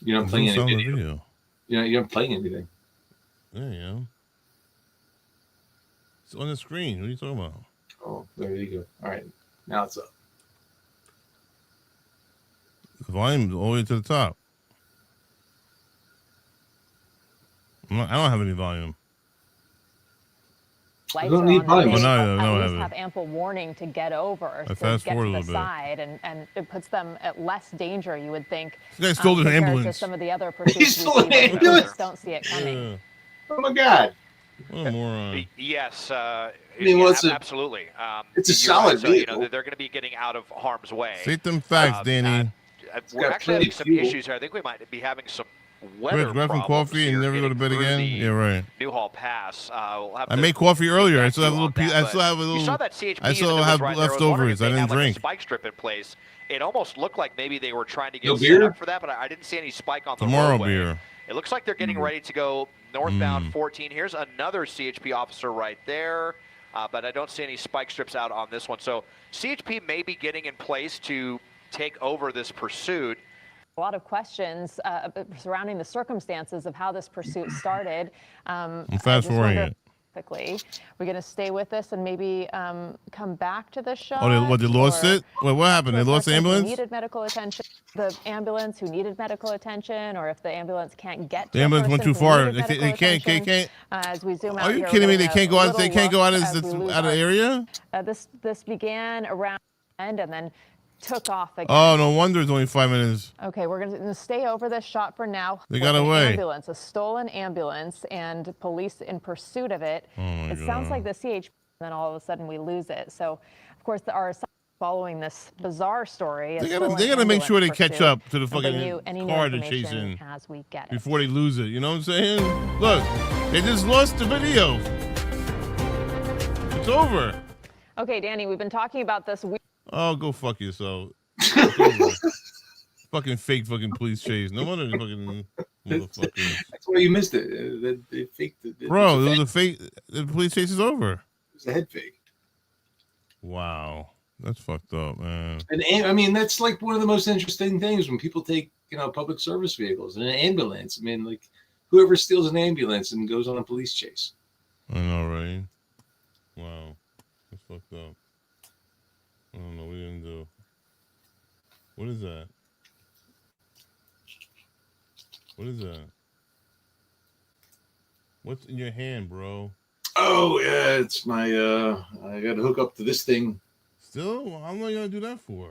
You're not playing any video. Video. You're not playing anything. Yeah. It's on the screen. What are you talking about? Oh, there you go. All right. Now it's up. The volume's all the way to the top. I don't have any volume. Lights don't are need on volume. the Oh, no, at I don't least have have it. ample warning to get over, I to fast get forward to a the little bit. side, and it puts them at less danger, you would think. This guy stole an compared ambulance. to some of the other pursuits we see stole an where people ambulance? just don't see it coming. Yeah. Oh, my God. What a moron. Yes, mean, well, it's absolutely. it's a You're solid right. So, vehicle. they're going to be getting out of harm's way. State them facts, Danny. We're got actually plenty having of some fuel. issues here. I think we might be having some weather Grab some problems coffee and here never go to getting bed through again? the Yeah, right. Newhall Pass. We'll have I to made coffee earlier. I get still have a back little to you piece. on I that, still have a but little. You saw that CHP I still unit have was right there. I was wondering leftovers. if they I didn't have, like, a drink. spike strip in place. It almost looked like maybe they were trying to get No set beer? up for that, but I didn't see any spike on the Tomorrow roadway. beer. It looks like they're getting ready to go northbound 14. Here's another CHP officer right there, but I don't see any spike strips out on this one. So CHP may be getting in place to take over this pursuit. A lot of questions surrounding the circumstances of how this pursuit started. I'm fast forwarding it. We're going to stay with this and maybe come back to the show. Oh, they lost it? Wait, what happened? They lost the ambulance? Needed medical attention. The ambulance who needed medical attention, or if the ambulance can't get to The ambulance went too far. They can't. As we zoom out Are you here, kidding me? we're They getting can't a go out. little They can't go look out as of we lose the our- area. This began around the end and then took off again. Oh, no wonder it's only 5 minutes. Okay, we're going to stay over this shot for now. They got With an away. Ambulance, a stolen ambulance, and police in pursuit of it. Oh my It sounds God. like the CHP, and then all of a sudden we lose it. So, of course, our following this bizarre story. They gotta make sure they catch up to the fucking any car new they're chasing as we get it. before they lose it. You know what I'm saying? Look, they just lost the video. It's over. Okay, Danny, we've been talking about this. Oh, go fuck yourself. It's over. Fucking fake fucking police chase. No wonder the fucking motherfuckers. That's why you missed it. They faked it. Bro, it was a fake. The police chase is over. It was a head fake. Wow. That's fucked up, man. And I mean, that's like one of the most interesting things when people take, public service vehicles and an ambulance. I mean, like, whoever steals an ambulance and goes on a police chase. I know, right? Wow. That's fucked up. I don't know what we didn't do. What is that? What is that? What's in your hand, bro? Oh yeah, it's my. I got to hook up to this thing. Still? How long are you gonna do that for?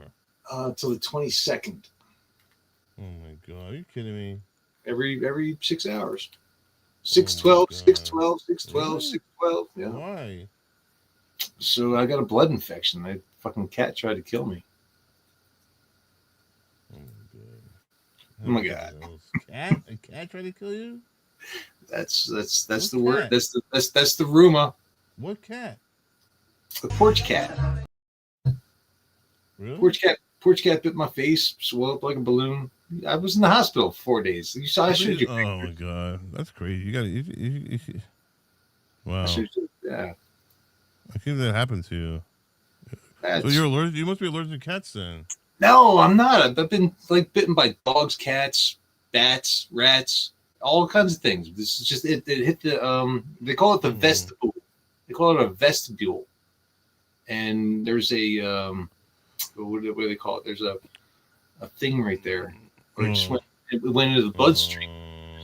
Till the 22nd. Oh my god, are you kidding me? Every 6 hours. 6/12, 6/12, 6/12, 6/12. Yeah. Why? So I got a blood infection. That fucking cat tried to kill me. Oh my god. Cat? A cat tried to kill you? That's What the word. cat? That's the rumor. What cat? The porch cat. Really? Porch cat bit my face, swelled up like a balloon. I was in the hospital for 4 days. You saw I showed you. Oh my god, that's crazy. You gotta. Wow. Yeah. I think that happened to you. So you're allergic. You must be allergic to cats then. No, I'm not. I've been like bitten by dogs, cats, bats, rats, all kinds of things. This is just it hit the they call it the vestibule. They call it a vestibule. And there's a what do they call it? There's a thing right there. Or it just went into the bloodstream.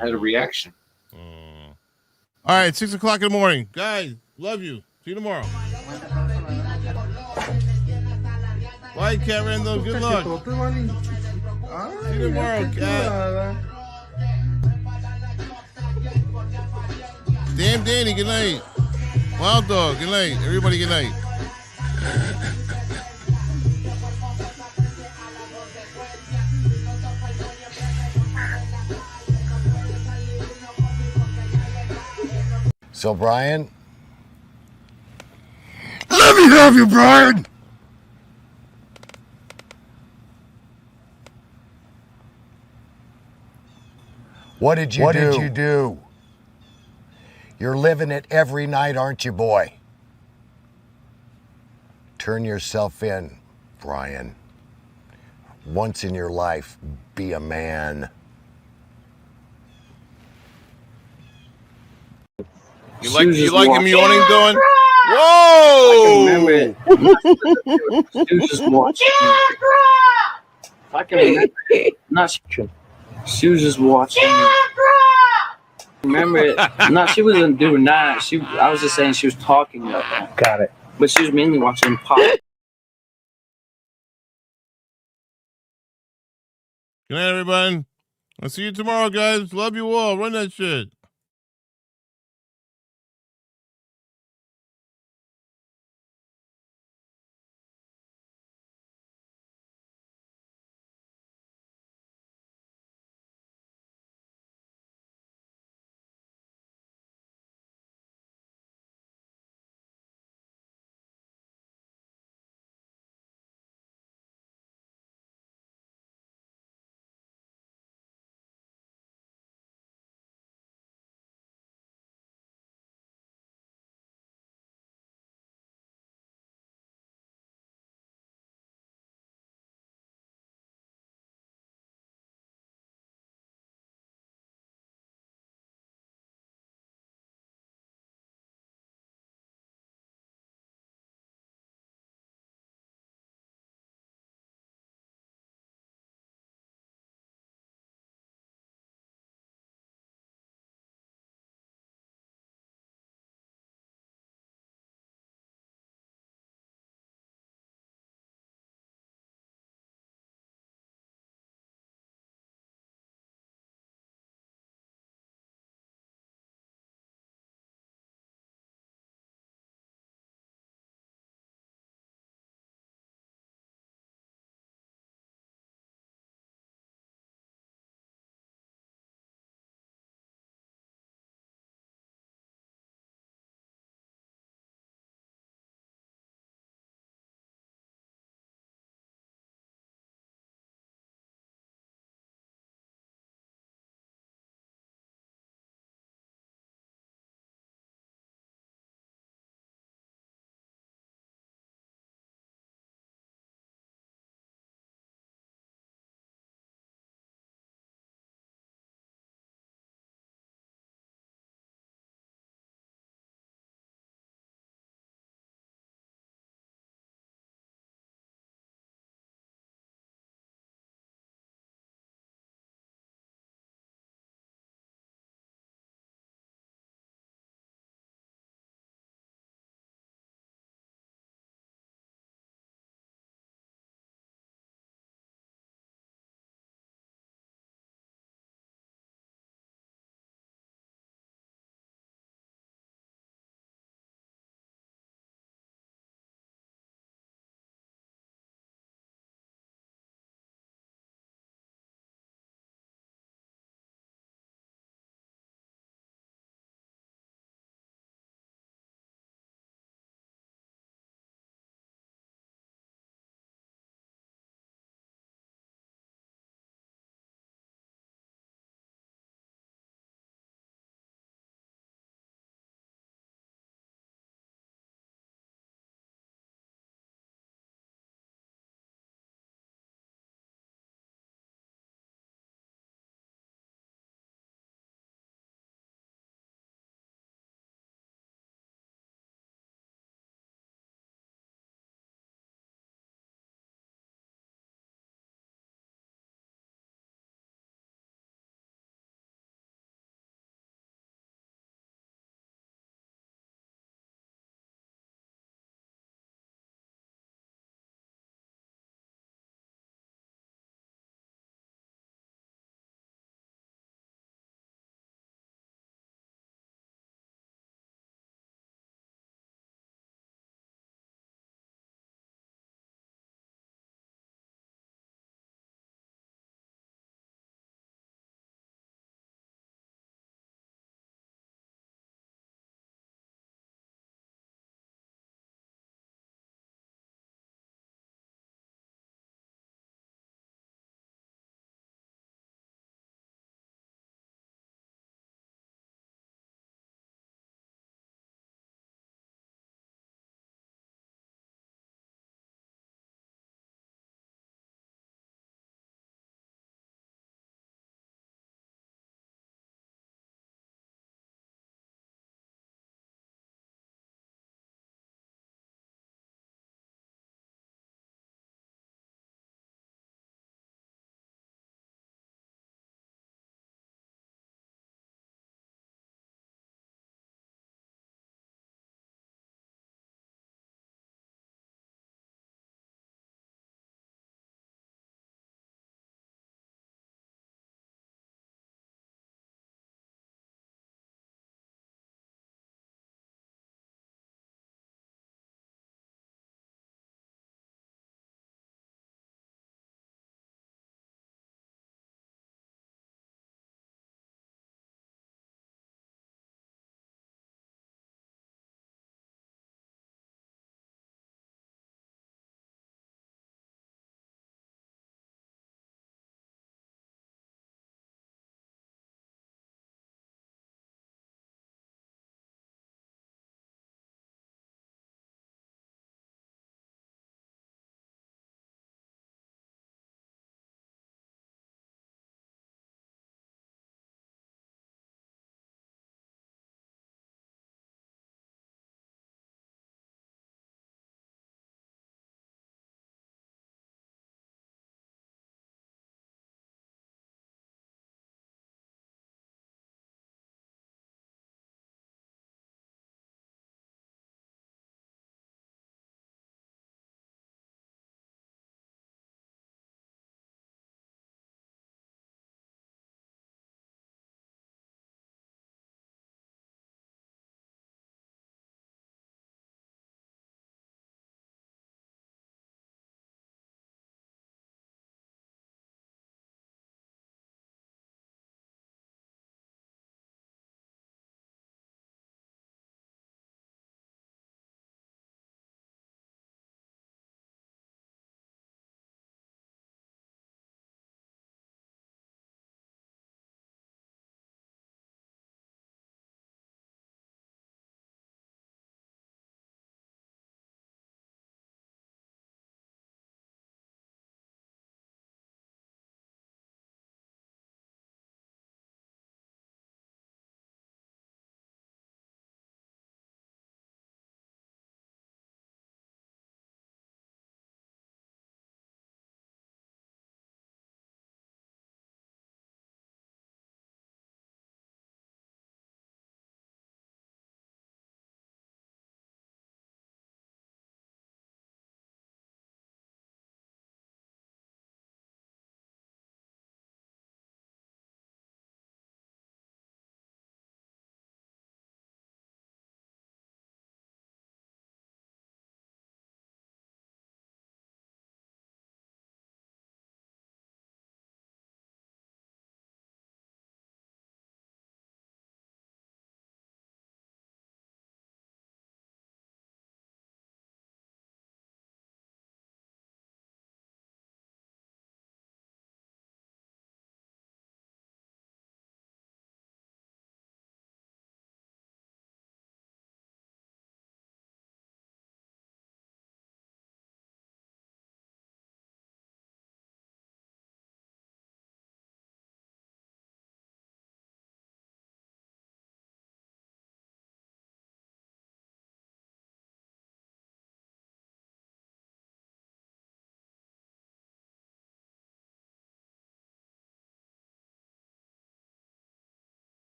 I had a reaction. All right, 6 o'clock in the morning. Guys, love you. See you tomorrow. Bye, Cat Randall. Good luck. See you tomorrow, Cat. Damn Danny, good night. Wild Dog, good night. Everybody, good night. So, Brian? Let me have you, Brian! What did you do? You're living it every night, aren't you, boy? Turn yourself in, Brian. Once in your life, be a man. You like him yawning, Dawn? Whoa! I can remember it. She was just watching. I can remember it. Not she was just watching. Remember it? No, she wasn't doing that. I was just saying she was talking about that. Got it. But she was mainly watching pop. Good night, everybody. I'll see you tomorrow, guys. Love you all. Run that shit.